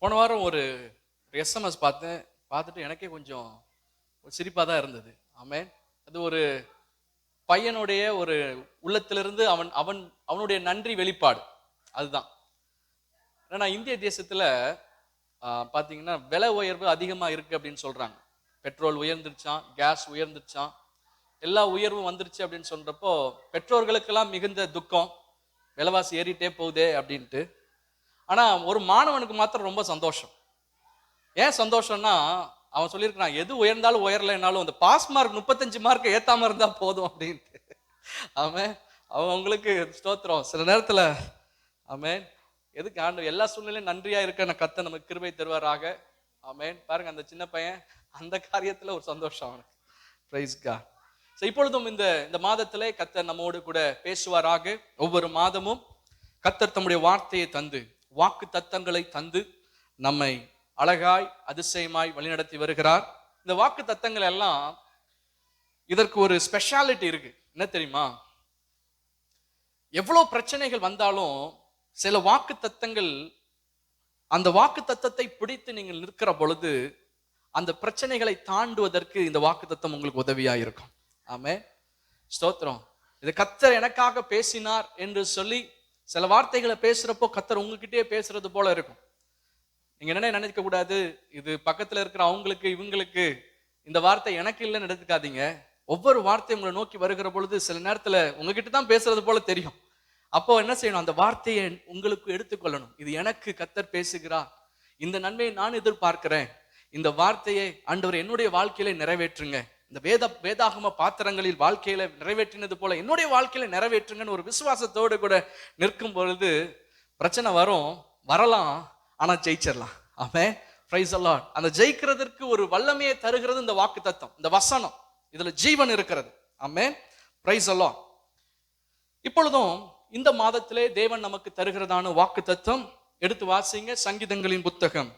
போன வாரம் ஒரு எஸ்எம்எஸ் பார்த்தேன். பார்த்துட்டு எனக்கே கொஞ்சம் ஒரு சிரிப்பாக தான் இருந்தது. ஆமென். அது ஒரு பையனுடைய ஒரு உள்ளத்திலிருந்து அவனுடைய நன்றி வெளிப்பாடு. அதுதான். ஏன்னா இந்திய தேசத்துல பார்த்தீங்கன்னா விலை உயர்வு அதிகமாக இருக்கு அப்படின்னு சொல்றாங்க. பெட்ரோல் உயர்ந்துருச்சான், கேஸ் உயர்ந்துருச்சான், எல்லா உயர்வும் வந்துருச்சு அப்படின்னு சொல்றப்போ பெற்றோர்களுக்கெல்லாம் மிகுந்த துக்கம், விலைவாசி ஏறிட்டே போகுதே அப்படின்ட்டு. ஆனா ஒரு மாணவனுக்கு மாத்திரம் ரொம்ப சந்தோஷம். ஏன் சந்தோஷம்னா, அவன் சொல்லியிருக்கான், எது உயர்ந்தாலும் உயரலைன்னாலும் அந்த பாஸ் மார்க் 35 மார்க் ஏத்தாம இருந்தா போதும் அப்படின்ட்டு. அவன் அவங்களுக்கு ஸ்தோத்திரம். சில நேரத்துல ஆமென். எதுக்கு ஆண்டு எல்லா சூழ்நிலையும் நன்றியா இருக்க கர்த்தர் நமக்கு கிருபை தருவாராக. ஆமென். பாருங்க அந்த சின்ன பையன் அந்த காரியத்துல ஒரு சந்தோஷம் அவனுக்கு. Praise God. இப்பொழுதும் இந்த மாதத்திலே கர்த்தர் நம்மோடு கூட பேசுவாராக. ஒவ்வொரு மாதமும் கர்த்தர் தம்முடைய வார்த்தையை தந்து, வாக்கு தத்தங்களை தந்து நம்மை அழகாய் அதிசயமாய் வழிநடத்தி வருகிறார். இந்த வாக்கு தத்தங்கள் எல்லாம் இதற்கு ஒரு ஸ்பெஷாலிட்டி இருக்கு. என்ன தெரியுமா? எவ்வளவு பிரச்சனைகள் வந்தாலும் சில வாக்கு தத்தங்கள், அந்த வாக்கு தத்தத்தை பிடித்து நீங்கள் நிற்கிற பொழுது அந்த பிரச்சனைகளை தாண்டுவதற்கு இந்த வாக்கு தத்தம் உங்களுக்கு உதவியா இருக்கும். ஆமென். ஸ்தோத்திரம். இது கர்த்தர் எனக்காக பேசினார் என்று சொல்லி சில வார்த்தைகளை பேசுறப்போ கர்த்தர் உங்ககிட்டயே பேசுறது போல இருக்கும். நீங்க என்ன நினைக்க கூடாது, இது பக்கத்துல இருக்கிற அவங்களுக்கு இவங்களுக்கு இந்த வார்த்தை எனக்கு இல்லைன்னு எடுத்துக்காதீங்க. ஒவ்வொரு வார்த்தையும் உங்களை நோக்கி வருகிற பொழுது சில நேரத்துல உங்ககிட்ட தான் பேசுறது போல தெரியும். அப்போ என்ன செய்யணும்? அந்த வார்த்தையை உங்களுக்கு எடுத்துக்கொள்ளணும். இது எனக்கு கர்த்தர் பேசுகிறார், இந்த நன்மையை நான் எதிர்பார்க்கிறேன், இந்த வார்த்தையை ஆண்டவர் என்னுடைய வாழ்க்கையில நிறைவேற்றுங்க, இந்த வேதாகம பாத்திரங்களில் வாழ்க்கையில நிறைவேற்றினது போல என்னுடைய வாழ்க்கையில நிறைவேற்றுங்கன்னு ஒரு விசுவாசத்தோடு கூட நிற்கும் பொழுது பிரச்சனை வரலாம், ஆனா ஜெயிச்சிடலாம். ஆமென். Praise the Lord. அந்த ஜெயிக்கிறதுக்கு ஒரு வல்லமையை தருகிறது இந்த வாக்கு தத்தம், இந்த வசனம். இதுல ஜீவன் இருக்கிறது. ஆமென். Praise the Lord. இப்பொழுதும் இந்த மாதத்திலே தேவன் நமக்கு தருகிறதான வாக்கு தத்தம் எடுத்து வாசிங்க. சங்கீதங்களின் புத்தகம்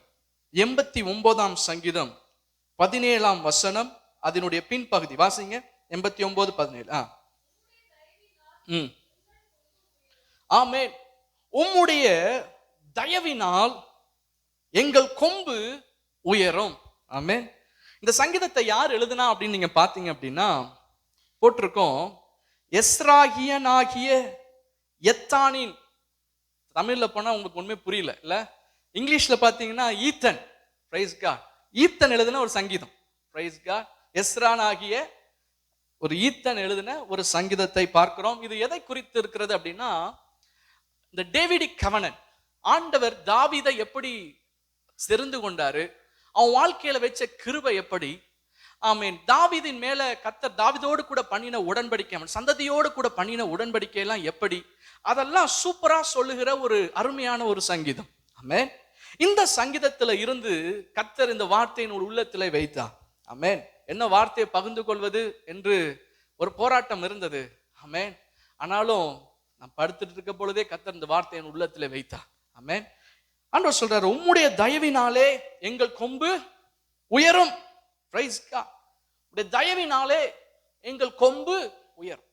89ஆம் சங்கீதம் 17ஆம் வசனம், அதனுடைய பின்பகுதி வாசிங்க. 89:17. ஆமென். உம்முடைய தயவினால் எங்கள் கொம்பு உயரும். ஆமென். இந்த சங்கீதத்தை யார் எழுதுனா அப்படின்னு நீங்க பாத்தீங்க அப்படின்னா போட்டிருக்கோம், எஸ்ராகியனாகிய எத்தானின். தமிழ்ல போனா உங்களுக்கு ஒண்ணுமே புரியல இல்ல? இங்கிலீஷ்ல பாத்தீங்கன்னா ஈத்தன். Price God. ஈத்தன் எழுதின ஒரு சங்கீதம். Price God. எஸ்ரானாகிய ஒரு ஈத்தன் எழுதின ஒரு சங்கீதத்தை பார்க்கிறோம். இது எதை குறித்து இருக்கிறது அப்படின்னா, இந்த டேவிடிக் கவனன்ட். ஆண்டவர் தாவீதை எப்படி தெரிந்து கொண்டாரு, அவன் வாழ்க்கையில வச்ச கிருபை எப்படி, ஆமென், தாவீதின் மேல கர்த்தர் தாவீதோடு கூட பண்ணின உடன்படிக்கை, அவன் சந்ததியோடு கூட பண்ணின உடன்படிக்கை எல்லாம் எப்படி, அதெல்லாம் சூப்பரா சொல்லுகிற ஒரு அருமையான ஒரு சங்கீதம். ஆமென். இந்த சங்கீதத்துல இருந்து கர்த்தர் இந்த வார்த்தையின் உள்ளத்திலே வைத்தார். ஆமென். என்ன வார்த்தையை பகிர்ந்து கொள்வது என்று ஒரு போராட்டம் இருந்தது. ஆமென். ஆனாலும் நான் படுத்துட்டு இருக்க பொழுதே கர்த்தர் இந்த வார்த்தையின் உள்ளத்திலே வைத்தார். ஆமென். ஆண்டவர் சொல்றாரு, உம்முடைய தயவினாலே எங்கள் கொம்பு உயரும். Praise God. உம்முடைய தயவினாலே எங்கள் கொம்பு உயரும்.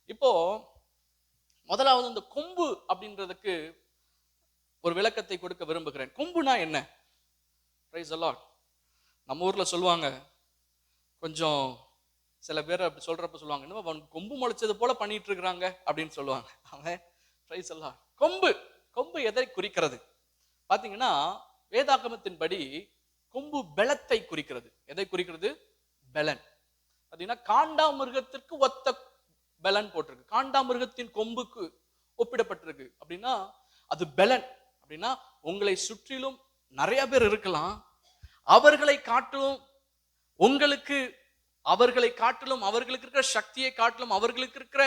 இப்போ முதலாவது இந்த கொம்பு அப்படின்றதுக்கு ஒரு விளக்கத்தை கொடுக்க விரும்புகிறேன். கொம்புனா என்ன? Price the Lord. நம்ம ஊர்ல சொல்லுவாங்க, கொஞ்சம் சில பேர் அப்படி சொல்றப்ப சொல்லுவாங்க, என்னவோ அவனுக்கு கொம்பு முளைச்சது போல பண்ணிட்டு இருக்கிறாங்க அப்படின்னு சொல்லுவாங்க. அவன் பிரைஸ் தி லார்ட். கொம்பு எதை குறிக்கிறது பாத்தீங்கன்னா, வேதாகமத்தின்படி கொம்பு பலத்தை குறிக்கிறது. எதை குறிக்கிறது? பலன். பாத்தீங்கன்னா காண்டாமிருகத்திற்கு ஒத்த பலன் போட்டிருக்கு. காண்டாமிருகத்தின் கொம்புக்கு ஒப்பிடப்பட்டிருக்கு. அப்படின்னா அது பலன். அப்படின்னா உங்களை சுற்றிலும் நிறைய பேர் இருக்கலாம், அவர்களை காட்டிலும் அவர்களுக்கு இருக்கிற சக்தியை காட்டிலும், அவர்களுக்கு இருக்கிற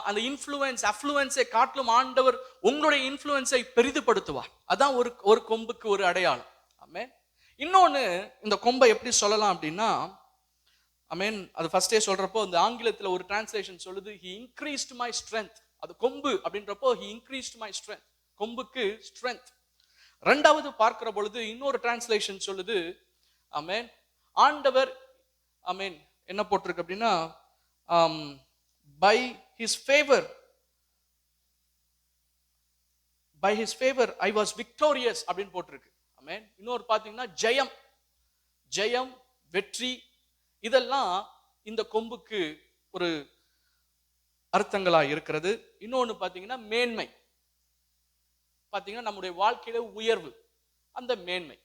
அந்த இன்ஃப்ளூயன்ஸ் அஃப்ளூயன்ஸை காட்டிலும் ஆண்டவர் உங்களுடைய இன்ஃப்ளூயன்ஸை பெரிதுபடுத்துவார். அதான் ஒரு கொம்புக்கு ஒரு அடையாளம். ஆமென். இன்னொன்னு, இந்த கொம்பை எப்படி சொல்லலாம் அப்படின்னா, ஆமென், அது ஃபர்ஸ்டே சொல்றப்போ இந்த ஆங்கிலத்துல ஒரு டிரான்ஸ்லேஷன் சொல்லுது, he increased my strength. அது கொம்பு அப்படின்றப்போ he increased my strength. கொம்புக்கு strength. ரெண்டாவது பார்க்கிற பொழுது இன்னொரு டிரான்ஸ்லேஷன் சொல்லுது, ஆமென், ஆண்டவர், ஆமென், என்ன போட்டிருக்கு அப்படின்னா, by his favor I was victorious அப்படின்னு போட்டிருக்கு. ஆமென். இன்னொரு பாத்தீங்கன்னா ஜெயம், ஜெயம், வெற்றி, இதெல்லாம் இந்த கொம்புக்கு ஒரு அர்த்தங்களா இருக்கிறது. இன்னொன்னு பாத்தீங்கன்னா மேன்மை, பாத்தீங்கன்னா நம்முடைய வாழ்க்கையில உயர்வு, அந்த மேன்மை.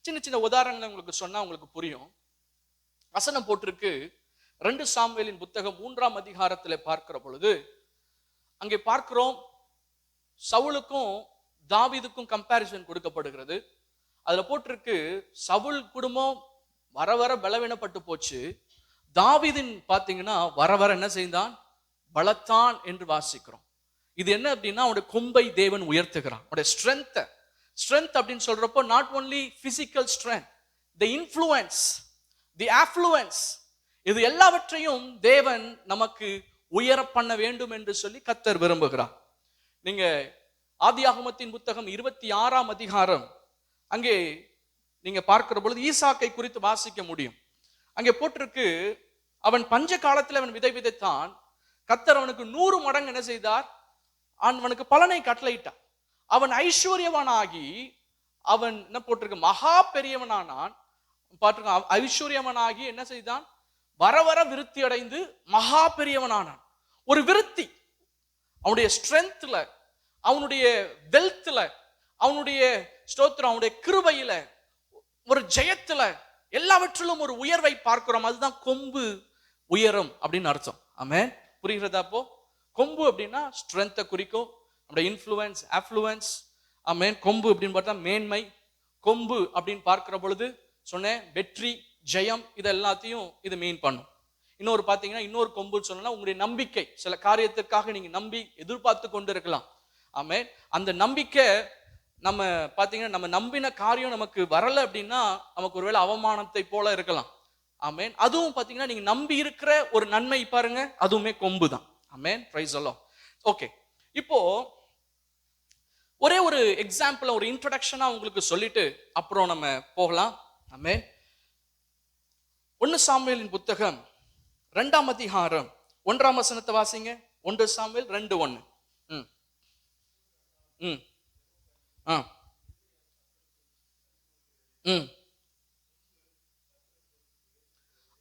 சின்ன சின்ன உதாரணங்களை உங்களுக்கு சொன்னா உங்களுக்கு புரியும். வசனம் போட்டிருக்கு 2 சாமுவேலின் புத்தகம் 3ஆம் அதிகாரத்தில் பார்க்கிற பொழுது அங்கே பார்க்கிறோம், சவுலுக்கும் தாவீதுக்கும் கம்பேரிசன் கொடுக்கப்படுகிறது. அதுல போட்டிருக்கு சவுல் குடும்பம் வர வர பலவீனப்பட்டு போச்சு, தாவீதின் பாத்தீங்கன்னா வர வர என்ன செய்தான், பலத்தான் என்று வாசிக்கிறோம். இது என்ன அப்படின்னா அவனுடைய கொம்பை தேவன் உயர்த்துகிறான். அவனுடைய ஸ்ட்ரென்த் அப்படின்னு சொல்றப்போ not only physical strength, the influence, the affluence, இது எல்லாவற்றையும் தேவன் நமக்கு உயர பண்ண வேண்டும் என்று சொல்லி கர்த்தர் விரும்புகிறார். நீங்க ஆதியாகமத்தின் புத்தகம் 26ஆம் அதிகாரம் அங்கே நீங்க பார்க்கிற பொழுது ஈசாக்கை குறித்து வாசிக்க முடியும். அங்கே போட்டிருக்கு, அவன் பஞ்ச காலத்தில் அவன் விதை விதைத்தான், கர்த்தர் அவனுக்கு 100 மடங்கு என்ன செய்தார், அவனுக்கு பலனை கட்டளையிட்டான். அவன் ஐஸ்வர்யவனாகி அவன் என்ன போட்டிருக்கு, மகா பெரியவனானான். பாட்டிருக்கான், ஐஸ்வர்யவனாகி என்ன செய்தான், வர வர விருத்தி அடைந்து மகா பெரியவனானான். ஒரு விருத்தி அவனுடைய ஸ்ட்ரென்த்ல, அவனுடைய வெல்த்ல, அவனுடைய ஸ்தோத்திரம், அவனுடைய கிருபையில, ஒரு ஜெயத்துல, எல்லாவற்றிலும் ஒரு உயர்வை பார்க்கிறோம். அதுதான் கொம்பு உயரம் அப்படின்னு அர்த்தம். ஆமென். புரிகிறதா? அப்போ கொம்பு அப்படின்னா ஸ்ட்ரென்த்தை குறிக்கும், நம்முடைய இன்ஃப்ளூயன்ஸ், அஃப்ளூயன்ஸ். ஆமென். கொம்பு அப்படின்னு பார்த்தா மேன்மை. கொம்பு அப்படின்னு பார்க்கிற பொழுது சொன்னேன் வெற்றி, ஜெயம், இது எல்லாத்தையும் இது மீன் பண்ணும். இன்னொரு பாத்தீங்கன்னா இன்னொரு கொம்புன்னு சொன்னா உங்களுடைய நம்பிக்கை, சில காரியத்திற்காக நீங்க நம்பி எதிர்பார்த்து கொண்டு இருக்கலாம். ஆமென். அந்த நம்பிக்கை நம்ம பாத்தீங்கன்னா நம்ம நம்பின காரியம் நமக்கு வரல அப்படின்னா நமக்கு ஒருவேளை அவமானத்தை போல இருக்கலாம். ஆமென். அதுவும் பாத்தீங்கன்னா நீங்க நம்பி இருக்கிற ஒரு நன்மை பாருங்க, அதுவுமே கொம்பு தான். Amen. Praise the Lord. Okay, இப்போ ஒரே ஒரு எக்ஸாம்பிள், ஒரு இன்ட்ரோடக்ஷனா உங்களுக்கு சொல்லிட்டு அப்புறம் நம்ம போகலாம். ஆமென். 1 சாமுவேலின் புத்தகம் 2ஆம் அதிகாரம் 1ஆம் வசனத்தை வாசிங்க. 1 Samuel 2:1.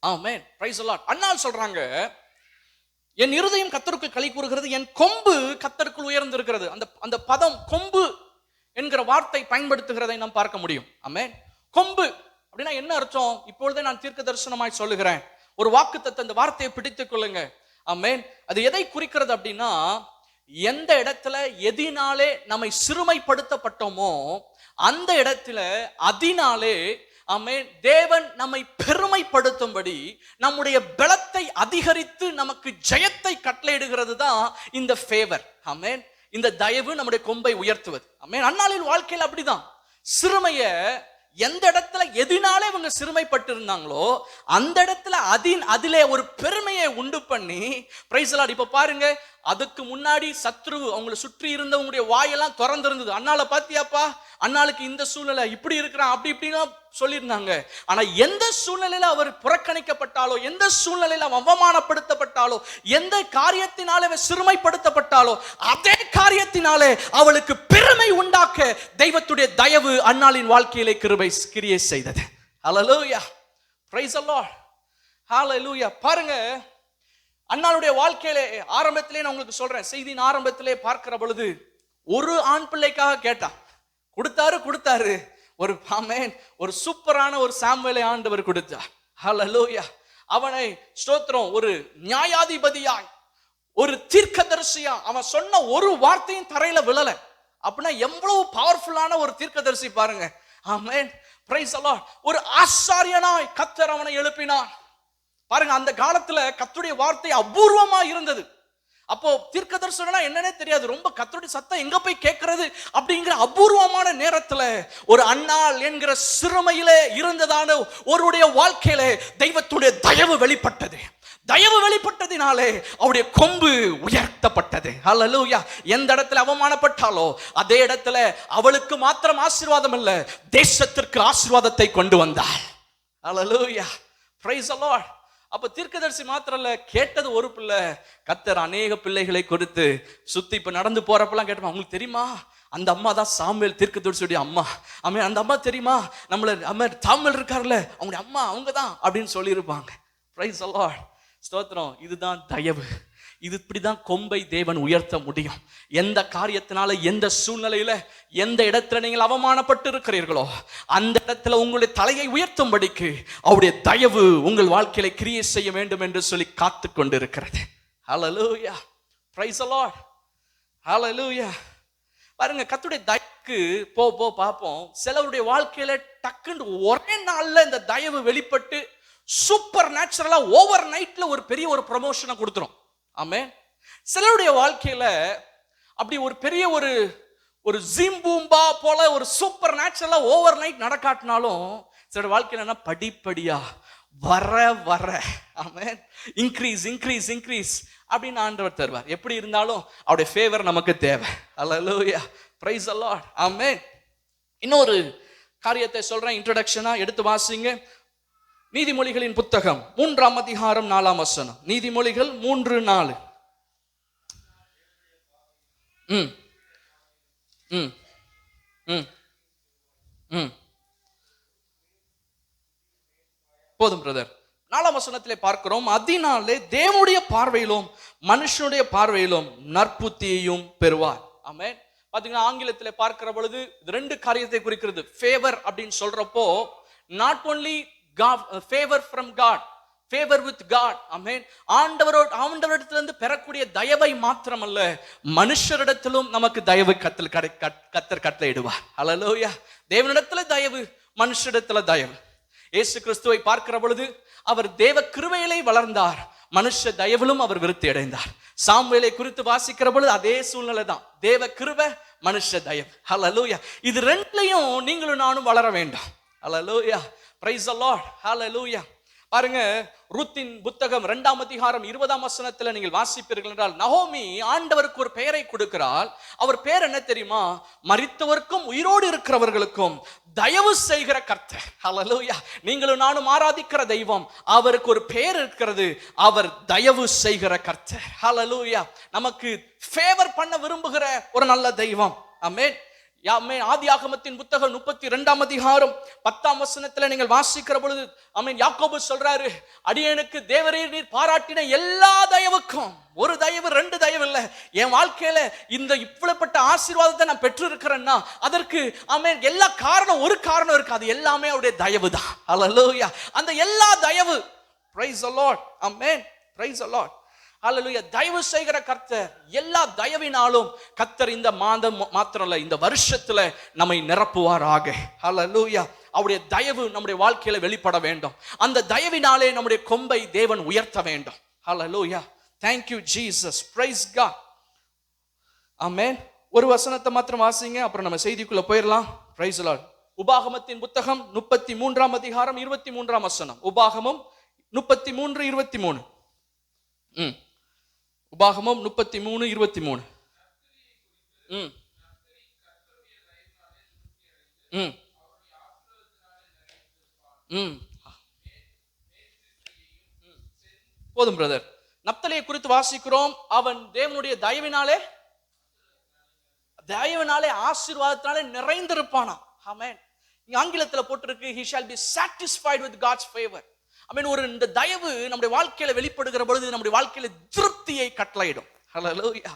Amen. Praise the Lord. அண்ணால் சொல்றாங்க, என் இருதயம் கர்த்தருக்கு களி கூறுகிறது, என் கொம்பு கர்த்தருக்குள் உயர்ந்திருக்கிறது. அந்த பதம் கொம்பு என்கிற வார்த்தை பயன்படுத்துகிறதை நாம் பார்க்க முடியும். ஆமென். கொம்பு அப்படின்னா என்ன அர்த்தம்? இப்பொழுதே நான் தீர்க்க தரிசனமாய் சொல்லுகிறேன், ஒரு வாக்குத்தத்தம், அந்த வார்த்தையை பிடித்துக் கொள்ளுங்க. ஆமென். அது எதை குறிக்கிறது அப்படின்னா, எந்த இடத்துல எதினாலே நம்மை சிறுமைப்படுத்தப்பட்டோமோ அந்த இடத்துல அதனாலே ஆமென் தேவன் நம்மை பெருமைப்படுத்தும்படி நம்முடைய பலத்தை அதிகரித்து நமக்கு ஜெயத்தை கட்டளையிடுகிறது தான் இந்த ஃபேவர். ஆமென். இந்த தயவு நம்முடைய கொம்பை உயர்த்துவது. ஆமென். அன்னாளின் வாழ்க்கையில் அப்படிதான். சிறுமைய எந்த இடத்துல எதினாலே இவங்க சிறுமைப்பட்டு இருந்தாங்களோ அந்த இடத்துல அதிலே ஒரு பெருமையை உண்டு பண்ணி, பிரைஸ் தி லார்ட். இப்ப பாருங்க, அதுக்கு முன்னாடி சத்ரு அவங்களை சுற்றி இருந்தவங்களுடைய வாயெல்லாம் திறந்திருந்தது. அண்ணால பாத்தியாப்பா, அண்ணாளுக்கு இந்த சூழ்நிலை, இப்படி இருக்கிறான், அப்படி இப்படின்னா சொல்லியிருந்தாங்க. ஆனா எந்த சூழ்நிலையில அவர் புறக்கணிக்கப்பட்டாலோ, எந்த சூழ்நிலையில அவமானப்படுத்தப்பட்டாலோ, எந்த காரியத்தினாலே அவர் சிறுமைப்படுத்தப்பட்டாலோ அதே காரியத்தினாலே அவளுக்கு பெருமை உண்டாக்க தெய்வத்துடைய தயவு அன்னாளின் வாழ்க்கையிலே கிரியை செய்தது. Hallelujah. Praise the Lord. Hallelujah. பாருங்க, அன்னாளுடைய வாழ்க்கையிலே ஆரம்பத்திலே நான் உங்களுக்கு சொல்றேன், செய்தியின் ஆரம்பத்திலே பார்க்கிற பொழுது ஒரு ஆண் பிள்ளைக்காக கேட்டா, கொடுத்தாரு. ஒரு ஆமென், ஒரு சூப்பரான ஒரு சாமுவேலை ஆண்டவர் கொடுத்தார். ஹல்லேலூயா. அவனை ஸ்தோத்திரம், ஒரு நியாயாதிபதியாய், ஒரு தீர்க்கதரிசியா, அவன் சொன்ன ஒரு வார்த்தையும் தரையில விழல. அப்படின்னா எவ்வளவு பவர்ஃபுல்லான ஒரு தீர்க்கதரிசி பாருங்க. ஆமென். Praise the Lord. ஒரு ஆசாரியனாய் கர்த்தர் அவனை எழுப்பினார். பாருங்க, அந்த காலத்துல கர்த்தருடைய வார்த்தை அபூர்வமா இருந்தது. அப்போ தீர்க்கதரிசனா என்னன்னே தெரியாது, ரொம்ப கர்த்தருடைய சத்தம் எங்க போய் கேட்கிறது அப்படிங்கிற அபூர்வமான நேரத்துல ஒரு அன்னாள் என்கிற சிறுமையிலே இருந்ததான ஒருடைய வாழ்க்கையிலே தெய்வத்துடைய தயவு வெளிப்பட்டது. தயவு வெளிப்பட்டதினாலே அவருடைய கொம்பு உயர்த்தப்பட்டது. ஹல்லேலூயா. எந்த இடத்துல அவமானப்பட்டாலோ அதே இடத்துல அவளுக்கு மாத்திரம் ஆசீர்வாதம் இல்ல, தேசத்திற்கு ஆசீர்வாதத்தை கொண்டு வந்தாள். ஹல்லேலூயா. Praise the Lord. அப்ப தீர்க்கதரிசி மாத்திரம் இல்ல, கேட்டது ஒரு பிள்ளை, கர்த்தர் அநேக பிள்ளைகளை கொடுத்து சுத்தி இப்ப நடந்து போறப்பெல்லாம் கேட்டோம், உங்களுக்கு தெரியுமா அந்த அம்மா தான் சாமுவேல் தீர்க்கதரிசியுடைய அம்மா. ஆமென். அந்த அம்மா தெரியுமா, நம்மள சாமுவேல் இருக்கார்ல அவங்க அம்மா, அவங்க தான் அப்படின்னு சொல்லியிருப்பாங்க. Price the Lord. ஸ்தோத்திரம். இதுதான் தயவு. இது இப்படிதான் கொம்பை தேவன் உயர்த்த முடியும். எந்த காரியத்தினால, எந்த சூழ்நிலையில, எந்த இடத்துல நீங்கள் அவமானப்பட்டு இருக்கிறீர்களோ அந்த இடத்துல உங்களுடைய தலையை உயர்த்தும்படிக்கு அவருடைய தயவு உங்கள் வாழ்க்கையில கிரியை செய்ய வேண்டும் என்று சொல்லி காத்து கொண்டிருக்கிறது. Hallelujah. Praise the Lord. Hallelujah. பாருங்க, கர்த்தருடைய தயவுக்கு போ பார்ப்போம். சிலருடைய வாழ்க்கையில டக்குன்னு ஒரே நாள்ல இந்த தயவு வெளிப்பட்டு சூப்பர் நேச்சுரலா ஓவர் நைட்ல ஒரு பெரிய ஒரு ப்ரமோஷனை கொடுத்துரும். ஆமென். சிலருடைய வாழ்க்கையில அப்படி ஒரு பெரிய ஒரு ஜிம்பூம்பா போல ஒரு சூப்பர் நேச்சுரலா ஓவர் நைட் நடக்காட்டினாலும் சில வாழ்க்கையில என்ன படிப்படியா வர ஆமென் இன்க்ரீஸ் அப்படின்னு ஆண்டவர் தருவார். எப்படி இருந்தாலும் அவருடைய ஃபேவர் நமக்கு தேவை. Hallelujah. Praise the Lord. Amen. இன்னொரு காரியத்தை சொல்றேன், இன்ட்ரோடக்ஷனா எடுத்து வாசிங்க. நீதிமொழிகளின் புத்தகம் 3ஆம் அதிகாரம் 4ஆம் வசனம். நீதிமொழிகள் 3:4. போதும் பிரதர். 4ஆம் வசனத்திலே பார்க்கிறோம், அதனாலே தேவனுடைய பார்வையிலும் மனுஷனுடைய பார்வையிலும் நற்புத்தியையும் பெறுவார். ஆமென். பாத்தீங்கன்னா ஆங்கிலத்திலே பார்க்கிற பொழுது ரெண்டு காரியத்தை குறிக்கிறது. ஃபேவர் அப்படின்னு சொல்றப்போ not only favor from God, favor with God. ஆமென். ஆண்டவரிடத்திலிருந்து பெறக்கூடிய தயவை மாத்திரமல்ல, மனுஷரிடத்திலும் நமக்கு தயவு கர்த்தர் கட்டளையிடுவார். ஹல்லேலூயா. தேவனிடத்துல தயவு, மனுஷரிடத்துல தயவு. இயேசு கிறிஸ்துவை பார்க்கிற பொழுது அவர் தேவ கிருபையிலே வளர்ந்தார், மனுஷ தயவிலும் அவர் விருத்தி அடைந்தார். சாமுவேலை குறித்து வாசிக்கிற பொழுது அதே சூழ்நிலை தான். தேவ கிருபை, மனுஷ தயவு. ஹல்லேலூயா. இது ரெண்டுலயும் நீங்களும் நானும் வளர வேண்டும். ஹல்லேலூயா. Praise the Lord. Hallelujah. பாருங்க, ரூத்தின் புத்தகம் 2ஆம் அதிகாரம் 20ஆம் வசனத்துல நீங்கள் வாசிப்பீர்கள் என்றால், நகோமி ஆண்டவருக்கு ஒரு பெயரை கொடுக்கிறாள். அவர் பெயர் என்ன தெரியுமா? மரித்தவர்க்கும் உயிரோடு இருக்கிறவர்களுக்கும் தயவு செய்கிற கர்த்தர். ஹல்லேலூயா. நீங்களும் நானும் ஆராதிக்கிற தெய்வம், அவருக்கு ஒரு பெயர் இருக்கிறது, அவர் தயவு செய்கிற கர்த்தர். ஹல்லேலூயா. நமக்கு ஃபேவர் பண்ண விரும்புகிற ஒரு நல்ல தெய்வம். ஆமென். ஆதியாகமத்தின் புத்தகம் 32ஆம் அதிகாரம் 10ஆம் வசனத்துல நீங்கள் வாசிக்கிற பொழுது ஆமென், யாக்கோபு சொல்றாரு, அடியேனுக்கு தேவரே நீர் பாராட்டின எல்லா தயவுக்கும், ஒரு தயவு ரெண்டு தயவு இல்ல, என் வாழ்க்கையில இந்த இப்படிப்பட்ட ஆசீர்வாதத்தை நான் பெற்று இருக்கிறேன்னா அதற்கு ஆமென் எல்லா காரணம், ஒரு காரணம் இருக்கு, அது எல்லாமே அவருடைய தயவு தான். ஹல்லேலூயா. அந்த எல்லா தயவு. Praise the Lord. Amen. Praise the Lord. Hallelujah. தயவு செய்கிற கர்த்தர், எல்லா தயவினாலும் கர்த்தர் இந்த மாதம் மாத்திரம் இல்ல, இந்த வருஷத்துல நம்மை நிரப்புவாராக. ஹல்லேலூயா. அவருடைய தயவு நம்முடைய வாழ்க்கையில வெளிப்பட வேண்டும். அந்த தயவினாலே நம்முடைய கொம்பை தேவன் உயர்த்த வேண்டும். ஹல்லேலூயா. Thank you Jesus. Praise God. ஆமென். ஒரு வசனத்தை மாத்திரம் வாசிங்க, அப்புறம் நம்ம செய்திக்குள்ள போயிடலாம். Praise the Lord. உபாகமத்தின் புத்தகம் 33ஆம் அதிகாரம் 23ஆம் வசனம். உபாகமம் 33:23. உபாகமம் 33:23. போதும் பிரதர். நப்தலியை குறித்து வாசிக்கிறோம், அவன் தேவனுடைய தயவினாலே ஆசீர்வாதத்தினாலே நிறைந்திருப்பானா. ஆமென். இங்க ஆங்கிலத்துல போட்டிருக்கு, he shall be satisfied with God's favor. ஆமென். ஒரு இந்த தயவு நம்முடைய வாழ்க்கையில வெளிப்படுகிற பொழுது நம்முடைய வாழ்க்கையில திருப்தியை கட்டளையிடும். ஹல்லேலூயா.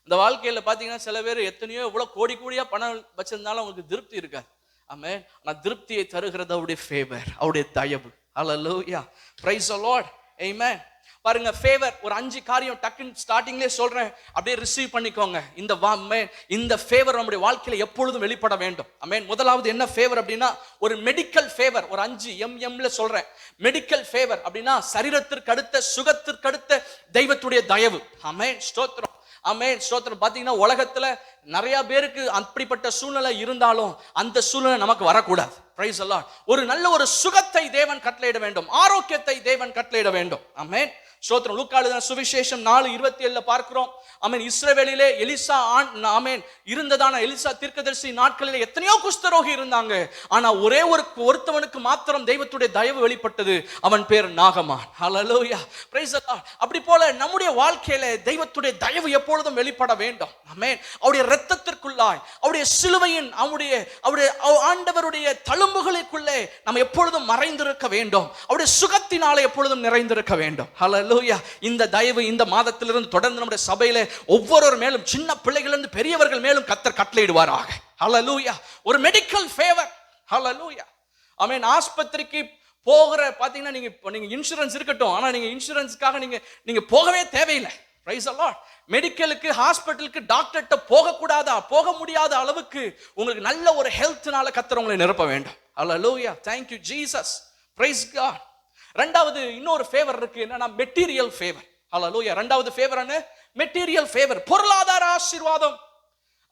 இந்த வாழ்க்கையில பாத்தீங்கன்னா சில பேர் எத்தனையோ எவ்வளவு கோடியா பணம் வச்சிருந்தாலும் அவங்களுக்கு திருப்தி இருக்காது. ஆமென். ஆனா திருப்தியை தருகிறது அவருடைய ஃபேவர், அவருடைய தயவு. Hallelujah. Praise the Lord. Amen. பாருங்க, ஃபேவர் ஒரு 5 காரியம் டக்குன்னு ஸ்டார்டிங்லேயே சொல்றேன், அப்படியே ரிசீவ் பண்ணிக்கோங்க. இந்த ஃபேவர் நம்முடைய வாழ்க்கையில எப்பொழுதும் வெளிப்பட வேண்டும். ஆமென். முதலாவது என்ன ஃபேவர் அப்படின்னா, ஒரு மெடிக்கல் ஃபேவர். ஒரு 5 எம்ல சொல்றேன். மெடிக்கல் ஃபேவர் அப்படின்னா சரீரத்திற்கு அடுத்த, சுகத்திற்கு அடுத்த தெய்வத்துடைய தயவு. ஆமென். ஸ்தோத்திரம். ஆமென். ஸ்தோத்திரம். பாத்தீங்கன்னா உலகத்துல நிறைய பேருக்கு அப்படிப்பட்ட சூழ்நிலை இருந்தாலும் அந்த சூழ்நிலை நமக்கு வரக்கூடாது. Price the Lord. ஒரு நல்ல ஒரு சுகத்தை தேவன் கட்டளையிட வேண்டும், ஆரோக்கியத்தை தேவன் கட்டளையிட வேண்டும். ஆமென். ஸ்தோத்திரம். லூக்கா எழுதின சுவிசேஷம் 4:27 பார்க்கிறோம். ஆமென். இஸ்ரவேலிலே எலிசா ஆமென் இருந்ததான எலிசா தீர்க்கதரிசி நாட்களிலே எத்தனையோ குஷ்டரோகி இருந்தாங்க. ஆனா ஒருத்தவனுக்கு மாத்திரம் தெய்வத்துடைய தயவு வெளிப்பட்டது. அவன் பேர் நாகமான். ஹல்லேலூயா. Praise the Lord. அப்படி போல நம்முடைய வாழ்க்கையில தெய்வத்துடைய தயவு எப்பொழுதும் வெளிப்பட வேண்டும். ஆமென். அவருடைய இரத்தத்திற்குள்ளாய், அவருடைய அவருடைய சிலுவையின் அவருடைய ஆண்டவருடைய தழும்புகளுக்குள்ளே நம்ம எப்பொழுதும் மறைந்திருக்க வேண்டும். அவருடைய சுகத்தினாலே எப்பொழுதும் நிறைந்திருக்க வேண்டும். ஹல்லேலூயா. இந்த தயவு இந்த மாதத்திலிருந்து தொடர்ந்து நம்முடைய சபையிலே ஒவ்வொருவர் மேலும், சின்ன பிள்ளைகளிலிருந்து பெரியவர்கள் மேலும் கர்த்தர் கட்டளையிடுவாராக. ஹல்லேலூயா. ஒரு மெடிக்கல் ஃபேவர். ஹல்லேலூயா. ஆமென். ஆஸ்பத்திரிக்கு போகிற பாத்தீங்கன்னா நீங்க இன்சூரன்ஸ் இருக்கட்டும், ஆனா நீங்க இன்சூரன்ஸ்க்காக நீங்க போகவே தேவையில்லை. Price the Lord. மெடிக்கலுக்கு, ஹாஸ்பிட்டலுக்கு, டாக்டர்கிட்ட போக முடியாத அளவுக்கு உங்களுக்கு நல்ல ஒரு ஹெல்த்னால கர்த்தர் உங்களை நிரப்ப வேண்டும். ஹல்லேலூயா. thank you Jesus. Praise God. இரண்டாவது இன்னொரு ஃபேவர் இருக்கு, என்னன்னா மெட்டீரியல் ஃபேவர். ஹல்லேலூயா. இரண்டாவது ஃபேவர் என்ன? மெட்டீரியல் ஃபேவர், பொருளாதார ஆசீர்வாதம்.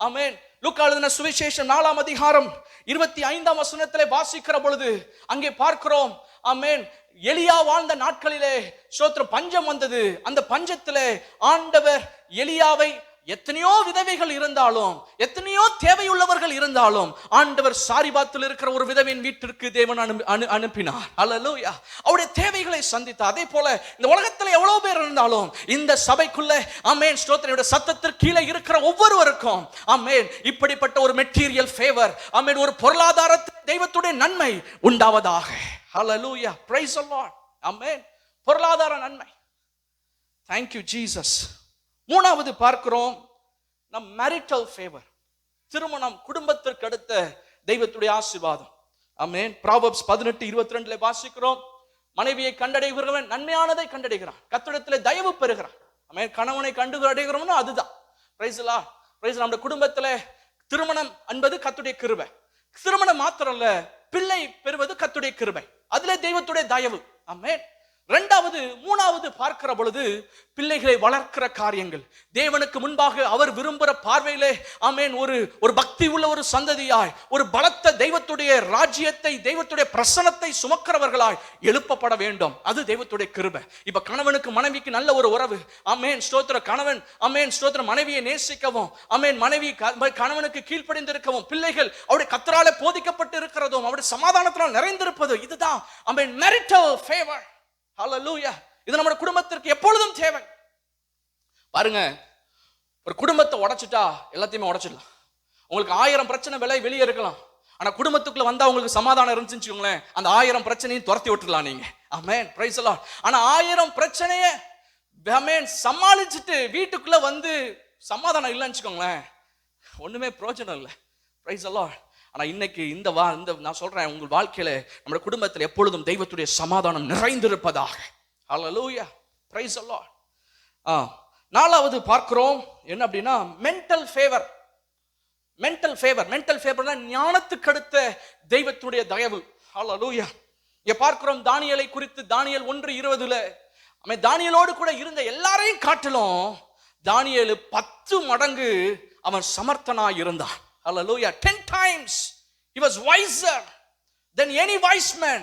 ஆமென். லூக்கா எழுதின சுவிசேஷம் 4ஆம் அதிகாரம் 25ஆம் வசனத்திலே வாசிக்கிற பொழுது அங்கே பார்க்கிறோம். ஆமென். எலியா வாழ்ந்த நாட்களிலே ஸ்தோத்திரம் பஞ்சம் வந்தது. அந்த பஞ்சத்திலே ஆண்டவர் எலியாவை, எத்தனையோ விதவைகள் இருந்தாலும், எத்தனையோ தேவையுள்ளவர்கள் இருந்தாலும், ஆண்டவர் சாரிபாத்தில் இருக்கிற ஒரு விதவையின் வீட்டிற்கு தேவன் அனுப்பினார். ஹல்லேலூயா. அவருடைய தேவைகளை சந்தித்தார். அதே போல இந்த உலகத்தில் எவ்வளவு பேர் இருந்தாலும் இந்த சபைக்குள்ள ஆமென் ஸ்தோத்திரம் சத்தத்திற்கு கீழே இருக்கிற ஒவ்வொருவருக்கும் ஆமென் இப்படிப்பட்ட ஒரு மெட்டீரியல் ஃபேவர், ஆமென் ஒரு பொருளாதார தெய்வத்துடைய நன்மை உண்டாவதாக. Hallelujah. Praise the Lord. Amen. பொருளாதார நன்மை. thank you Jesus. மூணாவது பார்க்கிறோம் நம் மேரிட்டல் ஃபேவர், திருமணம், குடும்பத்திற்கு அடுத்த தெய்வத்துடைய ஆசீர்வாதம். ஆமென். ப்ராவர்ப்ஸ் 18:22 வாசிக்கிறோம். மனைவியை கண்டடைகிறவன் நன்மையானதை கண்டடைகிறான், கர்த்தரிடத்திலே தயவு பெறுகிறான். ஆமென். கணவனை கண்டடைகிறவனும் அதுதான். Price the Lord. பிரைஸ். நம்ம குடும்பத்திலே திருமணம் என்பது கர்த்தருடைய கிருபை. திருமணம் மாத்திரம் இல்ல, பிள்ளை பெறுவது கர்த்தருடைய கிருபை, அதிலே தெய்வத்துடைய தயவு. ஆமென். மூணாவது பார்க்கிற பொழுது பிள்ளைகளை வளர்க்கிற காரியங்கள், தேவனுக்கு முன்பாக அவர் விரும்புகிற பார்வையிலே ஆமென் ஒரு பக்தி உள்ள ஒரு சந்ததியாய், ஒரு பலத்த தெய்வத்துடைய ராஜ்யத்தை, தெய்வத்துடைய பிரசன்னத்தை சுமக்கிறவர்களாய் எழுப்பப்பட வேண்டும். அது தெய்வத்துடைய கிருபை. இப்ப கணவனுக்கு மனைவிக்கு நல்ல ஒரு உறவு. ஆமென் ஸ்தோத்திர. கணவன் ஆமென் ஸ்தோத்திர மனைவியை நேசிக்கவும், ஆமென் மனைவி கணவனுக்கு கீழ்ப்படிந்திருக்கவும், பிள்ளைகள் அவருடைய கர்த்தராலே போதிக்கப்பட்டு இருக்கிறதும், அவருடைய சமாதானத்தினால் நிறைந்திருப்பது, இதுதான் ஆமென் மேரிட்டல் ஃபேவர். ஹல்லேலூயா. இது நம்ம குடும்பத்திற்கு எப்பொழுதும் தேவை. பாருங்க, ஒரு குடும்பத்தை உடைச்சிட்டா எல்லாத்தையுமே உடைச்சிடலாம். உங்களுக்கு 1000 பிரச்சனை வெளியே இருக்கலாம், ஆனா குடும்பத்துக்குள்ள வந்தா உங்களுக்கு சமாதானம் இருந்துச்சுங்களே, அந்த 1000 பிரச்சனையும் துரத்தி விட்டுடலாம் நீங்க. ஆமென். Praise the Lord. ஆனா 1000 பிரச்சனையை ஆமென் சமாளிச்சுட்டு வீட்டுக்குள்ள வந்து சமாதானம் இல்லைன்னு வச்சுக்கோங்களேன், ஒண்ணுமே பிரயோஜனம் இல்லை. Price the Lord. ஆனா இன்னைக்கு இந்த நான் சொல்றேன், உங்கள் வாழ்க்கையில நம்முடைய குடும்பத்தில் எப்பொழுதும் தெய்வத்துடைய சமாதானம் நிறைந்திருப்பதாக. ஹல்லேலூயா. Praise the Lord. நாலாவது பார்க்கிறோம் என்ன அப்படின்னா மென்டல் ஃபேவர். மென்டல் ஃபேவர்னா ஞானத்துக்கு அடுத்த தெய்வத்துடைய தயவு. ஹல்லேலூயா. இங்க பார்க்கிறோம் தானியேலை குறித்து. தானியேல் 1:20 அவன் தானியேலோடு கூட இருந்த எல்லாரையும் காட்டிலும் தானியேல் 10 மடங்கு அவன் சமர்த்தனாய் இருந்தான். Hallelujah. 10 times he was wiser than any wise man.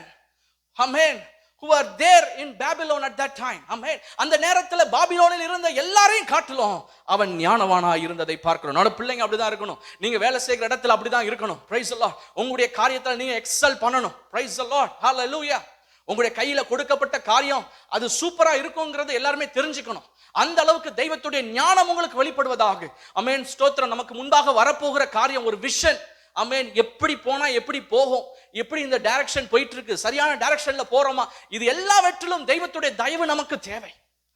Amen. Who were there in Babylon at that time. Amen. அந்த நேரத்துல பாபிலோனில் இருந்த எல்லாரையும் காட்டிலும் அவன் ஞானவானா இருந்ததை பார்க்கிறோம். நம்ம பிள்ளைங்க அப்படிதான் இருக்கணும். நீங்க வேலை செய்கிற இடத்துல அப்படிதான் இருக்கணும். Praise the Lord. உங்களுடைய காரியத்துல நீங்க எக்ஸல் பண்ணணும். Praise the Lord. Hallelujah. உங்களுடைய கையில கொடுக்கப்பட்ட காரியம் அது சூப்பரா இருக்குங்கிறது எல்லாருமே தெரிஞ்சுக்கணும். அந்த அளவுக்கு தெய்வத்துடைய ஞானம் உங்களுக்கு வெளிப்படுவதாக. ஆமென் ஸ்தோத்திரம். நமக்கு முன்பாக வரப்போகிற காரியம் ஒரு விஷன். ஆமென். எப்படி போனா எப்படி போகும், எப்படி இந்த டைரக்ஷன் போயிட்டு இருக்கு, சரியான டைரக்ஷன்ல போறோமா, இது எல்லாவற்றிலும் தெய்வத்துடைய தயவு நமக்கு தேவை.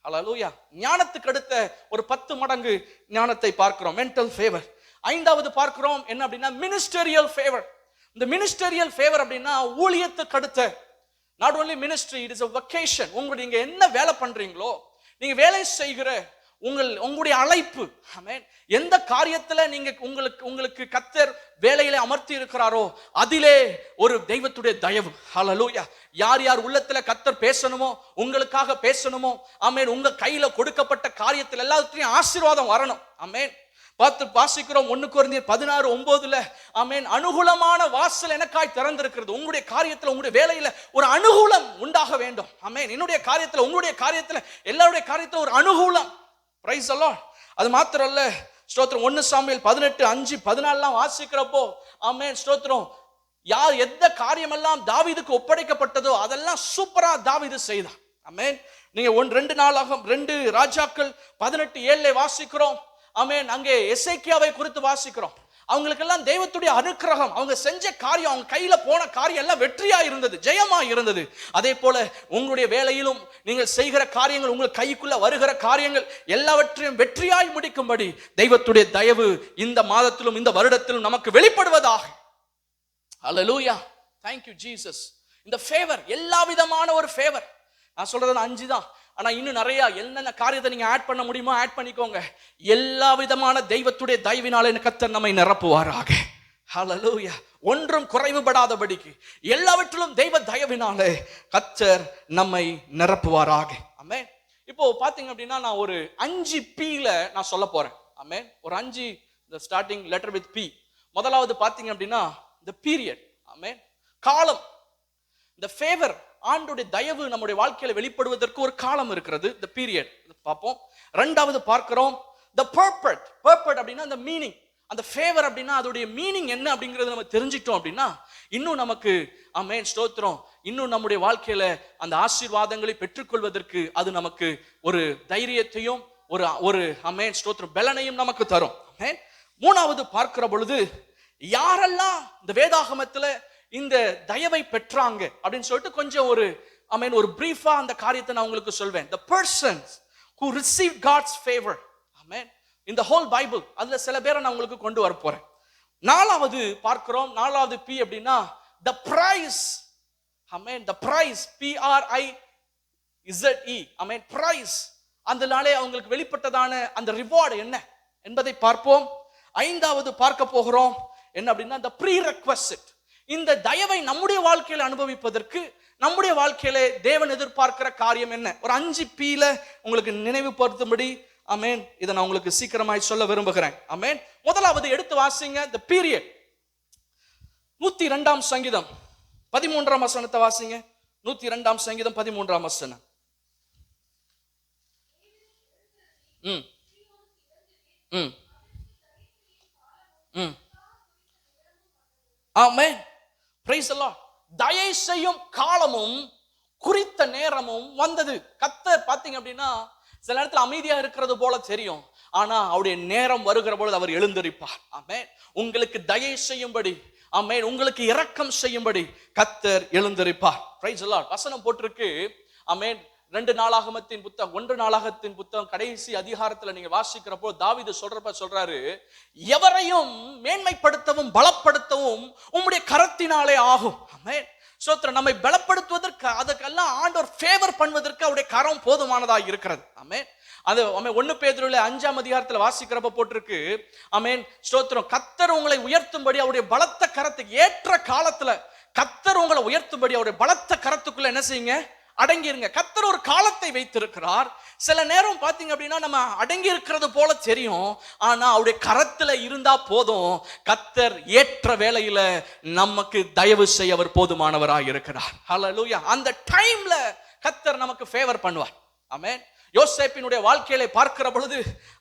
ஹல்லேலூயா. ஞானத்துக்கு அடுத்த ஒரு 10 மடங்கு ஞானத்தை பார்க்கிறோம். Mental favour. ஐந்தாவது பார்க்கிறோம் என்ன அப்படின்னா மினிஸ்டரியல் ஃபேவர். இந்த மினிஸ்டரியல் ஃபேவர் அப்படின்னா ஊழியத்துக்கு அடுத்த, not only ministry, it is a vocation. நீங்க என்ன வேலை பண்றீங்களோ, நீங்க வேலை செய்கிற உங்களுடைய அழைப்பு, ஆமென், எந்த காரியத்துல நீங்க உங்களுக்கு கர்த்தர் வேலையில அமர்த்தி இருக்கிறாரோ அதிலே ஒரு தெய்வத்துடைய தயவு. ஹல்லேலூயா. யார் யார் உள்ளத்துல கர்த்தர் பேசணுமோ, உங்களுக்காக பேசணுமோ, ஆமென், உங்க கையில கொடுக்கப்பட்ட காரியத்தில் எல்லாத்தையும் ஆசீர்வாதம் வரணும். ஆமென். வாசிக்கிறோம் 1 கொரிந்தியர் 16:9. ஆமென். அனுகூலமான வாசல் எனக்காய் திறந்திருக்கிறது. உங்களுடைய காரியத்துல, உங்களுடைய வேலையில ஒரு அனுகூலம் உண்டாக வேண்டும். ஆமென். என்னுடைய காரியத்துல, உங்களுடைய காரியத்துல, எல்லாருடைய காரியத்துல ஒரு அனுகூலம். Price the Lord. அது மாத்திரம் அல்ல, ஸ்தோத்திரம். 1 சாமுவேல் 18:5-14 வாசிக்கிறப்போ ஆமென் ஸ்தோத்திரம், யார் எந்த காரியமெல்லாம் தாவீதுக்கு ஒப்படைக்கப்பட்டதோ அதெல்லாம் சூப்பரா தாவீது செய்தான். ஆமென். நீங்க 2 ராஜாக்கள் 18:7 வாசிக்கிறோம். ஆமென். அங்கே எசேக்கியாவை குறித்து வாசிக்கிறோம். அவங்களுக்கெல்லாம் தெய்வத்துடைய அனுக்கிரகம், அவங்க செஞ்ச காரியம், அவங்க கையில போன காரியம் எல்லாம் வெற்றியா இருந்தது, ஜெயமா இருந்தது. அதே போல உங்களுடைய வேலையிலும் நீங்கள் செய்கிற காரியங்கள், உங்கள் கைக்குள்ள வருகிற காரியங்கள் எல்லாவற்றையும் வெற்றியாய் முடிக்கும்படி தெய்வத்துடைய தயவு இந்த மாதத்திலும் இந்த வருடத்திலும் நமக்கு வெளிப்படுவதாக. ஹல்லேலூயா, தேங்க் யூ ஜீசஸ். இந்த ஃபேவர், எல்லா விதமான ஒரு ஃபேவர், நான் சொல்றது 5 தான், ஆனா இன்னும் நிறைய என்னென்ன காரியத்தை நீங்க ஆட் பண்ண முடியுமோ ஆட் பண்ணிக்கோங்க. எல்லா விதமான தெய்வத்துடைய தயவினாலே கர்த்தர் நம்மை நிரப்புவாராக. ஹல்லேலூயா. ஒன்றும் குறைவுபடாதபடிக்கு எல்லாவற்றிலும் தெய்வ தயவினாலே கர்த்தர் நம்மை நிரப்புவாராக. ஆமென். இப்போ பாத்தீங்க அப்படின்னா நான் ஒரு 5 Pல நான் சொல்ல போறேன். ஆமென். ஒரு 5 the starting letter with P. முதலாவது பாத்தீங்க அப்படின்னா the period. ஆமென். காலம். the favor, ஆண்டுடைய தயவு நம்முடைய வாழ்க்கையில வெளிப்படுவதற்கு ஒரு காலம் இருக்கிறது, the period. பார்ப்போம். இரண்டாவது பார்க்கிறோம் the purport. purport அப்படின்னா அந்த மீனிங், அந்த ஃபேவர் அப்படின்னா அதோடைய மீனிங் என்ன அப்படிங்கறது நம்ம தெரிஞ்சிட்டோம் அப்படின்னா இன்னும் நமக்கு ஆமென் ஸ்தோத்திரம், இன்னும் நம்முடைய வாழ்க்கையில அந்த ஆசீர்வாதங்களை பெற்றுக்கொள்வதற்கு அது நமக்கு ஒரு தைரியத்தையும் ஒரு ஆமென் ஸ்தோத்திரம் பலனையும் நமக்கு தரும். ஆமென். மூணாவது பார்க்கிற பொழுது யாரெல்லாம் இந்த வேதாகமத்துல இந்த தயவை பெற்றாங்க அப்படின்னு சொல்லிட்டு கொஞ்சம் ஒரு ஒரு பிரீஃபா அந்த காரியத்தை நான் உங்களுக்கு சொல்வேன். the persons who received God's favor, amen, in the whole Bible. அதுல சில பேரை நான் உங்களுக்கு கொண்டு வர போறேன். நாலாவது பார்க்கிறோம், நாலாவது P அப்படின்னா the prize. amen, the prize, PRIZE, amen, prize. அந்த நாளே அவங்களுக்கு வெளிப்பட்டதான அந்த ரிவார்டு என்ன என்பதை பார்ப்போம். ஐந்தாவது பார்க்க போகிறோம் என்ன அப்படின்னா the prerequisite. இந்த தயவை நம்முடைய வாழ்க்கையில அனுபவிப்பதற்கு நம்முடைய வாழ்க்கையில தேவன் எதிர்பார்க்கிற காரியம் என்ன, ஒரு 5 Pல உங்களுக்கு நினைவுபடுத்தும்படி ஆமென் இதை நான் உங்களுக்கு சீக்கிரமாய் சொல்ல விரும்புகிறேன். ஆமென். முதலாவது எடுத்து வாசிங்க the period. 102ஆம் சங்கீதம் 13ஆம் வசனத்தை வாசிங்க. 102ஆம் சங்கீதம் 13ஆம் வசனம். ஆமென். Praise the Lord. தயை செய்யும் காலமும் குறித்த நேரமும் வந்தது. கர்த்தர் பாத்தீங்க அப்படின்னா சில நேரத்தில் அமைதியா இருக்கிறது போல தெரியும், ஆனா அவருடைய நேரம் வருகிற பொழுது அவர் எழுந்திருப்பார். ஆமென். உங்களுக்கு தயை செய்யும்படி, ஆமென், உங்களுக்கு இரக்கம் செய்யும்படி கர்த்தர் எழுந்திருப்பார். Praise the Lord. வசனம் போட்டிருக்கு. ஆமென். 2 நாளாகமத்தின் புத்தகம், 1 நாளாகத்தின் புத்தகம் கடைசி அதிகாரத்துல நீங்க வாசிக்கிறப்போ தாவீது சொல்றாரு, எவரையும் மேன்மைப்படுத்தவும் பலப்படுத்தவும் உம்முடைய கரத்தினாலே ஆகும். ஆமென். ஸ்தோத்திரம். நம்மை பலப்படுத்துவதற்கு அதுக்கெல்லாம் ஆண்டவர் ஃபேவர் பண்ணுவதற்கு அவருடைய கரம் போதுமானதா இருக்கிறது. ஆமென். அது 1 பேதுருவிலே 5ஆம் அதிகாரத்துல வாசிக்கிறப்ப போட்டிருக்கு. ஆமென் ஸ்தோத்திரம். கர்த்தர் உங்களை உயர்த்தும்படி அவருடைய பலத்த கரத்துக்கு ஏற்ற காலத்துல கர்த்தர் உங்களை உயர்த்தும்படி அவருடைய பலத்த கரத்துக்குள்ள என்ன செய்யுங்க, அடங்கிருங்க. கர்த்தர் ஒரு காலத்தை வைத்திருக்கிறார். சில நேரம் பாத்தீங்க அப்படின்னா நம்ம அடங்கி இருக்கிறது போல தெரியும், ஆனா அவருடைய கரத்துல இருந்தா போதும். கர்த்தர் ஏற்ற வேளையில நமக்கு தயவு செய்ய அவர் போதுமானவராக இருக்கிறார். ஹல்லேலூயா. அந்த டைம்ல கர்த்தர் நமக்கு ஃபேவர் பண்ணுவார். ஆமென். யோசேப்பினுடைய வாழ்க்கையில பார்க்கிற பொழுது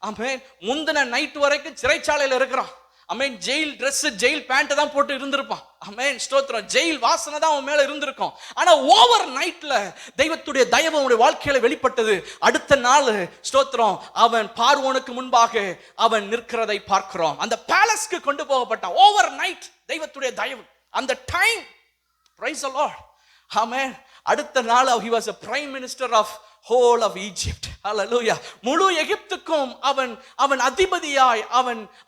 ஆமென் முந்தின நைட் வரைக்கும் சிறைச்சாலையில இருக்கிறான். ஆமென். ஜெயில் Dress, ஜெயில் பேண்ட் தான் போட்டு இருந்திருப்பான். ஆமென் ஸ்தோத்திரம். ஜெயில் வாசனை தான் அவன் மேல இருந்திருக்கும். ஆனா ஓவர் நைட்ல தெய்வத்துடைய தயவு அவனுடைய வாழ்க்கையில வெளிப்பட்டது. அடுத்த நாள் ஸ்தோத்திரம் அவன் பார்வோனுக்கு முன்பாக அவன் நிற்கிறதை பார்க்கிறோம். அந்த பேலஸ்க்கு கொண்டு போகப்பட்டான். ஓவர் நைட் தெய்வத்துடைய தயவு. அந்த டைம், பிரைஸ் தி லார்ட். ஆமென். அடுத்த நாள் he was a prime minister of whole of Egypt. Hallelujah. முழு எகிப்துக்கும் அவன் அதிபதியாய்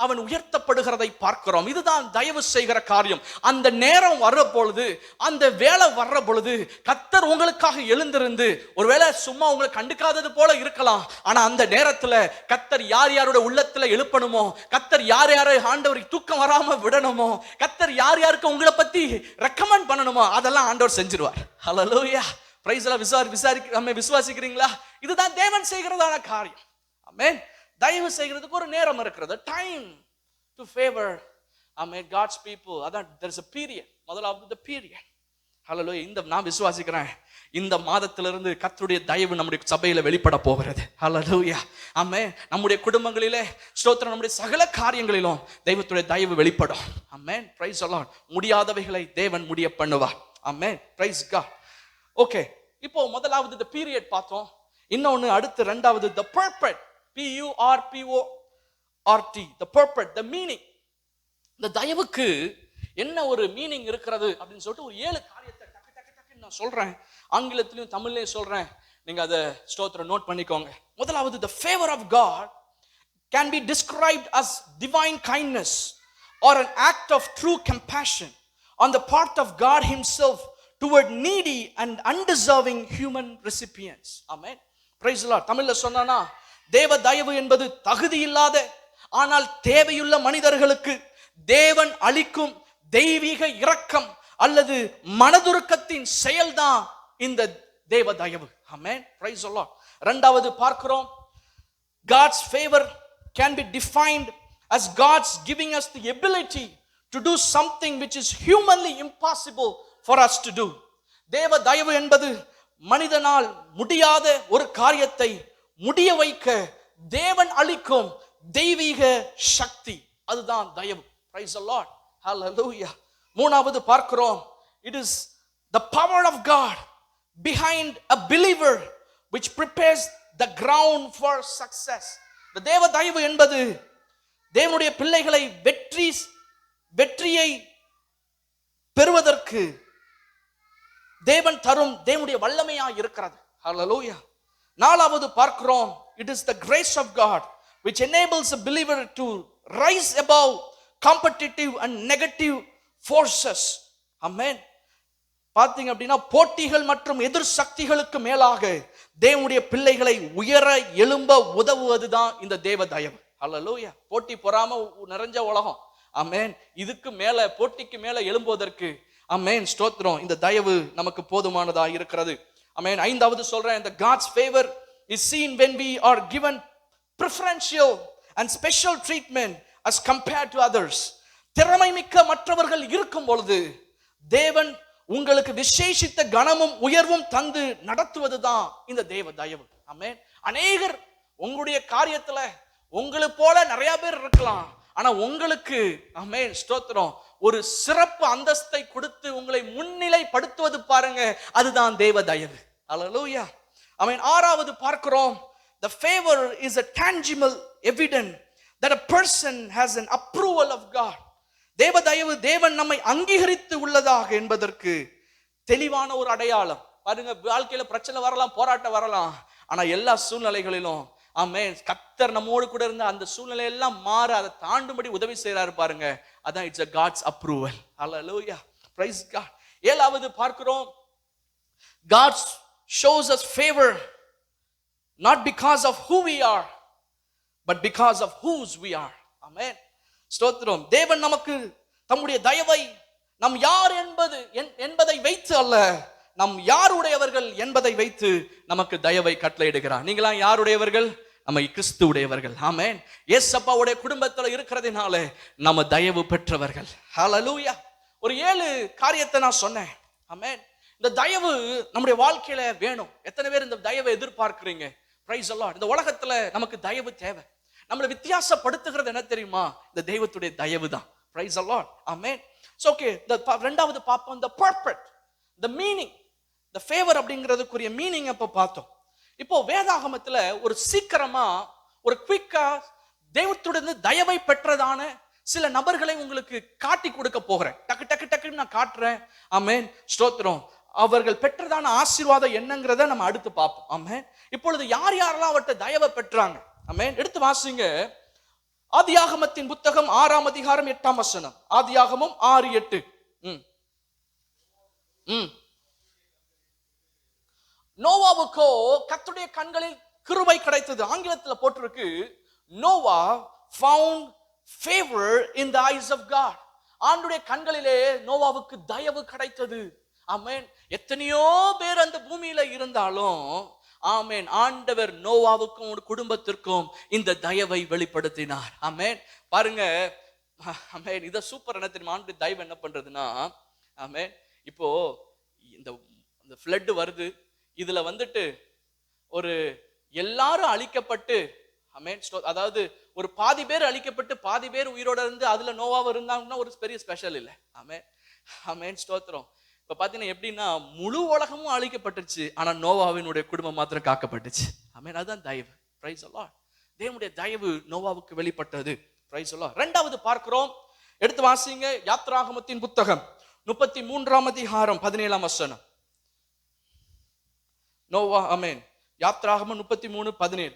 அவன் உயர்த்தப்படுகிறதை பார்க்கிறோம். இதுதான் தயவு செய்கிற காரியம். அந்த நேரம் வர்ற பொழுது, அந்த வேலை வர்ற பொழுது கர்த்தர் உங்களுக்காக எழுந்திருந்து, ஒருவேளை சும்மா உங்களை கண்டுக்காதது போல இருக்கலாம், ஆனா அந்த நேரத்துல கர்த்தர் யார் யாரோட உள்ளத்துல எழுப்பணுமோ, கர்த்தர் யார் யாரை ஆண்டவருக்கு தூக்கம் வராம விடணுமோ, கர்த்தர் யார் யாருக்கு உங்களை பத்தி ரெக்கமெண்ட் பண்ணணுமோ அதெல்லாம் ஆண்டவர் செஞ்சிருவார். ஹல்லேலூயா. பிரைஸ் நம்ம விசுவாசிக்கிறீங்களா? இதுதான் தேவன் செய்கிறதான காரியம். ஆமென். தயவு செய்கிறதுக்கு ஒரு நேரம் இருக்கிறது. Time to favour amen God's people. அதான் there is a period. முதலாவது the period. ஹல்லேலூயா. இந்த நான் விசுவாசிக்கிறேன், இந்த மாதத்திலிருந்து கர்த்தருடைய தயவு நம்முடைய சபையில வெளிப்பட போகிறது. ஹல்லேலூயா. ஆமென். நம்முடைய குடும்பங்களிலே ஸ்தோத்திரம், நம்முடைய சகல காரியங்களிலும் தெய்வத்துடைய தயவு வெளிப்படும். ஆமென். Praise the Lord. முடியாதவைகளை தேவன் முடிய பண்ணுவார். ஆமென். Price God. ஓகே, இப்போ முதலாவது the period பார்த்தோம். இன்னொன்னு அடுத்து இரண்டாவது the purport, PURPORT, the purport, the meaning. இந்த தயவுக்கு என்ன ஒரு மீனிங் இருக்கிறது அப்படின்னு சொல்லிட்டு ஒரு 7 காரியத்தை டக்கு டக்கு டக்குன்னு நான் சொல்றேன். ஆங்கிலத்திலையும் தமிழ்லையும் சொல்றேன். நீங்க அதை ஸ்தோத்திரம் நோட் பண்ணிக்கோங்க. முதலாவது, the favor of God can be described as divine kindness or an act of true compassion on the part of God himself toward needy and undeserving human recipients. Amen. Praise the Lord. தமிழ்ல சொன்னானா, தேவ தயவு என்பது தகுதி இல்லாத ஆனால் தேவையுள்ள மனிதர்களுக்கு தேவன் அளிக்கும் தெய்வீக இரக்கம் அல்லது மனதுருக்கத்தின் செயல்தான் இந்த தேவ தயவு. Amen. Praise the Lord. இரண்டாவது பார்க்கிறோம், God's favor can be defined as God's giving us the ability to do something which is humanly impossible for us to do. தேவ தயவு என்பது மனிதனால் முடியாத ஒரு காரியத்தை முடிய வைக்க தேவன் அளிக்கும் தெய்வீக சக்தி, அதுதான் தயவு. Praise the Lord. Hallelujah. மூணாவது பார்க்கிறோம், it is the power of God behind a believer which prepares the ground for success. இந்த தேவ தயவு என்பது தேவனுடைய பிள்ளைகளை வெற்றியை பெறுவதற்கு தேவன் தரும் தேவனுடைய வல்லமையாக இருக்கிறது. Hallelujah. நாலாவது பார்க்கிறோம், it is the grace of God which enables a believer to rise above competitive and negative forces. Amen. பார்த்தீங்க அப்படின்னா, போட்டிகள் மற்றும் எதிர் சக்திகளுக்கு மேலாக தேவனுடைய பிள்ளைகளை உயர எழும்ப உதவுவதுதான் இந்த தேவ தயவு. ஹல்லேலூயா. போட்டி பொறாம நிறைஞ்ச உலகம். ஆமென். இதுக்கு மேல, போட்டிக்கு மேல எழும்புவதற்கு ஆமென் ஸ்தோத்திரம், இந்த தயவு நமக்கு போதுமானதா இருக்கிறது. ஆமென். ஐந்தாவது சொல்றேன், the God's favor is seen when we are given preferential and special treatment as compared to others. திறமை மிக்க மற்றவர்கள் இருக்கும் பொழுது தேவன் உங்களுக்கு விசேஷித்த கனமும் உயர்வும் தந்து நடத்துவதுதான் இந்த தேவ தயவு. ஆமென். அநேகர் உங்களுடைய காரியத்துல உங்களை போல நிறைய பேர் இருக்கலாம், ஆனா உங்களுக்கு ஆமென் ஸ்தோத்திரம் ஒரு சிறப்பு அந்தஸ்தை கொடுத்து உங்களை முன்னிலைப்படுத்துவது பாருங்க, அதுதான் தேவ தயவு. ஹல்லேலூயா. ஆமென். ஆறாவது பார்க்கிறோம், the favor is a tangible evidence that a person has an approval of God. தேவ தயவு தேவன் நம்மை அங்கீகரித்து உள்ளதாக என்பதற்கு தெளிவான ஒரு அடையாளம். பாருங்க, வாழ்க்கையில பிரச்சனை வரலாம், போராட்டம் வரலாம், ஆனா எல்லா சூழ்நிலைகளிலும் ஆமென் கர்த்தர் நம்மோடு கூட இருந்து அந்த சூழ்நிலை எல்லாம் மாற அதை தாண்டும்படி உதவி செய்யறாரு பாருங்க, அதான் it's a God's approval. Hallelujah. Praise God. ஏழாவது பார்க்கிறோம், God shows us favor not because of who we are but because of whose we are. Amen. ஸ்தோத்திரம். தேவன் நமக்கு தம்முடைய தயவை நம் யார் என்பதை வைத்து அல்ல, நம் யாருடையவர்கள் என்பதை வைத்து நமக்கு தயவை கட்டளையிடுகிறார். நீங்களாம் யாருடையவர்கள்? நம்ம கிறிஸ்துவுடையவர்கள். ஆமென். இயேசப்பாவுடைய குடும்பத்துல இருக்கிறதுனால நம்ம தயவு பெற்றவர்கள். ஹல்லேலூயா. ஒரு 7 காரியத்தை நான் சொன்னேன். ஆமென். இந்த தயவு நம்முடைய வாழ்க்கையில வேணும். எத்தனை பேர் இந்த தயவை எதிர்பார்க்கிறீங்க? Price the Lord. இந்த உலகத்துல நமக்கு தயவு தேவை. நம்மளை வித்தியாசப்படுத்துகிறது என்ன தெரியுமா? இந்த தெய்வத்துடைய தயவு தான். Praise the Lord. Amen. So okay, இரண்டாவது பாப்போம், the purpose, the meaning, the favor அப்படிங்கிறதுக்குரிய மீனிங் அப்ப பார்த்தோம். இப்போ வேதாகமத்துல ஒரு சீக்கிரமா ஒரு குயிக்கா தெய்வத்துடைய தயவை பெற்றதான சில நபர்களை உங்களுக்கு காட்டி கொடுக்க போகிறேன். டக்கு டக்கு டக்குன்னு நான் காட்டுறேன். ஆமென் ஸ்தோத்திரம். அவர்கள் பெற்றதான ஆசீர்வாதம் என்னங்கிறத நம்ம அடுத்து பார்ப்போம். ஆமென். இப்பொழுது யார் யாரெல்லாம் அவர்கிட்ட தயவை பெற்றாங்க? ஆமென். எடுத்து வாசிங்க. ஆதியாகமத்தின் புத்தகம் 6ஆம் அதிகாரம் 8ஆம் வசனம். ஆதியாகமம் 6:8. நோவாவுக்கோ கர்த்தருடைய கண்களில் கிருபை கிடைத்தது. ஆங்கிலத்தில் போட்டிருக்கு, Noah found favor in the eyes of God. ஆண்டவருடைய கண்களிலே நோவாவுக்கு தயவு கிடைத்தது. ஆமென். எத்தனையோ பேர் அந்த பூமியில இருந்தாலும் ஆமென் ஆண்டவர் நோவாவுக்கும் குடும்பத்திற்கும் இந்த தயவை வெளிப்படுத்தினார். ஆமென். பாருங்க, ஆமென். இத சூப்பர். என்ன தெரியுமா ஆண்டவருடைய தயவு என்ன பண்றதுன்னா, ஆமென் இப்போ இந்த ஃப்ளட் வருது, இதுல வந்துட்டு ஒரு எல்லாரும் அழிக்கப்பட்டு, ஆமென் அதாவது ஒரு பாதி பேர் அழிக்கப்பட்டு பாதி பேர் உயிரோட இருந்து அதுல நோவாவும் இருந்தாங்கன்னா ஒரு பெரிய ஸ்பெஷல் இல்லை. ஆமென். ஆமென் ஸ்தோத்திரம். இப்ப பாத்தீங்கன்னா எப்படின்னா முழு உலகமும் அழிக்கப்பட்டுச்சு, ஆனா நோவாவினுடைய குடும்பம் மாத்திரம் காக்கப்பட்டுச்சு. ஆமென். அதுதான் தயவு. Praise the Lord. தேவனுடைய தயவு நோவாவுக்கு வெளிப்பட்டது. Price the Lord. இரண்டாவது பார்க்கிறோம், எடுத்து வாசிங்க யாத்ராகமத்தின் புத்தகம் 33ஆம் அதிகாரம் 17ஆம் வசனம். நோவா ஆமென். யாத்ராகமம் 33:17.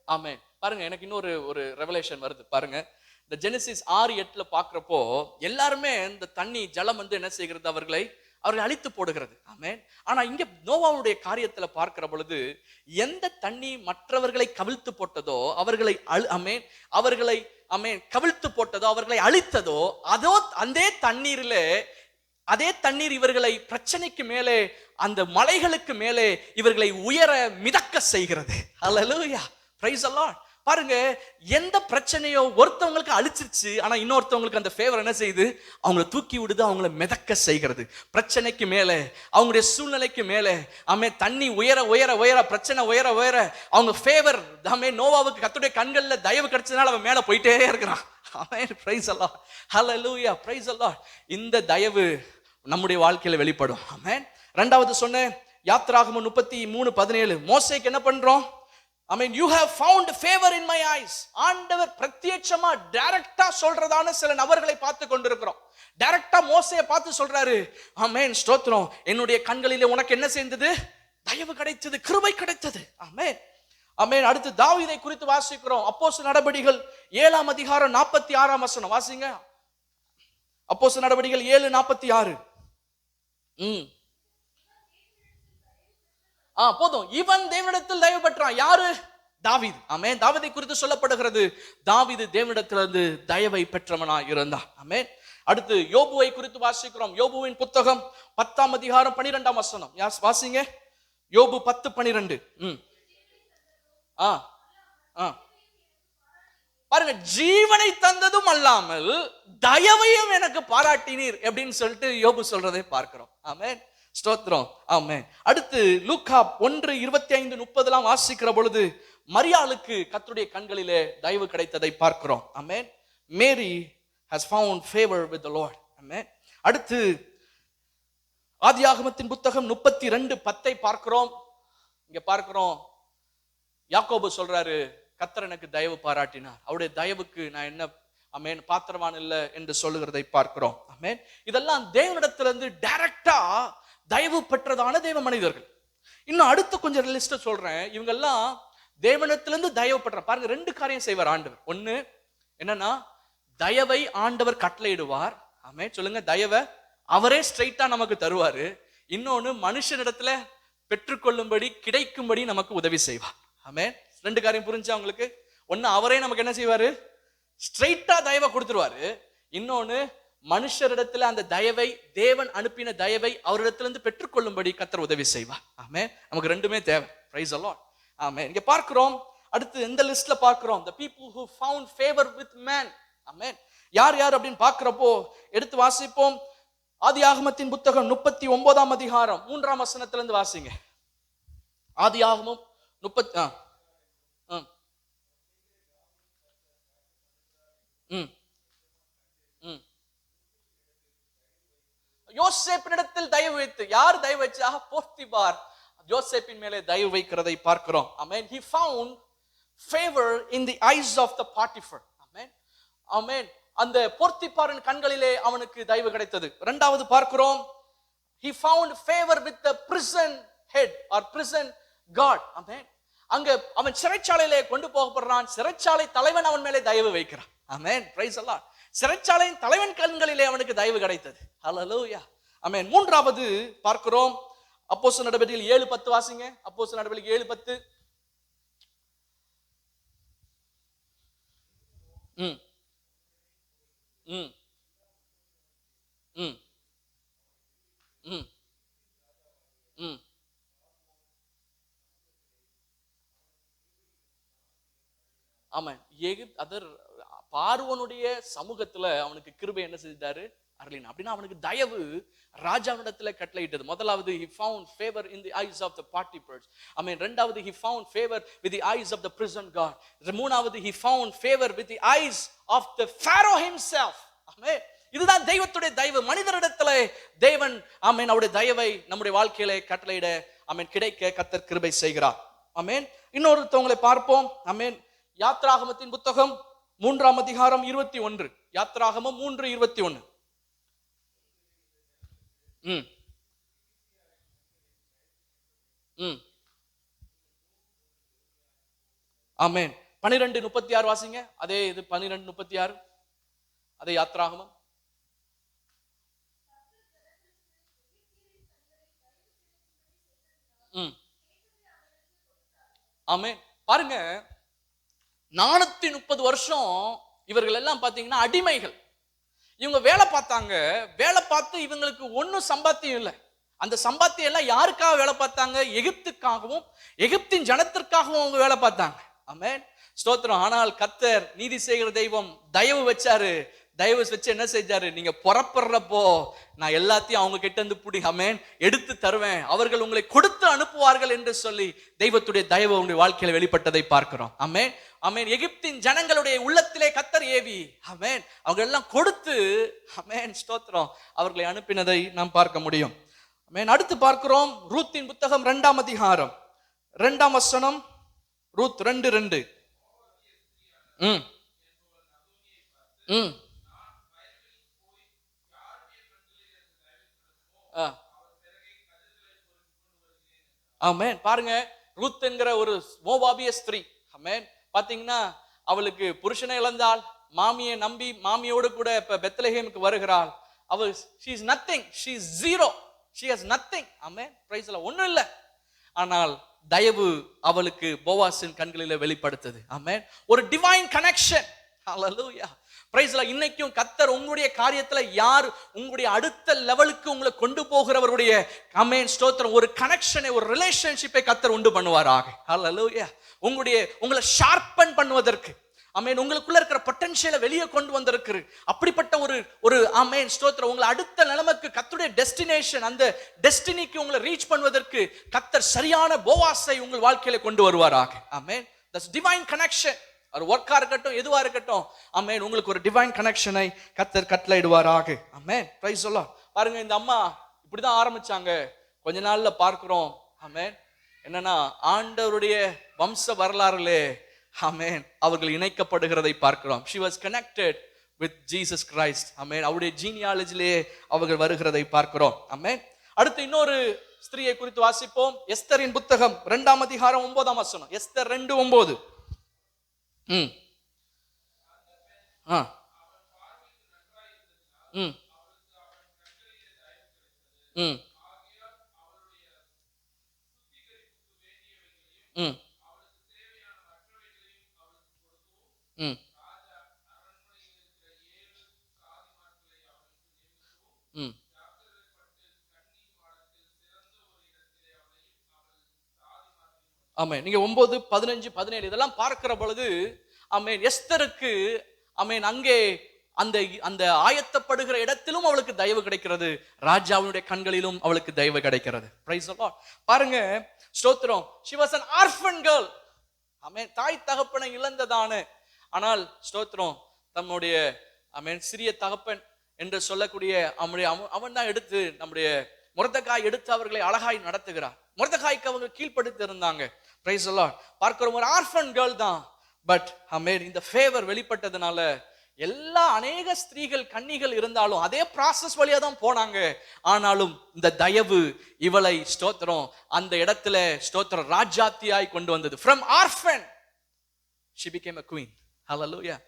ஆமென். பாருங்க, எனக்கு இன்னொரு ஒரு ரெவலேஷன் வருது பாருங்க. இந்த ஜெனசிஸ் 6:8 பாக்குறப்போ எல்லாருமே இந்த தண்ணி ஜலம் வந்து என்ன செய்கிறது, அவர்களை அழித்து போடுகிறது. ஆமென். ஆனா இங்க நோவாவுடைய காரியத்துல பார்க்கிற பொழுது எந்த தண்ணி மற்றவர்களை கவிழ்த்து போட்டதோ, அவர்களை ஆமென் அவர்களை ஆமென் கவிழ்த்து போட்டதோ, அவர்களை அழித்ததோ, அதோ அதே தண்ணீரிலே அதே தண்ணீர் இவர்களை பிரச்சனைக்கு மேலே, அந்த மலைகளுக்கு மேலே இவர்களை உயர மிதக்க செய்கிறது. ஹல்லேலூயா, பிரைஸ் தி லார்ட். பாருங்க, எந்த பிரச்சனையோ ஒருத்தவங்களுக்கு அழிச்சிருச்சு, ஆனா இன்னொருத்தவங்களுக்கு அந்த ஃபேவர் என்ன செய்யுது, அவங்கள தூக்கி விடுது, அவங்கள மிதக்க செய்கிறது. பிரச்சனைக்கு மேலே, அவங்களுடைய சூழ்நிலைக்கு மேலே ஆமே தண்ணி உயர உயர உயர, பிரச்சனை உயர உயர, அவங்க ஃபேவர் ஆமே நோவாவுக்கு கர்த்தருடைய கண்கள்ல தயவு கிடைச்சதுனால அவன் மேல போயிட்டே இருக்கிறான். Amen, praise the Lord, hallelujah, praise the Lord. இந்த தயவு நம்முடைய வாழ்க்கையில வெளிப்படும். ஆமென். இரண்டாவது சொன்னேன் யாத்ராகமம் 33:17. மோசேக்கு என்ன பண்றோம்? I mean, you have found favor in my eyes. ஆண்டவர் பிரத்யட்சமா டைரக்டா சொல்றதான சில நபர்களை பார்த்து கொண்டிருக்கிறோம். டைரக்டா மோசேயை பார்த்து சொல்றாரு, ஆமென், ஸ்தோத்திரம், என்னுடைய கண்களிலே உனக்கு என்ன செய்தது? தயவு கிடைத்தது, கிருபை கிடைத்தது. ஆமென், ஆமென். அடுத்து தாவீதை குறித்து வாசிக்கிறோம். அப்போஸ்தலர் நடபடிகள் 7ஆம் அதிகாரம் 46ஆம் வசனம் வாசிங்க. அப்போஸ்தலர் நடபடிகள் 7:46. போதும். இவன் தேவனிடத்தில் தயவு பெற்றான். யாரு? தாவீது. ஆமென். தாவீதை குறித்து சொல்லப்படுகிறது, தாவீது தேவனிடத்திலிருந்து தயவை பெற்றவனா இருந்தான். ஆமென். அடுத்து யோபுவை குறித்து வாசிக்கிறோம். யோபுவின் புத்தகம் 10ஆம் அதிகாரம் 12ஆம் வசனம் வாசிங்க. யோபு 10:12. பாருங்க, ஜீவனை தந்ததும் அல்லாமல் தயவையும் எனக்கு பாராட்டினீர் அப்படின்னு சொல்லிட்டு யோபு சொல்றதை பார்க்கிறோம். ஆமென், ஸ்தோத்திரம். ஆமென். அடுத்து லூக்கா 1:25-30 வாசிக்கிற பொழுது மரியாளுக்கு கர்த்தருடைய கண்களிலே தயவு கிடைத்ததை பார்க்கிறோம். ஆமென். மேரி has found favor with the Lord. ஆமென். அடுத்து ஆதியாகமத்தின் புத்தகம் 32:10 பார்க்கிறோம். இங்க பார்க்கிறோம், யாக்கோபு சொல்றாரு, கர்த்தர் எனக்கு தயவு பாராட்டினார், அவருடைய தயவுக்கு நான் என்ன ஆமென் பாத்திரவான் இல்லை என்று சொல்லுகிறதை பார்க்கிறோம். ஆமென். இதெல்லாம் தேவனிடத்திலிருந்து டைரக்டா தயவு பெற்றதான தேவ மனிதர்கள். இன்னும் அடுத்து கொஞ்சம் லிஸ்ட் சொல்றேன். இவங்க எல்லாம் தேவனிடத்திலிருந்து தயவு பெற்ற. பாருங்க, 2 காரியம் செய்வார் ஆண்டவர். ஒண்ணு என்னன்னா, தயவை ஆண்டவர் கட்டளையிடுவார். ஆமென், சொல்லுங்க. தயவை அவரே ஸ்ட்ரைட்டா நமக்கு தருவாரு. இன்னொன்னு, மனுஷனிடத்துல பெற்றுக்கொள்ளும்படி கிடைக்கும்படி நமக்கு உதவி செய்வார். ஆமென். 2 காரியம் புரிஞ்சா உங்களுக்கு? ஒன்னு, அவரே நமக்கு என்ன செய்வாரு, ஸ்ட்ரைட்டா தயவை கொடுத்துருவாரு. இன்னொன்னு, மனுஷரிடத்துல அந்த தயவை, தேவன் அனுப்பின தயவை அவரிடத்திலிருந்து பெற்றுக்கொள்ளும்படி கர்த்தர் உதவி செய்வார். ஆமென். நமக்கு 2மே தேவை. Praise the Lord. ஆமென். இங்க பார்க்கிறோம். அடுத்து இந்த லிஸ்ட்ல பார்க்கிறோம், the people who found favor with man. ஆமென். யார் யார் அப்படின்னு பார்க்கிறப்போ எடுத்து வாசிப்போம். ஆதியாகமத்தின் புத்தகம் 39ஆம் அதிகாரம் 3ஆம் வசனத்திலிருந்து வாசிங்க. ஆதியாகமம் 30. யோசேப்பினிடத்தில் தயவு வைத்து, யார் தயவு வச்சா? போத்திபார் யோசேப்பின் மேலே தயவு வைக்கிறதை பார்க்கிறோம். ஆமென். he found favor in the eyes of the Potiphar. ஆமென், ஆமென். அந்த போத்திபாரின் கண்களிலே அவனுக்கு தயவு கிடைத்தது. இரண்டாவது பார்க்கிறோம், he found favor with the prison head or prison guard. ஆமென். அங்க அவன் சிறைச்சாலையிலே கொண்டு போகப்படுறான். சிறைச்சாலை தலைவன் அவன் மேலே தயவு வைக்கிறான். ஆமென், பிரைஸ் தி லார்ட். சிறைச்சாலையின் தலைவன் கண்களிலே அவனுக்கு தயவு கிடைத்தது. ஹல்லேலூயா, ஆமென். மூன்றாவது பார்க்கிறோம், அப்போஸ்தலர் நடபடிகள் 7:10 வாசிங்க. அப்போஸ்தலர் நடபடிகள் 7:10. ஆமாம், பார்வோனுடைய சமூகத்துல அவனுக்கு கிருபை என்ன செஞ்சாரு? அருளினார். அப்படின்னா அவனுக்கு தயவு ராஜாவிடத்துல கட்டளையிட்டது. முதலாவது, he found favor in the eyes of the Potiphar. இரண்டாவது, he found favor with the eyes of the prison guard. மூணாவது, he found favor with the eyes of the Pharaoh himself. ஆமென். இதுதான் தெய்வத்துடைய தயவு. மனிதரிடத்துல தேவன் ஆமென் அவருடைய தயவை நம்முடைய வாழ்க்கையில கட்டளையிட ஆமென் கிடைக்க கர்த்தர் கிருபை செய்கிறார். ஆமென். இன்னொருத்தவங்களை பார்ப்போம். ஆமென். யாத்ராகமத்தின் புத்தகம் 3ஆம் அதிகாரம் 21. யாத்ராகமம் 3:21. ம் ம் ஆமென். 12:36 வாசிங்க. அதே இது 12:36. அதே யாத்ராகமம். ம் ஆமென். பாருங்க, 430 வருஷம் இவர்கள் எல்லாம் பாத்தீங்கன்னா அடிமைகள். இவங்க வேலை பார்த்தாங்க. வேலை பார்த்து இவங்களுக்கு ஒன்னும் சம்பாத்தியம் இல்லை. அந்த சம்பாத்தியம் எல்லாம் யாருக்காக வேலை பார்த்தாங்க? எகிப்துக்காகவும் எகிப்தின் ஜனத்திற்காகவும் அவங்க வேலை பார்த்தாங்க. ஆமென், ஸ்தோத்திரம். ஆனால் கர்த்தர் நீதி செய்கிற தெய்வம் தயவு வச்சாரு. தயவு வச்சு என்ன செஞ்சாரு? நீங்க புறப்படுறப்போ நான் எல்லாத்தையும் அவங்க கிட்ட இருந்து புடி ஆமென் எடுத்து தருவேன், அவர்கள் உங்களை கொடுத்து அனுப்புவார்கள் என்று சொல்லி தெய்வத்துடைய தயவு உங்களுடைய வாழ்க்கையில வெளிப்பட்டதை பார்க்கிறோம். ஆமென் ஆமென். எகிப்தின் ஜனங்களுடைய உள்ளத்திலே கர்த்தர் ஏவி ஆமென் அவங்க எல்லாம் கொடுத்து ஆமென் ஸ்தோத்திரம் அவர்களை அனுப்பினதை நாம் பார்க்க முடியும். ஆமென். அடுத்து பார்க்கிறோம் ரூத்தின் புத்தகம் 2ஆம் அதிகாரம் 2ஆம் வசனம். ரூத் 2:2. ம் ம் ஆமென். பாருங்க, ரூத் என்கிற ஒரு மோவாபிய ஸ்திரீ. ஆமென். பாத்தீங்கன்னா அவளுக்கு புருஷனை இழந்தாள். மாமியை நம்பி மாமியோடு கூட இப்ப பெத்லஹேமுக்கு வருகிறாள். அவள் she is nothing, she is zero, she has nothing. ஆமென். பிரைஸ் எல்லாம் ஒண்ணும் இல்ல. ஆனால் தயவு அவளுக்கு போவாசின் கண்களிலே வெளிப்படுத்தது. ஆமென். ஒரு டிவைன் கனெக்ஷன். ஹalleluya. பிரைஸ் எல்லாம். இன்னைக்கும் கர்த்தர் உங்களுடைய காரியத்துல யார் உங்களுடைய அடுத்த லெவலுக்கு உங்களை கொண்டு போகிறவருடைய ஆமென் ஸ்தோத்திரம் ஒரு கனெக்ஷனை ஒரு ரிலேஷன்ஷிப்பை கர்த்தர் உண்டு பண்ணுவாராக. ஹalleluya. உங்களை ஷார்பன் பண்ணுவதற்கு ஆமென் உங்களுக்குள்ள இருக்கிற பொட்டன்ஷியலை வெளியே கொண்டு வந்திருக்கு. அப்படிப்பட்ட ஒரு ஆமென் ஸ்தோத்திரம் உங்களை அடுத்த நிலைமைக்கு கர்த்தருடைய டெஸ்டினேஷன் அந்த டெஸ்டினிக்கு உங்களை ரீச் பண்ணுவதற்கு கர்த்தர் சரியான போவாஸை உங்கள் வாழ்க்கையில கொண்டு வருவாராக. ஆமென். That's divine connection. ஒரு ஒர்க்கா இருக்கட்டும் எதுவா இருக்கட்டும் ஆமென் உங்களுக்கு ஒரு டிவைன் கனெக்ஷனை கர்த்தர் கட்டளையிடுவாராக. ஆமென். Praise the Lord. பாருங்க, இந்த அம்மா இப்படிதான் ஆரம்பிச்சாங்க. கொஞ்ச நாள்ல பார்க்கிறோம் ஆமென் என்னன்னா ஆண்டவருடைய வம்ச வரலாறுலே ஆமென் அவர்கள் இணைக்கப்படுகிறதை பார்க்கிறோம். she was connected with Jesus Christ. ஆமென். அவருடைய ஜீனியாலஜிலே அவர்கள் வருகிறதை பார்க்கிறோம். ஆமென். அடுத்து இன்னொரு ஸ்திரியை குறித்து வாசிப்போம். எஸ்தரின் புத்தகம் 2ஆம் அதிகாரம் 9ஆம் வசனம். எஸ்தர் 2:9. ம் ஆ ம் ம் ம் ம் ம் ஆமென். நீங்க 9, 15, 17 இதெல்லாம் பார்க்கிற பொழுது ஆமென் எஸ்தருக்கு ஆமென் அங்கே அந்த அந்த ஆயத்தப்படுகிற இடத்திலும் அவளுக்கு தயவு கிடைக்கிறது. ராஜாவுடைய கண்களிலும் அவளுக்கு தயவு கிடைக்கிறது. Price the Lord. பாருங்க ஸ்தோத்திரம். she was an orphan girl. ஆமென். தாய் தகப்பனை இழந்ததான ஆனால் ஸ்தோத்திரம் தம்முடைய ஆமென் சிறிய தகப்பன் என்று சொல்லக்கூடிய அவன் தான் எடுத்து நம்முடைய மொர்தெகாய் எடுத்து அவர்களை அழகாய் நடத்துகிறார். மொர்தெகாய்க்கு அவங்க கீழ்ப்படுத்தி இருந்தாங்க. Price the Lord. பார்க்கிறோம் ஒரு ஆர்ஃபன் கேர்ள் தான். பட் ஆமென் இந்த ஃபேவர் வெளிப்பட்டதுனால எல்லா அநேக ஸ்திரீகள் கன்னிகள் இருந்தாலும் அதே ப்ராசஸ் வழியா தான் போனாங்க. ஆனாலும் இந்த தயவு இவளை ஸ்தோத்திரம் அந்த இடத்துல ஸ்தோத்திரம் ராஜாத்தியாய் கொண்டு வந்தது. from orphan she became a queen. hallelujah.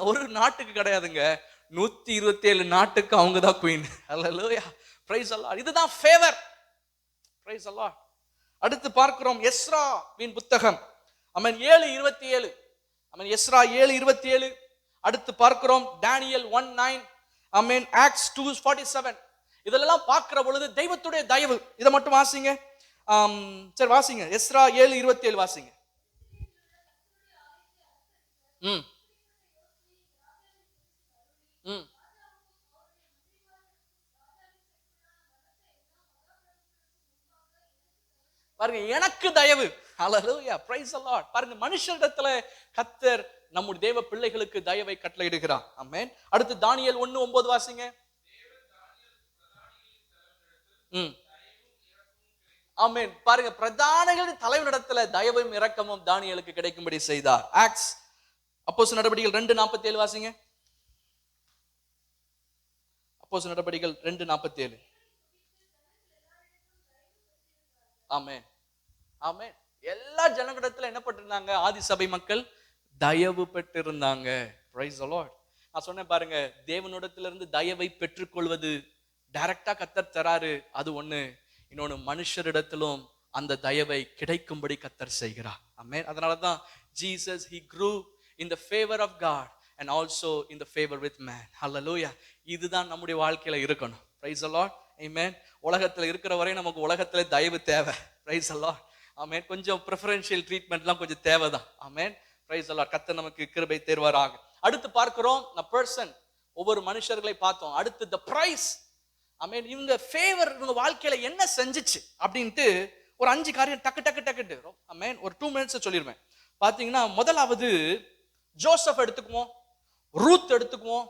ஒரு நாட்டுக்கு கிடையாதுங்க, 127 நாட்டுக்கு அவங்க தான் queen. hallelujah. praise the Lord. இதுதான் ஃபேவர். praise the Lord. அடுத்து பார்க்கிறோம் எஸ்ராவின் புத்தகம் ஆமென் 7:27. ஆமென் எஸ்ரா 7:27. அடுத்து பார்க்கிறோம் தானியேல் 1:9. ஆமென் ஆக்ட்ஸ் 2:47. இதெல்லாம் பார்க்கிற பொழுது தெய்வத்துடைய தயவு. இதை மட்டும் வாசிங்க. சரி வாசிங்க. எஸ்ரா 7:27 வாசிங்க. ம் ம் பாருங்க எனக்கு தயவு. ஹalleluya. praise the Lord. பாருங்க மனுஷரிடத்துல கர்த்தர் நம்முடைய தேவ பிள்ளைகளுக்கு தயவை கட்டளையிடுகிறார். ஆமென். அடுத்து தானியேல் 1:9 வாசிங்க. ம் ஆமென். பாருங்க, பிரதானிகளின் தலைவனிடத்துல தயவும் இரக்கமும் தானியேலுக்கு கிடைக்கும்படி செய்தார். ஆக்ட்ஸ் அப்போஸ்தலர் நடவடிக்கைகள் 2:47 வாசிங்க. அப்போஸ்தலர் நடவடிக்கைகள் 2:47. ஆமென், ஆமென். எல்லா ஜனங்களிடத்துல என்ன பட்டிருந்தாங்க? ஆதி சபை மக்கள் தயவு பெற்றிருந்தாங்க. Price the Lord. நான் சொன்னேன் பாருங்க, தேவனிடத்திலிருந்து தயவை பெற்றுக்கொள்வது டைரக்டா கர்த்தர் தராரு, அது ஒண்ணு. இன்னொன்னு, மனுஷரிடத்திலும் அந்த தயவை கிடைக்கும்படி கர்த்தர் செய்கிறார். ஆமென். அதனாலதான் Jesus he grew in the favor of God and also in the favor with man. Hallelujah. இதுதான் நம்முடைய வாழ்க்கையில இருக்கணும். Praise the Lord. Amen. உலகத்துல இருக்கிற வரை நமக்கு உலகத்துல தயவு தேவை. Praise the Lord. ஆமென். கொஞ்சம் preferential treatmentலாம் கொஞ்சம் தேவைதான். ஆமென். Praise the Lord. கர்த்தர் நமக்கு கிருபை தருவாராக. அடுத்து பார்க்கிறோம், the person, ஒவ்வொரு மனுஷர்களை பார்த்தோம். அடுத்து the price. ஆமென். இவங்க ஃபேவர் இவங்க வாழ்க்கையில என்ன செஞ்சுச்சு அப்படின்ட்டு ஒரு 5 காரியம் டக்கு. ஆமென். ஒரு 2 மினிட்ஸ் சொல்லிடுவேன். பாத்தீங்கன்னா, முதலாவது ஜோசப் எடுத்துக்குவோம், ரூத் எடுத்துக்குவோம்,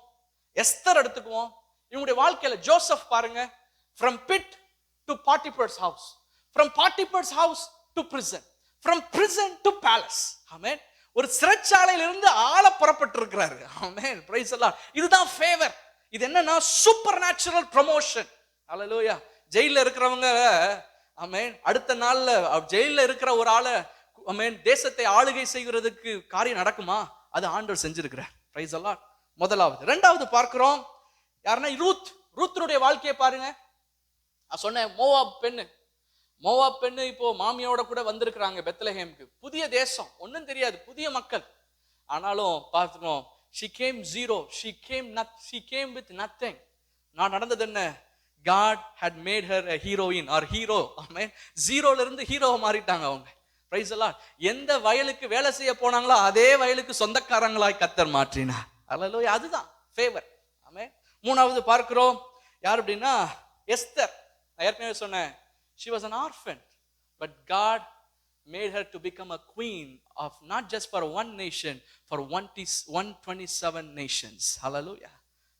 எஸ்தர் எடுத்துக்குவோம். இவங்களுடைய வாழ்க்கையில ஜோசப் பாருங்க, from pit to Potiphar's house, from Potiphar's house to prison, from prison to palace. ஆமென். ஒரு சிறைச்சாலையில இருந்து ஆள புறப்பட்டு இருக்கிறாரு. ஆமென். Praise the Lord. இதுதான் ஃபேவர். இது என்னன்னா சூப்பர் நேச்சுரல் ப்ரமோஷன். ஹல்லேலூயா. ஜெயில்ல இருக்கிறவங்க, ஆமென், அடுத்த நாள்ல ஜெயில்ல இருக்கிற ஒரு ஆளை, ஆமென், தேசத்தை ஆளுகை செய்கிறதுக்கு காரியம் நடக்குமா? அது ஆண்டவர் செஞ்சிருக்கிறார். Praise the Lord. முதலாவது. இரண்டாவது பார்க்கிறோம், யாருன்னா ரூத்துடைய வாழ்க்கையை பாருங்க. நான் சொன்னேன், மோவாப் பெண்ணு இப்போ மாமியோட கூட வந்திருக்கிறாங்க பெத்லஹேமுக்கு. புதிய தேசம், ஒன்னும் தெரியாது, புதிய மக்கள். ஆனாலும் பார்த்துக்கோம், she came zero, she came with nothing. நான் நடந்தது என்ன? God had made her a heroine or hero. ஆமென். ஜீரோல இருந்து ஹீரோவா மாறிட்டாங்க அவங்க. Price the Lord. எந்த வயலுக்கு வேலை செய்ய போனாங்களோ அதே வயலுக்கு சொந்தக்காரங்களாய் கர்த்தர் மாற்றினார். ஹல்லேலூயா. அதுதான் ஃபேவர். ஆமென். மூணாவது பார்க்கிறோம், யார் அப்படின்னா எஸ்தர். நான் ஏற்கனவே சொன்னேன், she was an orphan, but God made her to become a queen of not just for one nation, for 127 nations. Hallelujah.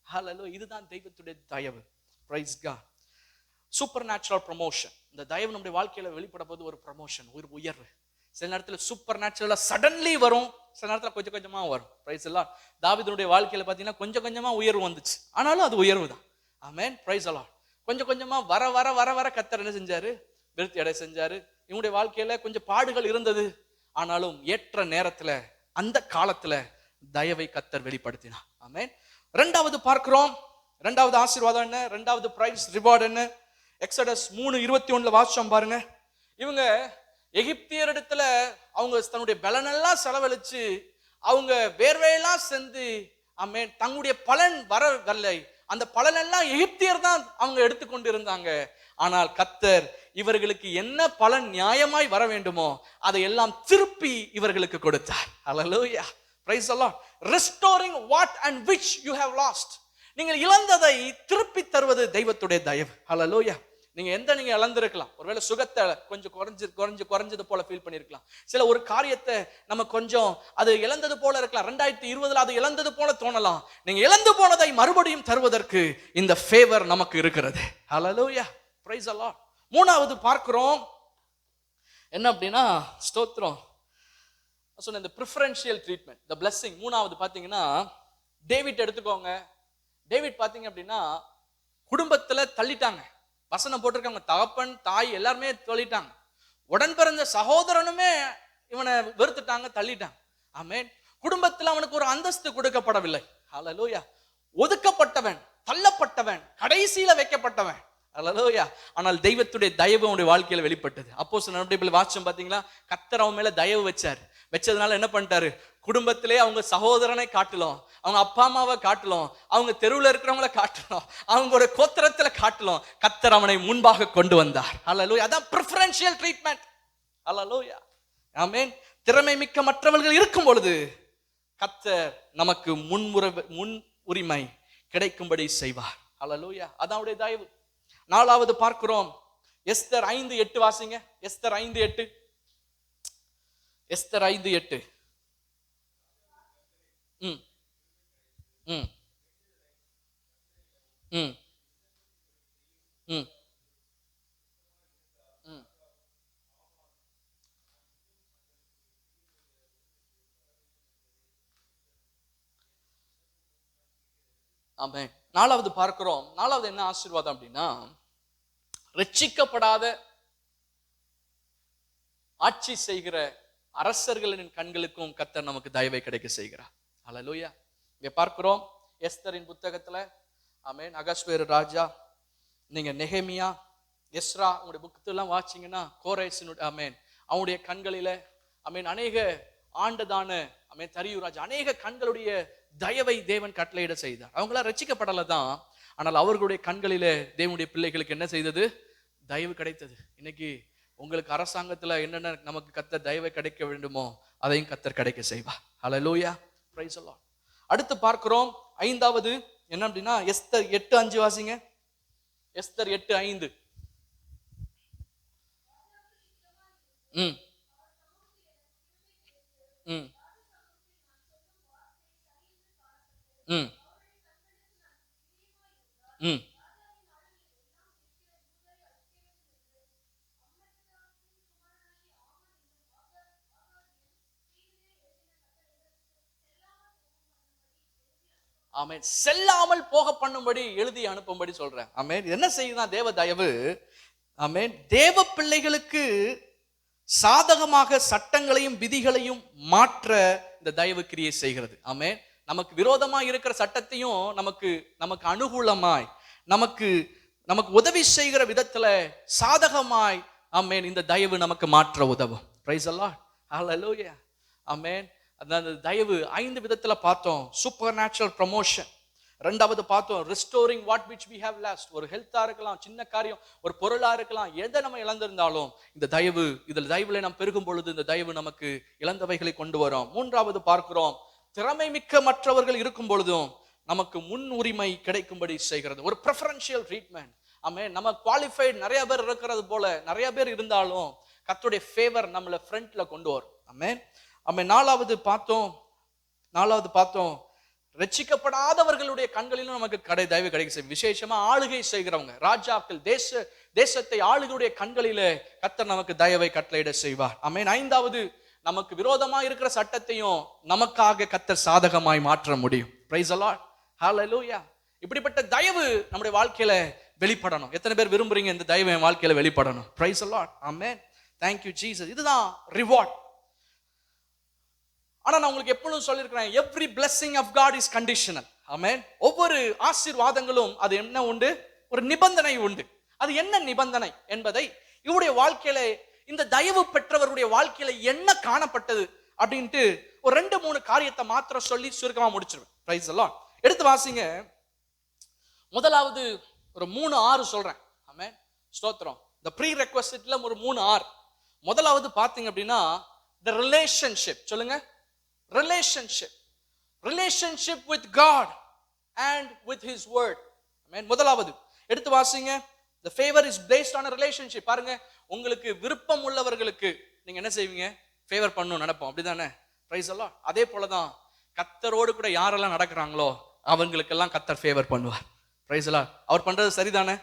Hallelujah. இதுதான் தெய்வத்துடைய தயவு. Praise God. Supernatural promotion. இந்த தயவு நம்முடைய வாழ்க்கையில வெளிப்பட போது ஒரு ப்ரமோஷன், ஒரு உயர்வு. சில நேரத்துல சூப்பர் நேச்சுரலா சடன்லி வரும், சில நேரத்துல கொஞ்சம் கொஞ்சமா வரும். பிரைஸ் எல்லாம். தாவீதுடைய வாழ்க்கையில பாத்தீங்கன்னா கொஞ்சம் கொஞ்சமா உயர்வு வந்துச்சு, ஆனாலும் அது உயர்வு தான். ஆமென். பிரைஸ் எல்லாம். கொஞ்சம் கொஞ்சமா வர கர்த்தர் என்ன செஞ்சாரு? விருத்தி அடைய செஞ்சாரு. இவங்களுடைய வாழ்க்கையில கொஞ்சம் பாடுகள் இருந்தது, ஆனாலும் ஏற்ற நேரத்துல அந்த காலத்துல தயவை கர்த்தர் வெளிப்படுத்தினார். ஆமென். இரண்டாவது பார்க்கிறோம், இரண்டாவது ஆசீர்வாதம் என்ன? இரண்டாவது பிரைஸ் ரிவார்ட் என்ன? எக்ஸடஸ் 3:21 வாசிச்சோம் பாருங்க. இவங்க எகிப்தியரிடத்துல அவங்க தன்னுடைய பலனெல்லாம் செலவழிச்சு, அவங்க வேர்வையெல்லாம் செஞ்சு, ஆமென், தங்களுடைய பலன் வரவில்லை. அந்த பலனெல்லாம் எகிப்தியர் தான் அவங்க எடுத்துக்கொண்டு இருந்தாங்க. ஆனால் கர்த்தர் இவர்களுக்கு என்ன பலன் நியாயமாய் வர வேண்டுமோ அதை எல்லாம் திருப்பி இவர்களுக்கு கொடுத்தார். Hallelujah. Praise the Lord. restoring what and which you have lost. நீங்கள் இழந்ததை திருப்பி தருவது தெய்வத்துடைய தயவு. ஹல்லேலூயா. நீங்க இழந்திருக்கலாம், ஒருவேளை சுகத்தை கொஞ்சம் குறைஞ்சது போல ஃபீல் பண்ணிருக்கலாம். சில ஒரு காரியத்தை நம்ம கொஞ்சம் அது இழந்தது போல இருக்கலாம். 2020 அது இழந்தது போல தோணலாம். நீங்க இழந்து போனதை மறுபடியும் தருவதற்கு இந்த ஃபேவர் நமக்கு இருக்கிறது. ஹல்லேலூயா. Praise the Lord. மூணாவது பார்க்கிறோம், என்ன அப்படின்னா, ஸ்தோத்திரம், சொன்ன இந்த preferential treatment, the blessing. மூணாவது பாத்தீங்கன்னா, டேவிட் எடுத்துக்கோங்க. டேவிட் பாத்தீங்க அப்படின்னா குடும்பத்துல தள்ளிட்டாங்க. வசனம் போட்டிருக்காங்க, தகப்பன் தாய் எல்லாருமே தள்ளிட்டாங்க. உடன் பிறந்த சகோதரனுமே இவனை வெறுத்துட்டாங்க, தள்ளிட்டாங்க. ஆமென். குடும்பத்தில் அவனுக்கு ஒரு அந்தஸ்து கொடுக்கப்படவில்லை. ஹல்லேலூயா. ஒதுக்கப்பட்டவன், தள்ளப்பட்டவன், கடைசியில வைக்கப்பட்டவன். ஹல்லேலூயா. ஆனால் தெய்வத்துடைய தயவு அவனுடைய வாழ்க்கையில வெளிப்பட்டது. அப்போஸ்தலர் நடவடிக்கைகள் வாசிச்சோம் பாத்தீங்களா, கர்த்தர் அவன் மேல தயவு வச்சதுனால என்ன பண்ணிட்டாரு? குடும்பத்திலே அவங்க சகோதரனை காட்டலும், அவங்க அப்பா அம்மாவை காட்டலும், அவங்க தெருவில் இருக்கிறவங்கள காட்டலும், அவங்களோட கோத்திரத்துல காட்டலும், கர்த்தர் அவனை முன்பாக கொண்டு வந்தார். ஹல்லேலூயா. அதான் preferential treatment. ஹல்லேலூயா. ஆமென். திறமை மிக்க மற்றவர்கள் இருக்கும் பொழுது கர்த்தர் நமக்கு முன் உரிமை கிடைக்கும்படி செய்வார். ஹல்லேலூயா. அதான் அவருடைய தயவு. நாலாவது பார்க்கிறோம், எஸ்தர் 5:8 வாசிங்க. எஸ்தர் 5:8. எஸ்தர் 5:8. ம் ம் ம் ம் ம் ஆமென். நாலாவது பார்க்கிறோம். நாலாவது என்ன ஆசீர்வாதம் அப்படின்னா, ரட்சிக்கப்படாத ஆட்சி செய்கிற அரசர்களின் கண்களுக்கும் கர்த்தர் நமக்கு தயவை கிடைக்க செய்கிறார். ஹல்லேலூயா. இங்க பார்க்கிறோம் எஸ்தரின் புத்தகத்துல, ஆமென், அகஸ்வேரு ராஜா, நீங்க நெகேமியா, எஸ்ரா, உங்களுடைய புத்தகத்தெல்லாம் வாசிங்கன்னா கோரேசினுடைய, ஆமென், அவனுடைய கண்களில, ஆமென், அநேக ஆண்டதான, ஆமென், தரியு ராஜா, அநேக கண்களுடைய தயவை தேவன் கட்டளையிட செய்தார். அவங்களாம் ரட்சிக்கப்படல தான், ஆனால் அவர்களுடைய கண்களில தேவனுடைய பிள்ளைகளுக்கு என்ன செய்தது? தயவு கிடைத்தது. இன்னைக்கு உங்களுக்கு அரசாங்கத்துல என்னென்ன நமக்கு கர்த்தர் தயவை கிடைக்க வேண்டுமோ அதையும் கர்த்தர் கிடைக்க செய்வார். ஹல்லேலூயா, பிரைஸ் தி லார்ட். அடுத்து பார்க்கிறோம் ஐந்தாவது என்ன அப்படின்னா, எஸ்தர் 8:5 வாசிங்க. எஸ்தர் 8:5. ம் ம் ம் ம் ஆமென். செல்லாமல் போக பண்ணும்படி எழுதி அனுப்பும்படி சொல்றேன். ஆமென். என்ன செய்யுதுன்னா தேவ தயவு, ஆமென், தேவ பிள்ளைகளுக்கு சாதகமாக சட்டங்களையும் விதிகளையும் மாற்ற இந்த தயவு கிரியை செய்கிறது. ஆமென். நமக்கு விரோதமா இருக்கிற சட்டத்தையும் நமக்கு நமக்கு அனுகூலமாய், நமக்கு நமக்கு உதவி செய்கிற விதத்துல சாதகமாய், ஆமென், இந்த தயவு நமக்கு மாற்ற உதவும். Praise the Lord. Hallelujah. Amen. அந்த தயவு 5 விதத்துல பார்த்தோம். Supernatural promotion. ரெண்டாவது பார்த்தோம் restoring what which we have lost. ஒரு ஹெல்த்தா இருக்கலாம், சின்ன காரியம், ஒரு பொருளா இருக்கலாம், எதை நம்ம இழந்திருந்தாலும் இந்த தயவு, இதில் தயவுல நாம் பெருகும் பொழுது இந்த தயவு நமக்கு இழந்தவைகளை கொண்டு வரும். மூன்றாவது பார்க்கிறோம், திறமை மிக்க மற்றவர்கள் இருக்கும் பொழுதும் நமக்கு முன் உரிமை கிடைக்கும்படி செய்கிறது. ஒரு ப்ரெஃபரன்ஷியல் ட்ரீட்மெண்ட். ஆமென். நம்ம குவாலிஃபைட் நிறைய பேர் இருக்கிறது போல நிறைய பேர் இருந்தாலும் கர்த்தருடைய ஃபேவர் நம்மள ஃப்ரண்ட்ல கொண்டு வரும். ஆமென். ஆமென். நாலாவது பார்த்தோம் ரட்சிக்கப்படாதவர்களுடைய கண்களிலும் நமக்கு தயவு கிடைக்க செய்யும். விசேஷமா ஆளுகை செய்கிறவங்க, ராஜாக்கள், தேசத்தை ஆளுகளுடைய கண்களிலே கர்த்தர் நமக்கு தயவை கட்டளையிட செய்வார். ஆமென். ஐந்தாவது, நமக்கு விரோதமா இருக்கிற சட்டத்தையும் நமக்காக கர்த்தர் சாதகமாய் மாற்ற முடியும். Praise the Lord. ஹல்லேலூயா. இப்படிப்பட்ட தயவு நம்முடைய வாழ்க்கையில வெளிப்படணும். எத்தனை பேர் விரும்புறீங்க இந்த தயவு என் வாழ்க்கையில வெளிப்படணும்? Praise the Lord. Amen. Thank you Jesus. இதுதான் ரிவார்ட். ஆனா நான் உங்களுக்கு எப்பொழுதும் சொல்லியிருக்கிறேன், every blessing of God is conditional. Amen. ஒவ்வொரு ஆசீர்வாதங்களும் அது என்ன உண்டு? ஒரு நிபந்தனை உண்டு. அது என்ன நிபந்தனை என்பதை இவருடைய வாழ்க்கையில, இந்த தயவு பெற்றவருடைய வாழ்க்கையில என்ன காணப்பட்டது அப்படின்ட்டு ஒரு 2-3 காரியத்தை மாத்திரம் சொல்லி சுருக்கமா முடிச்சிருவேன். Price the Lord. எடுத்து வாசிங்க. முதலாவது ஒரு 3-6 சொல்றேன். ஆமென். ஸ்தோத்திரம். இந்த ப்ரீ ரெக்வெஸ்ட்ல ஒரு 3-6. முதலாவது பாத்தீங்க அப்படின்னா the relationship. சொல்லுங்க. relationship with God and with his word. Amen. முதலாவது எடுத்து வாசிங்க. the favor is based on a relationship. பாருங்க, உங்களுக்கு விருப்பம் உள்ளவர்களுக்கு நீங்க என்ன செய்வீங்க? ஃபேவர் பண்ணணும் நடப்போம். அப்படிதானே? Price the Lord. அதே போலதான் கர்த்தரோடு கூட யாரெல்லாம் நடக்கிறாங்களோ அவங்களுக்கெல்லாம் கர்த்தர் ஃபேவர் பண்ணுவார். Price the Lord. அவர் பண்றது சரிதானே?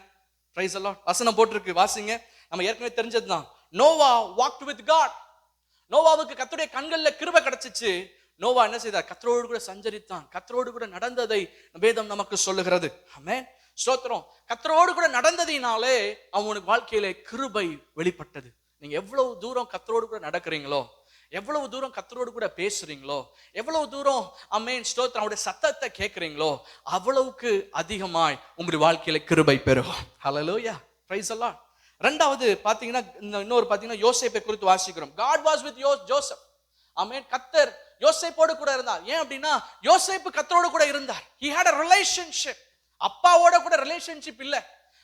Price the Lord. வசனம் போட்டிருக்கு, வாசிங்க. நம்ம ஏற்கனவே தெரிஞ்சதுதான். Noah walked with God. நோவாவுக்கு கர்த்தருடைய கண்கள்ல கிருபை கிடைச்சிச்சு. நோவா என்ன செய்தார்? கர்த்தரோடு கூட சஞ்சரித்தான். கர்த்தரோடு கூட நடந்ததை வேதம் நமக்கு சொல்லுகிறது. ஆமென். ஸ்தோத்திரம். கர்த்தரோடு கூட நடந்ததினாலே அவனுக்கு வாழ்க்கையிலே கிருபை வெளிப்பட்டது. நீங்க எவ்வளவு தூரம் கர்த்தரோடு கூட நடக்கிறீங்களோ, எவ்வளவு தூரம் கர்த்தரோடு கூட பேசுறீங்களோ, எவ்வளவு தூரம் ஆமென் ஸ்தோத்திரம் அவருடைய சத்தத்தை கேட்கிறீங்களோ அவ்வளவுக்கு அதிகமாய் உங்களுடைய வாழ்க்கையில கிருபை பெருகும். ஹல்லேலூயா. Praise the Lord. ரெண்டாவது பாத்தீங்கன்னா, இன்னொரு பாத்தீங்கன்னா யோசேப்பை குறித்து வாசிக்கிறோம். God was with Joseph. ஆமென். கர்த்தர் யோசேப்போடு கூட இருந்தார். ஏன் அப்படின்னா யோசேப்பு கர்த்தரோடு கூட இருந்தார். He had a relationship. அப்பாவோட கூட ரிலேஷன்ஷிப் இல்ல.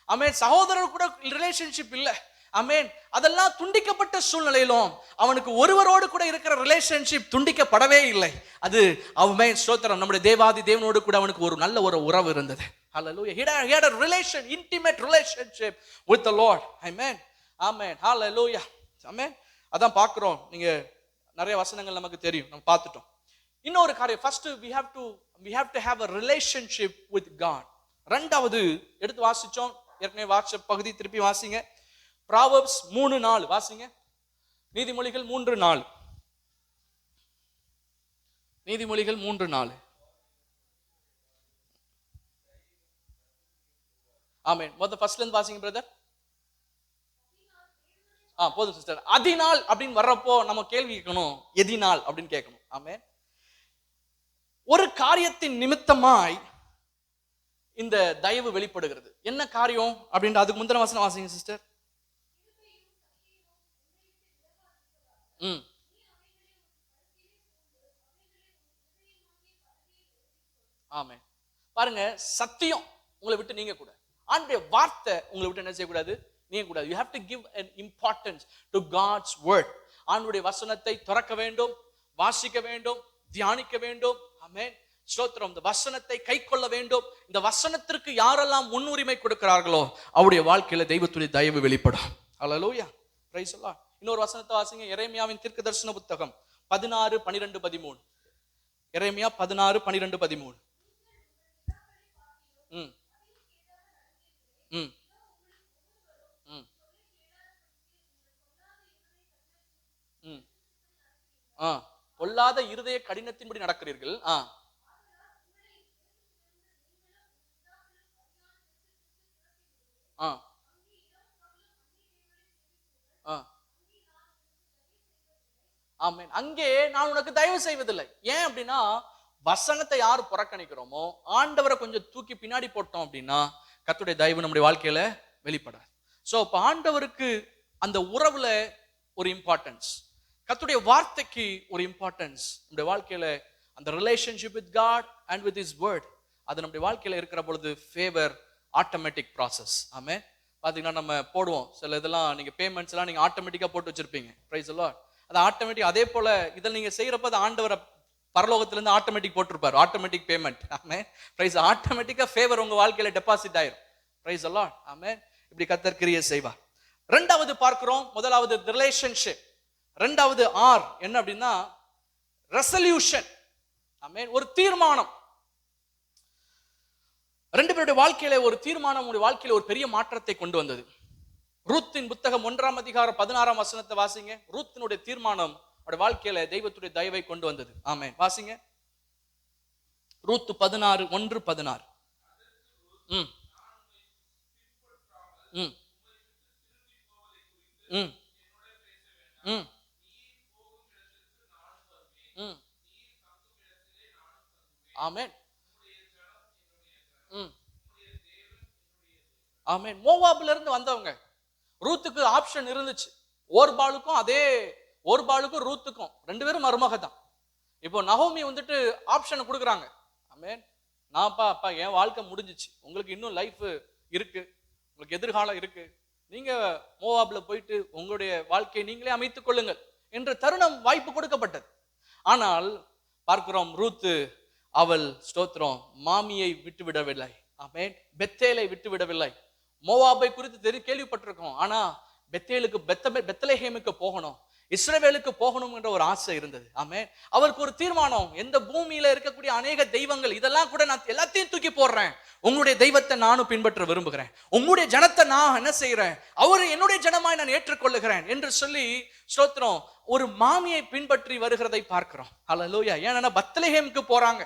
ஆமென். சகோதரர் கூட ரிலேஷன்ஷிப் இல்ல. ஆமென். அதெல்லாம் துண்டிக்கப்பட்ட சூழ்நிலையிலும் அவனுக்கு ஒருவரோடு கூட இருக்கிற ரிலேஷன்ஷிப் துண்டிக்கப்படவே இல்லை. அது ஆமென் ஸ்தோத்திரம், நம்முடைய தேவாதி தேவனோடு கூட அவனுக்கு ஒரு நல்ல ஒரு உறவு இருந்தது. Hallelujah. He had a relation, intimate relationship with the Lord. Amen. Amen. Hallelujah. Amen. அதான் பார்க்கிறோம். நீங்க நிறைய வசனங்கள் நமக்கு தெரியும், நம்ம பார்த்துட்டோம். இன்னொரு காரியம், first we have to have a relationship with God. ரெண்டாவது எடுத்து வாசிச்சோம், ஏற்கனவே வாசிச்ச பகுதி திருப்பி வாசிங்க. Proverbs 3:4 வாசிங்க. நீதிமொழிகள் 3:4. நீதிமொழிகள் 3:4. ஆமென். ஃபர்ஸ்ட்ல இருந்து வாசிங்க பிரதர். போதும் சிஸ்டர். அதனால் அப்படின்னு வர்றப்போ நம்ம கேள்வி கேட்கணும், எதினால் அப்படின்னு கேட்கணும். ஆமென். ஒரு காரியத்தின் நிமித்தமாய் இந்த தயவு வெளிப்படுகிறது. என்ன காரியம் அப்படின்ற அதுக்கு முந்தின வசனம் வாசிங்க சிஸ்டர். ஆமென். பாருங்க, சத்தியம் உங்களை விட்டு நீங்க கூட, ஆண்டவருடைய வார்த்தை உங்களை விட்டு என்ன செய்யக்கூடாது, நீங்க கூடாது. You have to give an importance to God's word. ஆண்டவருடைய வசனத்தை திறக்க வேண்டும், வாசிக்க வேண்டும், தியானிக்க வேண்டும். ஆமென். ஸ்தோத்திரம். இந்த வசனத்தை கைக்கொள்ள வேண்டும். இந்த வசனத்திற்கு யாரெல்லாம் முன்னுரிமை கொடுக்கிறார்களோ அவருடைய வாழ்க்கையில தெய்வத்துடைய தயவு வெளிப்படும். ஹல்லேலூயா. Praise the Lord. இன்னொரு வசனத்தை வாசிங்க. எரேமியாவின் தீர்க்கதரிசன புத்தகம் 16:12-13. எரேமியா 16:12-13. பொல்லாத இருதய கடினத்தின்படி நடக்கிறீர்கள். ஆமென். அங்கே நான் உனக்கு தயவு செய்வதில்லை. ஏன் அப்படின்னா, வசனத்தை யார் புறக்கணிக்கிறோமோ, ஆண்டவரை கொஞ்சம் தூக்கி பின்னாடி போட்டோம் அப்படின்னா கர்த்தருடைய தயவு நம்முடைய வாழ்க்கையில வெளிப்படாது. சோ இப்ப ஆண்டவருக்கு அந்த உறவுல ஒரு இம்பார்ட்டன்ஸ், கர்த்தருடைய வார்த்தைக்கு ஒரு இம்பார்ட்டன்ஸ், நம்முடைய வாழ்க்கையில அந்த relationship with God and with his word, அது நம்முடைய வாழ்க்கையில இருக்கிற பொழுது ஃபேவர் ஆட்டோமேட்டிக் ப்ராசஸ். ஆமென். பாத்தீங்கன்னா நம்ம போடுவோம் சில இதெல்லாம், நீங்க பேமெண்ட்ஸ் எல்லாம் நீங்க ஆட்டோமேட்டிக்கா போட்டு வச்சிருப்பீங்க. Price the Lord. அது ஆட்டோமேட்டிக். அதே போல இதில் நீங்க செய்யறப்ப அது ஆண்டவரை பரலோகத்திலிருந்து ஆட்டோமேட்டிக் போட்டிருப்பாரு, ஆட்டோமேட்டிக் பேமெண்ட். ஆமென். பிரைஸ். ஆட்டோமேட்டிக்கா ஃபேவர் உங்க வாழ்க்கையில டெபாசிட் ஆயிரும். Praise the Lord. ஆமென். இப்படி கர்த்தர் கிரியை செய்வார். ரெண்டாவது பார்க்கிறோம். முதலாவது ரிலேஷன்ஷிப், ரெண்டாவது ஆர் என்ன அப்படின்னா ரெசல்யூஷன். ஆமென். ஒரு தீர்மானம். ரெண்டு பேருடைய வாழ்க்கையில ஒரு தீர்மானம் உங்களுடைய வாழ்க்கையில ஒரு பெரிய மாற்றத்தை கொண்டு வந்தது. ரூத்தின் புத்தகம் 1:16 வாசிங்க. ரூத்தினுடைய தீர்மானம் அவருடைய வாழ்க்கையில தெய்வத்துடைய தயவை கொண்டு வந்தது. ஆமென். வாசிங்க. ரூத் 1:16. ஆமென். ஆமென். மோவாப்ல இருந்து வந்தவங்க. ரூத்துக்கு ஆப்ஷன் இருந்துச்சு. ஓர்பாலுக்கும் ரூத்துக்கும் ரெண்டு பேரும் மருமக தான். இப்போ நகோமி வந்துட்டு ஆப்ஷன் கொடுக்குறாங்க. ஆமென். அப்பா என் வாழ்க்கை முடிஞ்சிச்சு, உங்களுக்கு இன்னும் லைஃப் இருக்கு, உங்களுக்கு எதிர்காலம் இருக்கு, நீங்க மோவாப்ல போயிட்டு உங்களுடைய வாழ்க்கையை நீங்களே அமைத்துக் கொள்ளுங்கள் என்ற தருணம் வாய்ப்பு கொடுக்கப்பட்டது. ஆனால் பார்க்கிறோம், ரூத்து அவள் ஸ்தோத்திரம் மாமியை விட்டு விடவில்லை. ஆமென். பெத்தேலை விட்டு விடவில்லை. மோவாபை குறித்து கேள்விப்பட்டிருக்கோம். ஆனா பெத்லெஹேமுக்கு போகணும், இஸ்ரவேலுக்கு போகணும் என்ற ஒரு ஆசை இருந்தது. ஆமென். அவருக்கு ஒரு தீர்மானம், எந்த பூமியில இருக்கக்கூடிய அநேக தெய்வங்கள் இதெல்லாம் கூட நான் எல்லாத்தையும் தூக்கி போடுறேன், உங்களுடைய தெய்வத்தை நானும் பின்பற்ற விரும்புகிறேன், உங்களுடைய ஜனத்தை நான் என்ன செய்யறேன், அவரு என்னுடைய ஜனமாய் நான் ஏற்றுக்கொள்ளுகிறேன் என்று சொல்லி ஸ்தோத்திரம் ஒரு மாமியை பின்பற்றி வருகிறதை பார்க்கிறோம். ஹல்லேலூயா. ஏன்னா பெத்லெஹேமுக்கு போறாங்க.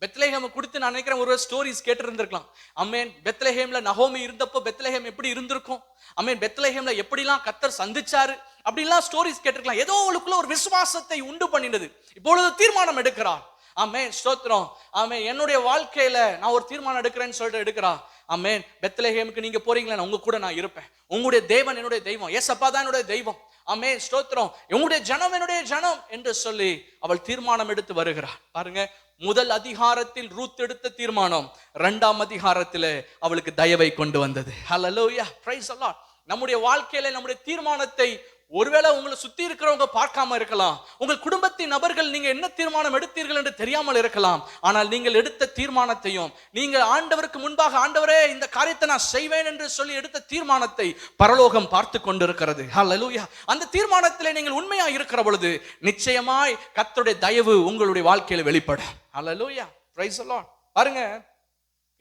பெத்லெஹேம் குறித்து நான் நினைக்கிறேன் ஒரு ஸ்டோரிஸ் கேட்டு இருந்திருக்கலாம். அமேன். பெத்லெஹேம்ல நகோமி இருந்தப்போ பெத்லெஹேம் எப்படி இருந்திருக்கும், அமேன், பெத்லெஹேம்ல எப்படிலாம் கர்த்தர் சந்திச்சாரு அப்படிலாம் ஸ்டோரிஸ் கேட்டிருக்கலாம். ஏதோ அவளுக்குள்ள ஒரு விசுவாசத்தை உண்டு பண்ணினது. இப்பொழுது தீர்மானம் எடுக்கிறார். ஆமென். ஸ்தோத்திரம். ஆமென். என்னுடைய வாழ்க்கையில நான் ஒரு தீர்மானம் எடுக்கிறேன்னு சொல்லிட்டு எடுக்கிறா. ஆமென். பெத்லெஹேமுக்கு நீங்க போறீங்களா, உங்க கூட நான் இருப்பேன், உங்களுடைய தேவன் என்னுடைய தெய்வம், ஏசப்பா தான் என்னுடைய தெய்வம். ஆமென். ஸ்தோத்திரம். உங்களுடைய ஜனம் என்னுடைய ஜனம் என்று சொல்லி அவள் தீர்மானம் எடுத்து வருகிறார். பாருங்க, முதல் அதிகாரத்தில் ரூத் எடுத்த தீர்மானம் 2ஆம் அதிகாரத்தில் அவளுக்கு தயவை கொண்டு வந்தது. ஹல்லேலூயா. Praise the Lord. நம்முடைய வாழ்க்கையில நம்முடைய தீர்மானத்தை ஒருவேளை உங்களை சுத்தி இருக்கிறவங்க பார்க்காம இருக்கலாம், உங்கள் குடும்பத்தின் நபர்கள் நீங்க என்ன தீர்மானம் எடுத்தீர்கள் என்று தெரியாமல் இருக்கலாம். ஆனால் நீங்கள் எடுத்த தீர்மானத்தையும், நீங்கள் ஆண்டவருக்கு முன்பாக ஆண்டவரே இந்த காரியத்தை நான் செய்வேன் என்று சொல்லி எடுத்த தீர்மானத்தை பரலோகம் பார்த்து கொண்டிருக்கிறது. ஹல்லேலூயா. அந்த தீர்மானத்திலே நீங்கள் உண்மையா இருக்கிற பொழுது நிச்சயமாய் கர்த்தருடைய தயவு உங்களுடைய வாழ்க்கையில வெளிப்படும். ஹல்லேலூயா. Praise the Lord. பாருங்க,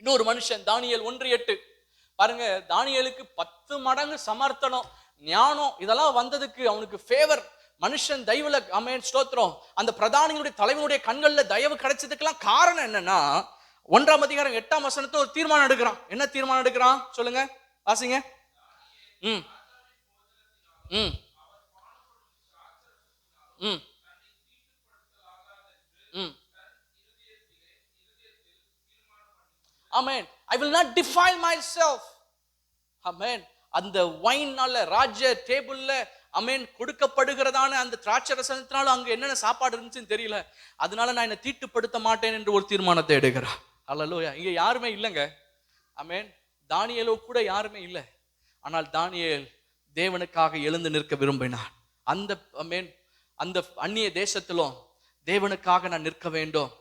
இன்னொரு மனுஷன் தானியேல் 1:8 பாருங்க, தானியேலுக்கு 10 மடங்கு சமர்த்தனம், ஞானம் இதெல்லாம் வந்ததுக்கு அவனுக்கு ஃபேவர், மனுஷன் தயவுல, ஆமென், ஸ்தோத்திரம், அந்த பிரதானிகளுடைய தலைவனுடைய கண்கள்ல தயவு கிடைச்சதுக்கெல்லாம் காரணம் என்னன்னா 1ஆம் அதிகாரம் 8ஆம் வசனத்துல ஒரு தீர்மானம் எடுக்கிறான். என்ன தீர்மானம் எடுக்கிறான் சொல்லுங்க, வாசிங்க. ம் ம் ம் ம் ஆமென். I will not defile myself. ஆமென். அந்த வைன்னால ராஜ டேபிள்ல ஆமென் கொடுக்கப்படுகிறதான அந்த திராட்சை ரசத்தினால அங்க என்னென்ன சாப்பாடு இருந்துச்சுன்னு தெரியல, அதனால நான் என்ன தீட்டுப்படுத்த மாட்டேன் என்று ஒரு தீர்மானத்தை எடுக்கிறார். அல்லேலூயா. இங்க யாருமே இல்லைங்க. ஆமென். தானியேலோ கூட யாருமே இல்லை. ஆனால் தானியேல் தேவனுக்காக எழுந்து நிற்க விரும்பினார். அந்த ஆமென் அந்த அந்நிய தேசத்திலும் தேவனுக்காக நான் நிற்க வேண்டும்.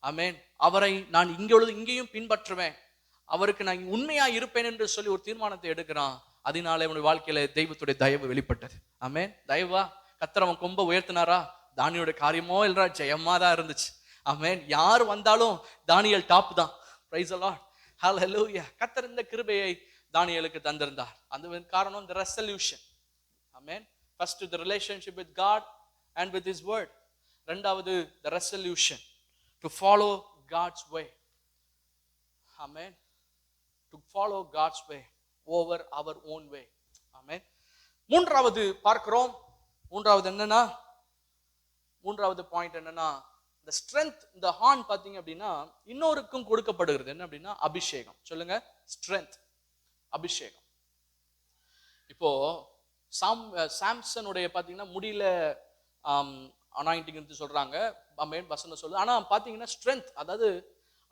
ஆமென். அவரை நான் இங்கேயும் பின்பற்றுவேன், அவருக்கு நான் உண்மையா இருப்பேன் என்று சொல்லி ஒரு தீர்மானத்தை எடுக்கிறான். அதனால அவனுடைய வாழ்க்கையில தெய்வத்துடைய தயவு வெளிப்பட்டது. ஆமென். தயவா கர்த்தர் அவன் கொம்ப உயர்த்தினாரா? தானியோட காரியமோ இல்ல ஜெயமா தான் இருந்துச்சு. ஆமென். யார் வந்தாலும் தானியேல் டாப் தான். Praise the Lord. ஹல்லேலூயா. கர்த்தர் இந்த கிருபையை தானியேலுக்கு தந்திருந்தார். அந்த காரணம் the resolution. Amen. First the relationship with God and with his word. இரண்டாவது the resolution to follow God's way. Amen. To follow God's way over our own way. Amen. மூன்றாவது பார்க்கிறோம். மூன்றாவது point என்னன்னா, the strength, the horn பாத்தீங்க அப்படின்னா இன்னொருக்கும் கொடுக்கப்படுகிறது. என்ன அப்படின்னா அபிஷேகம். சொல்லுங்க, strength, அபிஷேகம். இப்போ சாம்சனுடைய பாத்தீங்கன்னா முடியல அனாயிண்டிங் சொல்றாங்க, வசனம் சொல்லுது. ஆனா பாத்தீங்கன்னா ஸ்ட்ரென்த், அதாவது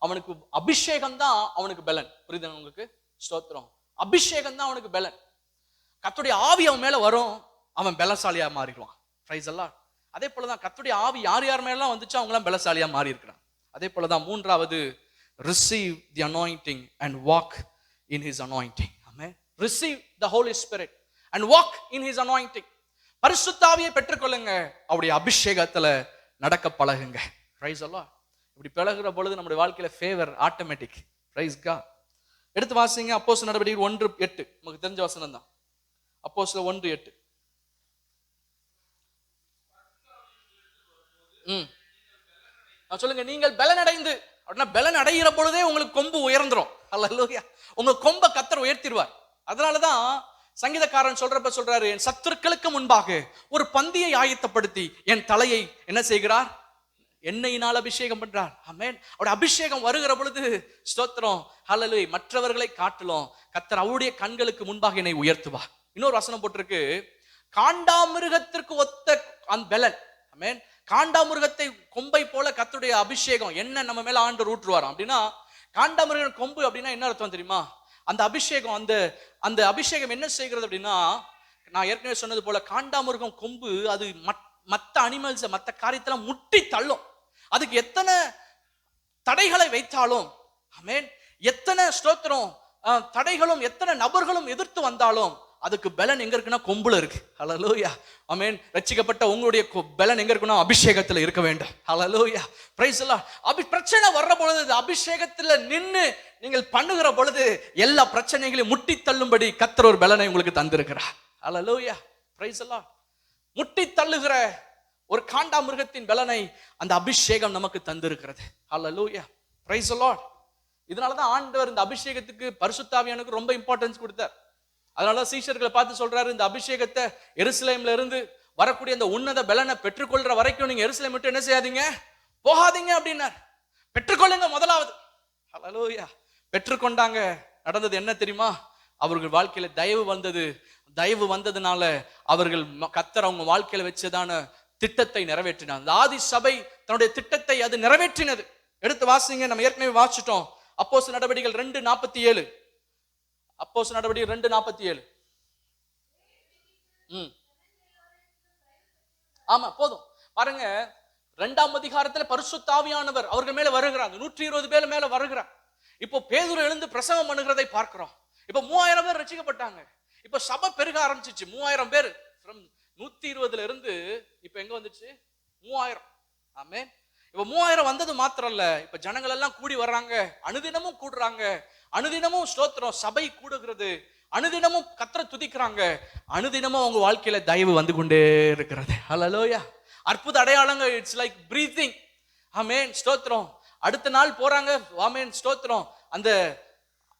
அவனுக்கு அபிஷேகம் தான் அவனுக்கு பலன். புரியுது உங்களுக்கு? ஸ்தோத்திரம். அபிஷேகம் தான் அவனுக்கு பலன். கர்த்தருடைய ஆவி அவன் மேல வரும், அவன் பலசாலியா மாறிடுவான். பிரைஸ் எல்லாம். அதே போலதான் கர்த்தருடைய ஆவி யார் யார் மேலாம் வந்துச்சோ அவங்க எல்லாம் பலசாலியா மாறி இருக்கிறான். அதே போலதான் மூன்றாவது, receive the anointing and walk in his anointing. Amen. Receive the Holy Spirit and walk in his anointing. பரிசுத்த ஆவியை பெற்றுக்கொள்ளுங்க, அவருடைய அபிஷேகத்துல நடக்க பழகுங்க. பிரைஸ் எல்லாம். இப்படி பழகுற பொழுது நம்முடைய வாழ்க்கையில ஃபேவர் ஆட்டோமேட்டிக். Price God. எடுத்து வாசிங்க அப்போஸ்தலர் நடவடிக்கைகள் 1:8. நமக்கு தெரிஞ்ச வசனம் தான். அப்போஸ்தலர் 1:8. சொல்லுங்க, நீங்கள் பலன் அடைந்து அப்படின்னா பலன் அடைகிற பொழுதே உங்களுக்கு கொம்பு உயர்ந்துரும். அல்லேலூயா. உங்க கொம்பை கர்த்தர் உயர்த்திடுவார். அதனாலதான் சங்கீதக்காரன் சொல்றாரு, என் சத்துருக்களுக்கு முன்பாக ஒரு பந்தியை ஆயத்தப்படுத்தி என் தலையை என்ன செய்கிறார்? எண்ணெயினால் அபிஷேகம் பண்றார். ஆமென். அவருடைய அபிஷேகம் வருகிற பொழுது ஸ்தோத்திரம், ஹல்லேலூயா, மற்றவர்களை காட்டிலும் கர்த்தர் அவருடைய கண்களுக்கு முன்பாக என்னை உயர்த்துவார். இன்னொரு வசனம் போட்டிருக்கு, காண்டாமிருகத்திற்கு ஒத்த அந்த பலன். ஆமென். காண்டாமிருகத்தை கொம்பை போல கர்த்தருடைய அபிஷேகம் என்ன நம்ம மேல ஆண்டவர் ஊற்றுவாராம். அப்படின்னா காண்டாமிருகம் கொம்பு அப்படின்னா என்ன அர்த்தம் தெரியுமா? அந்த அபிஷேகம், அந்த அபிஷேகம் என்ன செய்கிறது அப்படின்னா, நான் ஏற்கனவே சொன்னது போல காண்டாமிருகம் கொம்பு அது மற்ற அனிமல்ஸ் மற்ற காரியத்தெல்லாம் முட்டி தள்ளும். அதுக்கு எத்தனை தடைகளை வைத்தாலும், ஆமென், எத்தனை ஸ்தோத்திரம் தடைகளும் எத்தனை நபர்களும் எதிர்த்து வந்தாலும் அதுக்கு பலன் எங்க இருக்குன்னா கொம்புல இருக்கு. ஹல்லேலூயா. ஆமென். ரட்சிக்கப்பட்ட உங்களுடைய பலன் எங்க இருக்குன்னா அபிஷேகத்துல இருக்க வேண்டும். ஹல்லேலூயா. Praise the Lord. பிரச்சனை வர்ற பொழுது அபிஷேகத்துல நின்னு நீங்கள் பண்ணுகிற பொழுது எல்லா பிரச்சனைகளையும் முட்டி தள்ளும்படி கர்த்தர் ஒரு பலனை உங்களுக்கு தந்திருக்கிறார். ஹல்லேலூயா. Praise the Lord. முட்டி தள்ளுகிற ஒரு காண்டாமிருகத்தின் பலனை அந்த அபிஷேகம் நமக்கு தந்திருக்கிறது. ஹல்லேலூயா. Praise the Lord. இதனாலதான் ஆண்டவர் இந்த அபிஷேகத்துக்கு பரிசுத்த ஆவியானவருக்கு ரொம்ப இம்பார்ட்டன்ஸ் கொடுத்தார். அதனால சீஷர்களை பார்த்து சொல்றாரு, இந்த அபிஷேகத்தை எருசலேம்ல இருந்து வரக்கூடிய அந்த உன்னத பலனை பெற்றுக்கொள்ற வரைக்கும் நீங்க எருசலேம் விட்டு என்ன செய்யாதீங்க, போகாதீங்க அப்படின்னார். பெற்றுக்கொள்ளுங்க முதலாவது. ஹல்லேலூயா. பெற்றுக்கொண்டாங்க. நடந்தது என்ன தெரியுமா? அவர்கள் வாழ்க்கையில தயவு வந்ததுனால அவர்கள் கர்த்தர் அவங்க வாழ்க்கையில வச்சதான திட்டத்தை நிறைவேற்றினார். ஆதி சபை தன்னுடைய திட்டத்தை அது நிறைவேற்றினது. எடுத்து வாசிங்க, நம்ம ஏற்கனவே வாசிட்டோம். அப்போஸ்தலர் நடவடிக்கைகள் 2:47. அப்போஸ்தலர் நடவடிக்கைகள் 2:47. ஆமா, போதும் பாருங்க. 2ஆம் அதிகாரத்துல பரிசுத்த ஆவியானவர் அவர்கள் மேல வருகிறாங்க. 120 பேர் மேல வருகிறார். இப்போ பேதுரு எழுந்து பிரசங்கம் பண்ணுகிறதை பார்க்கிறோம். இப்போ 3000 பேர் ரட்சிக்கப்பட்டாங்க. இப்போ சபை பெருக ஆரம்பிச்சிச்சு. 3000 பேர் 120 இருந்து இப்ப எங்க வந்துச்சு? 3000. ஆமென். இப்ப 3000 வந்தது மாத்திரம் இல்ல, இப்ப ஜனங்கள் எல்லாம் கூடி வர்றாங்க, அனுதினமும் கூடுறாங்க, அனுதினமும் ஸ்தோத்திரம் சபை கூடுகிறது, அனுதினமும் கர்த்தரை துதிக்கிறாங்க, அனுதினமும் அவங்க வாழ்க்கையில தயவு வந்து கொண்டே இருக்கிறது. ஹல்லேலூயா. அற்புத அடையாளங்கள். It's like breathing. ஆமென். ஸ்தோத்திரம். அடுத்த நாள் போறாங்க, ஆமென் ஸ்தோத்திரம், அந்த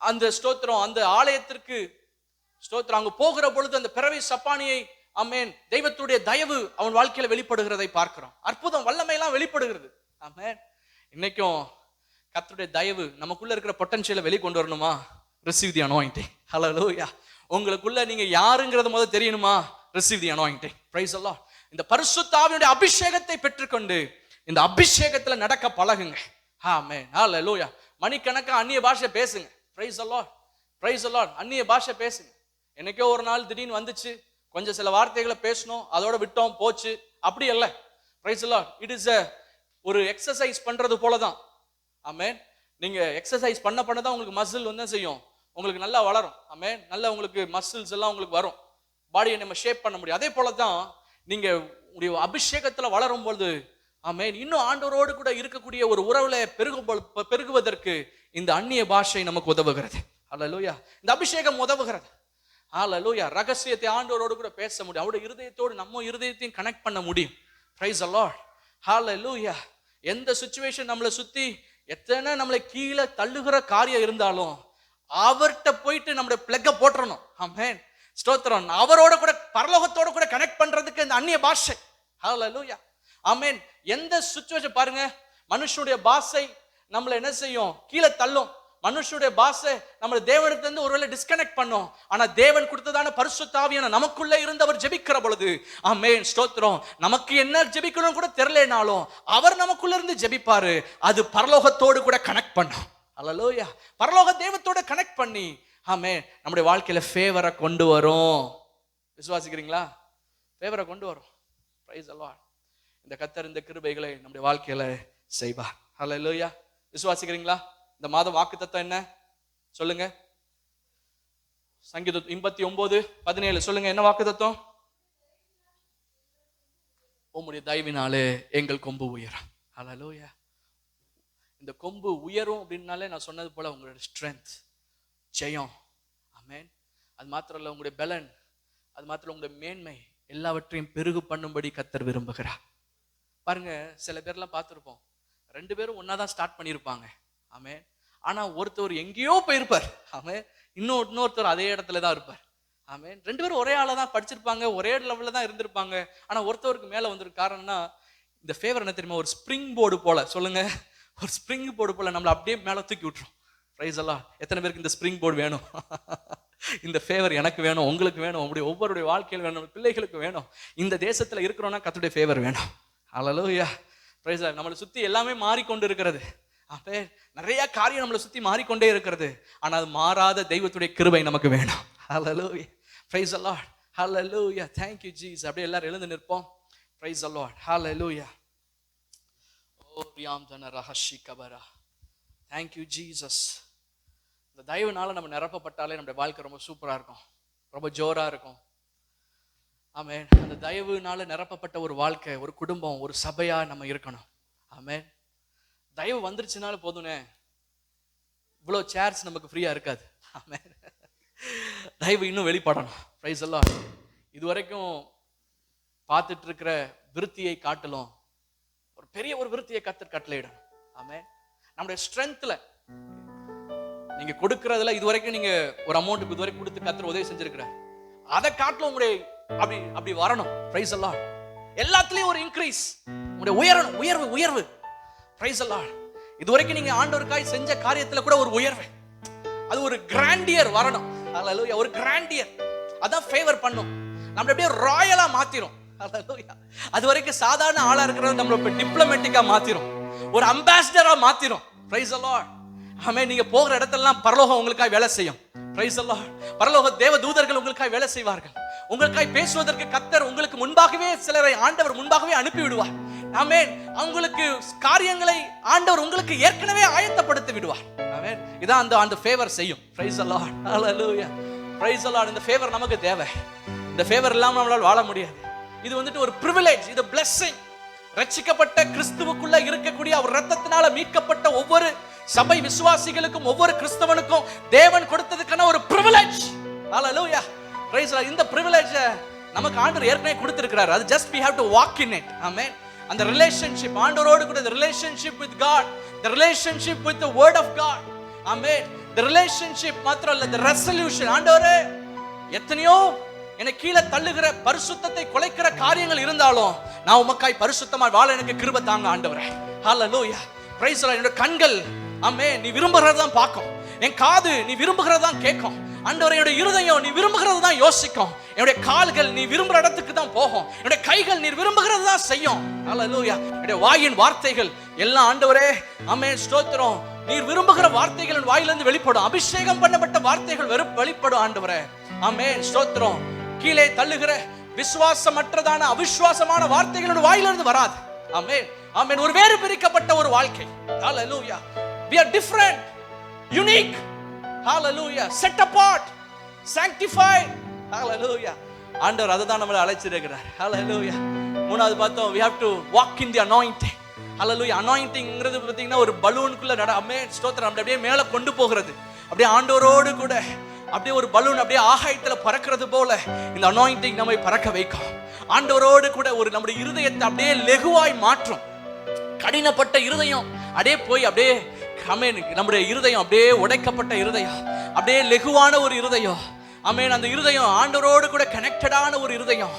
அந்த ஸ்தோத்திரம் அந்த ஆலயத்திற்கு ஸ்தோத்திரம். அங்க போகிற பொழுது அந்த பிறவி சப்பானியை, ஆமென், தெய்வத்துடைய தயவு அவன் வாழ்க்கையில வெளிப்படுகிறதை பார்க்கிறோம். அற்புதம், வல்லமை எல்லாம் வெளிப்படுகிறது. ஆமென். இன்னைக்கும் கர்த்தருடைய தயவு நமக்குள்ள இருக்கிற பொட்டன்ஷியலை வெளி கொண்டு வரணுமா? Receive the anointing. ஹல்லேலூயா. உங்களுக்குள்ள நீங்க யாருங்கிறது முதல்ல தெரியணுமா? Receive the anointing. Praise the Lord. இந்த பரிசுத்த ஆவியுடைய அபிஷேகத்தை பெற்றுக்கொண்டு இந்த அபிஷேகத்துல நடக்க பழகுங்க. ஆமென். ஹல்லேலூயா. மணிக்கணக்கா அந்நிய பாஷை பேசுங்க. Price the Lord. Praise the Lord. அந்நிய பாஷை பேசுங்க. என்னைக்கோ ஒரு நாள் திடீர்னு வந்துச்சு, கொஞ்சம் சில வார்த்தைகளை பேசணும், அதோட விட்டோம் போச்சு, அப்படி அல்ல. Price the Lord. It is ஒரு எக்ஸசைஸ் பண்றது போலதான். ஆமென். நீங்க எக்ஸசைஸ் பண்ண தான் உங்களுக்கு மசில் என்ன செய்யும்? உங்களுக்கு நல்லா வளரும். ஆமென். நல்லா உங்களுக்கு மசில்ஸ் எல்லாம் உங்களுக்கு வரும். பாடியை நம்ம ஷேப் பண்ண முடியும். அதே போலதான் நீங்க உங்களுடைய அபிஷேகத்துல வளரும் பொழுது, ஆமென், இன்னும் ஆண்டவரோடு கூட இருக்கக்கூடிய ஒரு உறவுல பெருகுவதற்கு இந்த அந்நிய பாஷை நமக்கு உதவுகிறது. ஹல்லேலூயா. இந்த அபிஷேகம் உதவுகிறது. ஹல்லேலூயா. ரகசியத்தை ஆண்டவரோடு கூட பேச முடியும். அவருடைய இருதயத்தோடு நம்ம இருதயத்தையும் கனெக்ட் பண்ண முடியும். Praise the Lord. ஹல்லேலூயா. எந்த சிச்சுவேஷன் நம்மளை சுத்தி எத்தனை நம்மளை கீழே தள்ளுகிற காரியம் இருந்தாலும் அவர்கிட்ட போயிட்டு நம்முடைய பிளக்க போட்டுறணும். ஆமென் ஸ்தோத்திரம். அவரோட கூட பரலோகத்தோட கூட கனெக்ட் பண்றதுக்கு இந்த அந்நிய பாஷை. ஹல்லேலூயா. ஆமென். எந்த சிச்சுவேஷன் பாருங்க, மனுஷனுடைய பாஷை நம்மளை என்ன செய்யும்? கீழே தள்ளும். மனுஷனுடைய பாஷை நம்மளை தேவனிடத்துல இருந்து ஒருவேளை டிஸ்கனெக்ட் பண்ணும். ஆனா தேவன் கொடுத்ததான பரிசுத்த ஆவியான நமக்குள்ள இருந்தவர் ஜெபிக்கிற பொழுது, ஆமென் ஸ்தோத்திரம், நமக்கு என்ன ஜெபிக்கணும் கூட தெரியலனாலும் அவர் நமக்குள்ள இருந்து ஜெபிப்பாரு. அது பரலோகத்தோடு கூட கனெக்ட் பண்ணும். ஹல்லேலூயா. பரலோக தெய்வத்தோட கனெக்ட் பண்ணி, ஆமென், நம்முடைய வாழ்க்கையில ஃபேவரை கொண்டு வரும். விசுவாசிக்கிறீங்களா? ஃபேவரை கொண்டு வரும். Price the Lord. இந்த கர்த்தர் இந்த கிருபைகளை நம்முடைய வாழ்க்கையில செய்வார். ஹல்லேலூயா. விசுவாசிக்கிறீங்களா? இந்த மாதம் வாக்குத்தத்தம் என்ன சொல்லுங்க? சங்கீதம் 89:17 சொல்லுங்க. என்ன வாக்குத்தத்தம்? உம்முடைய தயவினாலே எங்கள் கொம்பு உயரும். ஹல்லேலூயா. இந்த கொம்பு உயரும் அப்படின்னாலே நான் சொன்னது போல உங்களுடைய ஸ்ட்ரென்த், ஜெயம், ஆமென், அது மாத்திரம் இல்ல உங்களுடைய பலன், அது மாத்திரம் உங்களுடைய மேன்மை எல்லாவற்றையும் பெருகு பண்ணும்படி கர்த்தர் விரும்புகிறார். பாருங்க, சில பேர்லாம் பார்த்துருப்போம், 2 பேரும் ஒன்னாதான் ஸ்டார்ட் பண்ணியிருப்பாங்க. ஆமென். ஆனா ஒருத்தர் எங்கேயோ போயிருப்பார். ஆமென். இன்னொருத்தர் அதே இடத்துல தான் இருப்பார். ஆமென். 2 பேரும் ஒரே ஆளா தான் படிச்சிருப்பாங்க, ஒரே லெவல்ல தான் இருந்திருப்பாங்க. ஆனா ஒருத்தருக்கு மேல வந்திருக்கு. காரணம்னா இந்த ஃபேவர் என்ன தெரியுமா? ஒரு ஸ்ப்ரிங் போர்டு போல. சொல்லுங்க, ஒரு ஸ்ப்ரிங் போர்டு போல நம்மளை அப்படியே மேல தூக்கி விட்டுரும். பிரைஸ் எல்லாம். எத்தனை பேருக்கு இந்த ஸ்ப்ரிங் போர்டு வேணும்? இந்த ஃபேவர் எனக்கு வேணும், உங்களுக்கு வேணும், உங்களுடைய ஒவ்வொருடைய வாழ்க்கையில் வேணும், பிள்ளைகளுக்கு வேணும். இந்த தேசத்துல இருக்கிறோம்னா கர்த்தருடைய ஃபேவர் வேணும். ஹல்லேலூயா. Praise the Lord. நம்மளை சுத்தி எல்லாமே மாறிக்கொண்டு இருக்கிறது. அப்ப நிறைய காரியம் நம்மளை சுத்தி மாறிக்கொண்டே இருக்கிறது. ஆனா அது மாறாத தெய்வத்துடைய கிருபை நமக்கு வேணும். Hallelujah. Praise the Lord. Hallelujah. Thank you Jesus. அப்படியே எல்லாரும் எழுந்து நிற்போம். Praise the Lord. ஹல்லேலூயா. ஓ ரியாம் ஜன ரஹஷி கபரா. Thank you Jesus. இந்த தயவுனால நம்ம நிரப்பப்பட்டாலே நம்முடைய வாழ்க்கை ரொம்ப சூப்பரா இருக்கும், ரொம்ப ஜோரா இருக்கும். ஆமென். அந்த தயவுனால நிரப்பப்பட்ட ஒரு வாழ்க்கை, ஒரு குடும்பம், ஒரு சபையா நம்ம இருக்கணும். ஆமென். தயவு வந்துருச்சுனால போதுனே, இவ்வளவு சேர்ஸ் நமக்கு ஃப்ரீயா இருக்காது. ஆமென். தயவு இன்னும் வெளிப்படணும். Praise the Lord. இதுவரைக்கும் பார்த்துட்டு இருக்கிற விருத்தியை காட்டலும் ஒரு பெரிய ஒரு விருத்தியை கர்த்தர் கட்டளையிடணும். ஆமென். நம்முடைய ஸ்ட்ரென்த்ல நீங்க கொடுக்கறதுல இதுவரைக்கும் நீங்க ஒரு அமௌண்ட்டுக்கு இதுவரைக்கும் கொடுத்து கர்த்தர் உதவி செஞ்சிருக்கிறார், அதை காட்டலும் உங்களுடைய அப்படி வரணும். Price the Lord. எல்லாத்துலயும் ஒரு இன்க்ரீஸ், உங்களுடைய உயர்வு. Price the Lord. இதுவரைக்கும் நீங்க ஆண்டவருக்காய் செஞ்ச காரியத்துல கூட ஒரு உயர்வு, அது ஒரு கிராண்டியர் வரணும். ஹல்லேலூயா. ஒரு கிராண்டியர் அதான் ஃபேவர் பண்ணும். நம்ம அப்படியே ராயலா மாத்திரும். ஹல்லேலூயா. அது வரைக்கும் சாதாரண ஆளா இருக்கிறது நம்மள இப்ப டிப்ளமேட்டிக்கா மாத்திரும், ஒரு அம்பாசிடரா மாத்திரும். Price the Lord. ஆமென். நீங்க போகிற இடத்தெல்லாம் பரலோகம் உங்களுக்காக வேலை செய்யும். Price the Lord. பரலோக தேவ தூதர்கள் உங்களுக்காக வேலை செய்வார்கள். உங்களுக்காக பேசுவதற்கு கர்த்தர் உங்களுக்கு முன்பாகவே சிலரை ஆண்டவர் முன்பாகவே அனுப்பி விடுவார். ஆமென். உங்களுக்கு காரியங்களை ஆண்டவர் உங்களுக்கு ஏற்கனவே ஆயத்தப்படுத்தி விடுவார். ஆமென். இதான் அந்த ஃபேவர் செய்யும். Price the Lord. Hallelujah. Praise the Lord. இந்த ஃபேவர் நமக்கு தேவை. இந்த ஃபேவர் இல்லாம நம்மளால வாழ முடியாது. இது வந்துட்டு ஒரு பிரிவிலேஜ், இது பிளெஸிங். ரட்சிக்கப்பட்ட கிறிஸ்துவுக்குள்ள இருக்கக்கூடிய அவர் இரத்தத்தினால மீட்கப்பட்ட ஒவ்வொரு சபை விசுவாசிகளுக்கும் ஒவ்வொரு கிறிஸ்தவனுக்கும் தேவன் கொடுத்ததுக்கான ஒரு privilege. Hallelujah. Praise the Lord. இந்த பிரிவிலேஜ் நமக்கு ஆண்டவர் ஏற்கனவே கொடுத்திருக்கிறார். அது just we have to walk in it. ஆமென். அந்த ரிலேஷன்ஷிப் ஆண்டவரோடு கூட, the relationship with God, the relationship with the word of God. Amen. the relationship மாத்திரம் இல்ல, the resolution. ஆண்டவரே, எத்தனையோ என்னை கீழே தள்ளுகிற பரிசுத்தத்தை குலைக்கிற காரியங்கள் இருந்தாலும் நான் உமக்காய் பரிசுத்தமாய் வாழ எனக்கு கிருபை தாங்க ஆண்டவரே. ஹல்லேலூயா. Praise the Lord. என்னோட கண்கள் ஆமென் நீ விரும்புகிறதான் பார்க்கும், என் காது நீ விரும்புகிறதான் கேட்கும். ஆண்டவரே, என்னோட இருதயம் நீ விரும்புகிறது தான் யோசிக்கும், என்னுடைய கால்கள் நீ விரும்புகிற இடத்துக்கு தான் போகும், என்னுடைய கைகள் நீ விரும்புகிறது தான் செய்யும். ஹல்லேலூயா. என்னுடைய வாயின் வார்த்தைகள் எல்லாம் ஆண்டவரே ஆமென் ஸ்தோத்திரம், நீர் விரும்புகிற வார்த்தைகள் என் வாயிலிருந்து வெளிப்படும், அபிஷேகம் பண்ணப்பட்ட வார்த்தைகள் வெளிப்படும் ஆண்டவரே. ஆமென் ஸ்தோத்திரம். கீழே தள்ளுகிற விசுவாசமற்றதான அவிசுவாசமான வார்த்தைகளோட வாயிலிருந்து வராது. ஆமென் ஆமென். ஒரு வேறு பிரிக்கப்பட்ட ஒரு வாழ்க்கை. ஹல்லேலூயா. we are different, unique. hallelujah. set apart, sanctified. hallelujah. ஆண்டவர் அதை தான் நம்மளை அழைச்சிருக்கிறார். hallelujah. மூணாவது பார்த்தோம், we have to walk in the anointing. hallelujah. anointingங்கிறது பார்த்தீங்கன்னா ஒரு பலூனுக்குள்ள ஆமென் ஸ்தோத்திரம் அப்படியே மேலே கொண்டு போகிறது, அப்படியே ஆண்டவரோடு கூட அப்படியே ஒரு பலூன் அப்படியே ஆகாயத்தில் பறக்கிறது போல இந்த அனாயிண்டிங் நம்மை பறக்க வைக்கும். ஆண்டவரோடு கூட ஒரு நம்முடைய இருதயத்தை அப்படியே லெகுவாய் மாற்றும். கடினப்பட்ட இருதயம் அப்படியே போய் அப்படியே ஆமென் நம்முடைய இருதயம் அப்படியே உடைக்கப்பட்ட இருதயம் அப்படியே லெகுவான ஒரு இருதயம். ஆமென். அந்த இருதயம் ஆண்டவரோடு கூட கனெக்டடான ஒரு இருதயம்.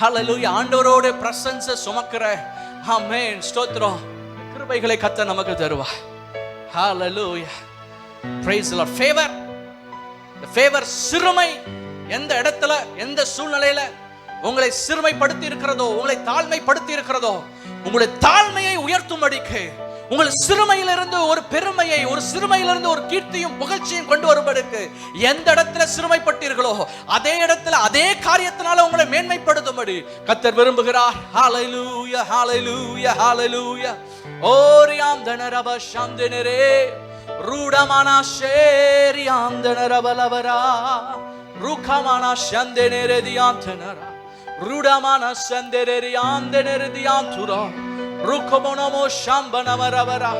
ஹல்லேலூயா. ஆண்டவரோட பிரசன்ஸை சுமக்கிற ஆமென் ஸ்தோத்திரம் கிருபைகளை கர்த்தர் நமக்கு தருவார். Hallelujah. Praise the Lord. Favour, favour சிறுமை எந்த இடத்துல எந்த சூழ்நிலையில உங்களை சிறுமைப்படுத்தி இருக்கிறதோ, உங்களை தாழ்மைப்படுத்தி இருக்கிறதோ, உங்களுடைய தாழ்மையை உயர்த்தும்படிக்கு, உங்கள் சிறுமையிலிருந்து ஒரு பெருமையை, ஒரு சிறுமையிலிருந்து ஒரு கீர்த்தியும் புகழ்ச்சியும் கொண்டு வரும்படிக்கு எந்த இடத்துல சிறுமைப்பட்டீர்களோ அதே இடத்துல அதே காரியத்தினால உங்களை மேன்மைப்படுத்தும்படி கர்த்தர் விரும்புகிறார். ஹல்லேலூயா ஹல்லேலூயா ஹல்லேலூயா. ஓரியாம் தனரப சாந்தனரே ரூடமானா ஷேரியாந்தனரபலவரா ருகமானா சந்தனரதியாந்தனரா ரூடமானா சந்தனரதியாந்தனரதியாந்துரா ருகமனமோ ஷம்பனவரவரா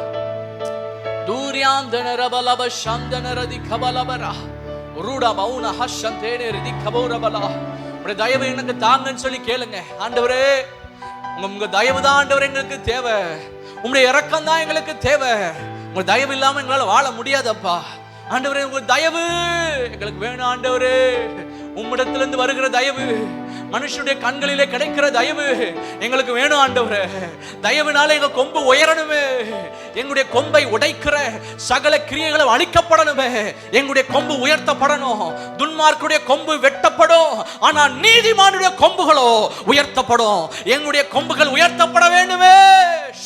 தூரியாந்தனரபலப சந்தனரதி கபலவரா ரூடமௌன ஹஷந்தேனரதி கபௌரபலா. உடைய தயவு எனக்கு தாங்கன்னு சொல்லி கேளுங்க. ஆண்டவரே, உங்க தயவு தான் ஆண்டவரே எங்களுக்கு தேவை, உங்களுடைய இரக்கம் தான் எங்களுக்கு தேவை. உங்க தயவு இல்லாம எங்களால வாழ முடியாதப்பா. ஆண்டவரே, உங்க தயவு எங்களுக்கு வேணும் ஆண்டவரே. உம்மிடத்திலிருந்து வருகிற தயவு, மனுஷனுடைய கண்களிலே கிடைக்கிற தயவு எங்களுக்கு வேணும் ஆண்டவரே. தயவுனால எங்க கொம்பு உயரணுமே, எங்களுடைய கொம்பை உடைக்கிற சகல கிரியைகளும் அழிக்கப்படணுமே, எங்களுடைய கொம்பு உயர்த்தப்படணும். துன்மார்க்குடைய கொம்பு வெட்டப்படும், ஆனா நீதிமானுடைய கொம்புகளோ உயர்த்தப்படும். எங்களுடைய கொம்புகள் உயர்த்தப்பட வேண்டுமே.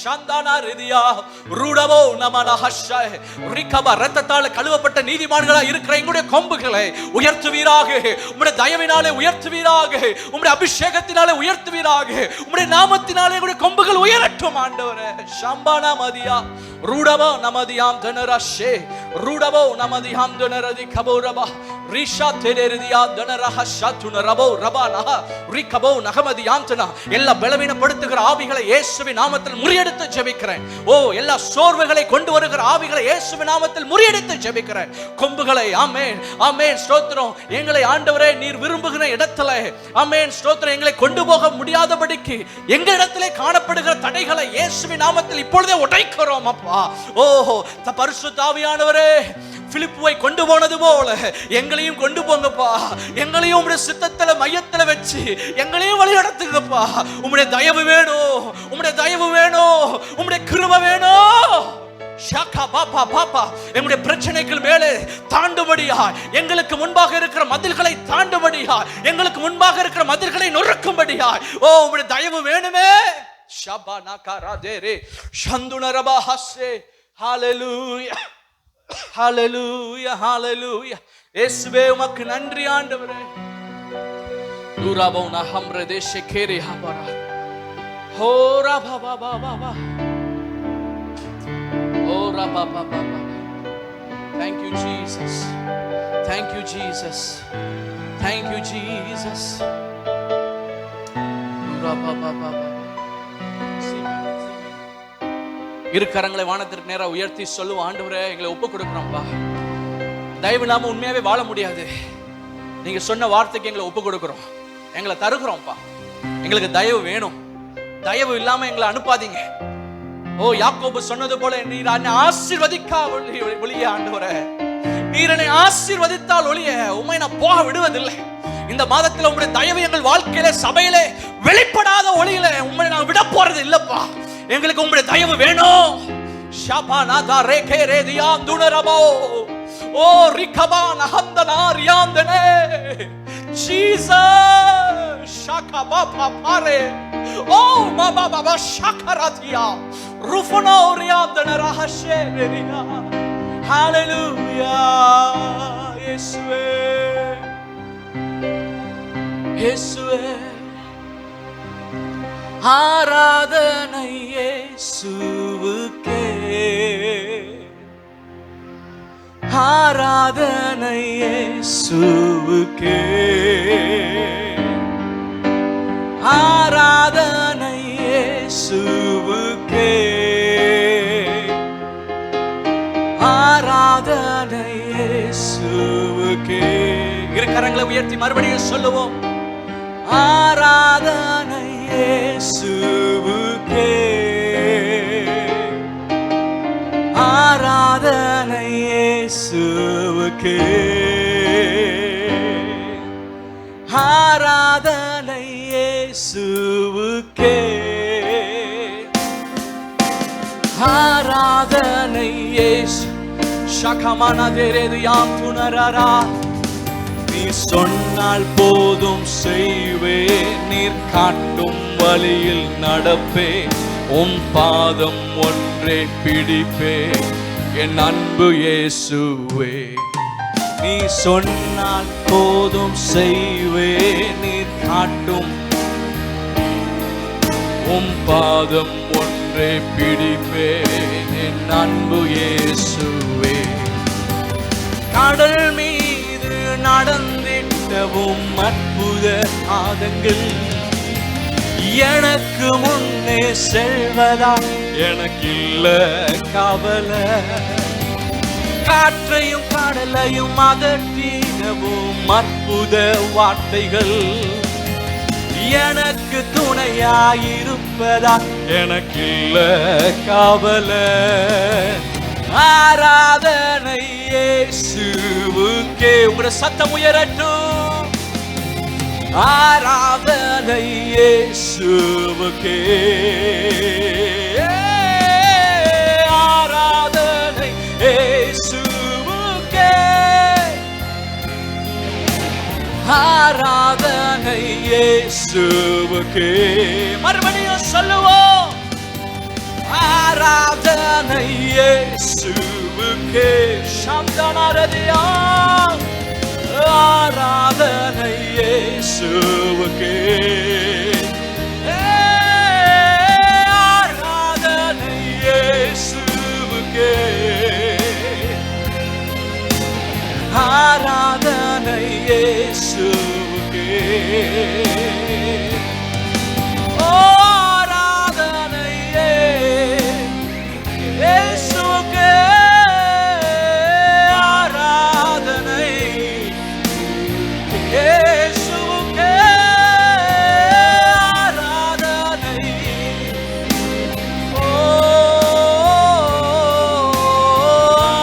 சந்தானா ரிதியா ரூடவோ நமன ஹஷ்ஷை ரிகப ரத்தத்தால் கழுவப்பட்ட நீதிமான்களா இருக்கிற எங்களுடைய கொம்புகளை உயர்த்துவீராக. உம்முடைய தயவினாலே உயர்த்துவீராக, உம்முடைய அபிஷேகத்தினாலே உயர்த்துவீராக. உம்முடைய நாமத்தினாலே எங்களுடைய கொம்புகள் உயரட்டும் ஆண்டவரே. ஷம்பானா மதியா ரூடவோ நமதியாம் தனரஷே ரூடவோ நமதியாம் தனரதி கபோரபா ரிஷா தெரதியா தனரஹ ஷதுனரபோ ரபானா ரிகபோ நகமதியாம் தன. எல்லா பலவீனப்படுத்துகிற ஆவிகளை இயேசுவின் நாமத்தில் முறியடித்து ஜெபிக்கிறேன். ஓ, எல்லா சோர்வுகளை கொண்டு வருகிற ஆவிகளை இயேசுவின் நாமத்தில் முறியடித்து ஜெபிக்கிறேன். கொம்புகளை ஆமென் ஆமென் ஸ்தோத்திரம் எங்களை ஆண்டவரே நீர் விரும்புகிற இடத்துல ஆமென் ஸ்தோத்திரம் எங்களை கொண்டு போக முடியாதபடிக்கு எங்க இடத்திலே காணப்படுகிற தடைகளை இயேசுவின் நாமத்தில் இப்பொழுதே உடைக்கிறோம் அப்பா. ஓஹோ, பரிசுத்த ஆவியானவரே, பிலிப்புவை கொண்டு போனது போல எங்களையும் கொண்டு போங்கப்பா. எங்களையும் உம்முடைய சித்தத்துல மையத்துல வச்சு எங்களையும் வழி நடத்துங்கப்பா. உம்முடைய தயவு வேணும், உம்முடைய தயவு வேணும், உம்முடைய கிருபை வேணும். ஷாக்கா பாப்பா பாப்பா எங்களுடைய பிரச்சனைகள் மேலே தாண்டும்படியா, எங்களுக்கு முன்பாக இருக்கிற மதில்களை தாண்டும்படியா, எங்களுக்கு முன்பாக இருக்கிற மதில்களை நொறுக்கும்படியா ஓ உம்முடைய தயவு வேணுமே. ஷபா நாகாரா தேரே சந்துனரபா ஹஸ்ஸே. ஹல்லேலூயா ஹல்லேலூயா ஹல்லேலூயா. இயேசுவே உமக்கு நன்றி ஆண்டவரே. துராபௌனா ஹம்ரே தேஷே கேரே ஹபரா ஹோரா பாபா பாபா பா Hora Baba Baba. Thank you Jesus, thank you Jesus, thank you Jesus. துராபா Baba Baba. இரு கரங்களை வானத்திற்கு நேரா உயர்த்தி சொல்லுவோம், ஆண்டவரே எங்களை ஒப்பு கொடுக்கிறோம்ப்பா. தயவு இல்லாம உண்மையாவே வாழ முடியாது. நீங்க சொன்ன வார்த்தைக்கு எங்களை ஒப்பு கொடுக்கிறோம், எங்களை தருகிறோம்ப்பா. எங்களுக்கு தயவு வேணும், தயவு இல்லாம எங்களை அனுப்பாதீங்க. ஓ, யாக்கோபு சொன்னது போல நீர் என்னை ஆசீர்வதிக்கா ஒழிய ஆண்டவரே, நீர் என்னை ஆசீர்வதித்தால் ஒழிய உம்மை நான் போக விடுவதில்லை. இந்த மாதத்துல உங்களுடைய தயவு எங்கள் வாழ்க்கையில சபையிலே வெளிப்படாத ஒளியில உண்மை நான் விட போறது இல்லப்பா. எங்களுக்கு உங்களுடைய தயவு வேணும். ஷபானாதா ரேகே ரேதியாம் துனரபோ ஓ ரிகபான் ஹந்தனாரியாந்தனே ஜீசஸ் ஷகபா பாபாரே ஓ மாபா பாபா ஷகராதியா ருஃபனோரியாந்தனரஹஷேரியா. ஹalleluya இயேசுவே, இயேசுவே. ஆராதனை இயேசுவுக்கே, ஆராதனை இயேசுவுக்கே, ஆராதனை இயேசுவுக்கே, ஆராதனை இயேசுவுக்கே. இரு கரங்களை உயர்த்தி மறுபடியும் சொல்லுவோம். ஆராதனை இயேசுவுக்கே, ஆராதனை இயேசுவுக்கே, ஆராதனை இயேசுவுக்கே, ஆராதனை இயேசு. ஷகமனதேரேதியாம் துனரரா. நீ சொன்னால் போதும் செய்வே, நீர் காட்டும் வழியில் நடப்பே, உம் பாதம் ஒன்றே பிடிப்பே என் அன்பு இயேசுவே. நீ சொன்னால் போதும் செய்வே, நீர் காட்டும் உம் பாதம் ஒன்றே பிடிப்பே என் அன்பு இயேசுவே. கடல் மீது நடந்திட்டவும் அற்புத பாதங்கள் எனக்கு முன்னே செல்வதா எனக்கு இல்ல கவலை. காற்றையும் கடலையும் அதட்டிடவும் அற்புத வார்த்தைகள் எனக்கு துணையாயிருப்பதா எனக்கு இல்ல கவலை. ஆராதனை இயேசுவுக்கே. உங்களுடைய சத்தம் உயரட்டும். ஆராதனை இயேசுவுக்கே, ஆராதனை இயேசுவுக்கே, ஆராதனை இயேசுவுக்கே. மறுபடியும் சொல்லுவோம். ஆராதனை இயேசுவுக்கே. சந்தனரதியா. ஆராதனை இயேசுவுக்கே, ஆராதனை இயேசுவுக்கே, ஆராதனை இயேசுவுக்கே, ஆராதனை இயேசுவுக்கே, ஆராதனை இயேசுவுக்கே, ஆராதனை. ஓ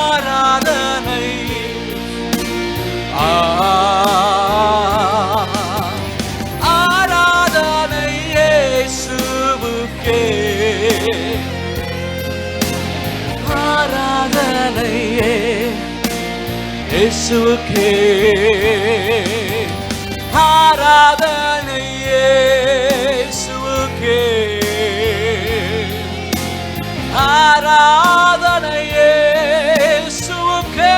ஆராதனை, ஆராதனை இயேசுவுக்கே, ஆராதனை இயேசுவுக்கே, ஆராதனை இயேசுவுக்கே, ஆராதனை இயேசுவுக்கே,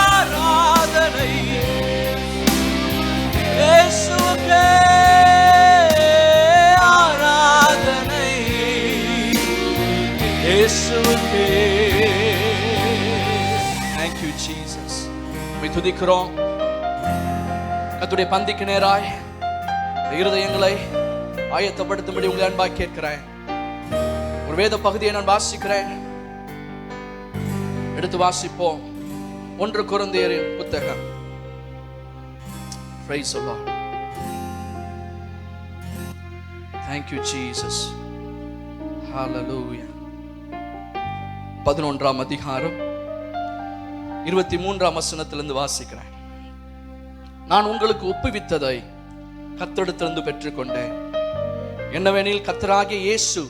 ஆராதனை இயேசுவுக்கே, ஆராதனை இயேசுவுக்கே. Thank you Jesus. உம்மை துதிக்கிறோம். கர்த்தருடைய பந்திக்கு நேராய் இருதயங்களை ஆயத்தப்படுத்தும்படி உங்களை அன்பாய் கேட்கிறேன். ஒரு வேத பகுதியை நான் வாசிக்கிறேன். எடுத்து வாசிப்போம். 1 கொரிந்தியரின் புத்தகம். Praise the Lord. Thank you Jesus. Hallelujah. 11ஆம் அதிகாரம் 23ஆம் வசனத்திலிருந்து வாசிக்கிறேன். நான் உங்களுக்கு ஒப்புவித்ததை கர்த்தரிடத்திலிருந்து பெற்றுக்கொண்டேன். என்னவெனில் கர்த்தராகிய இயேசு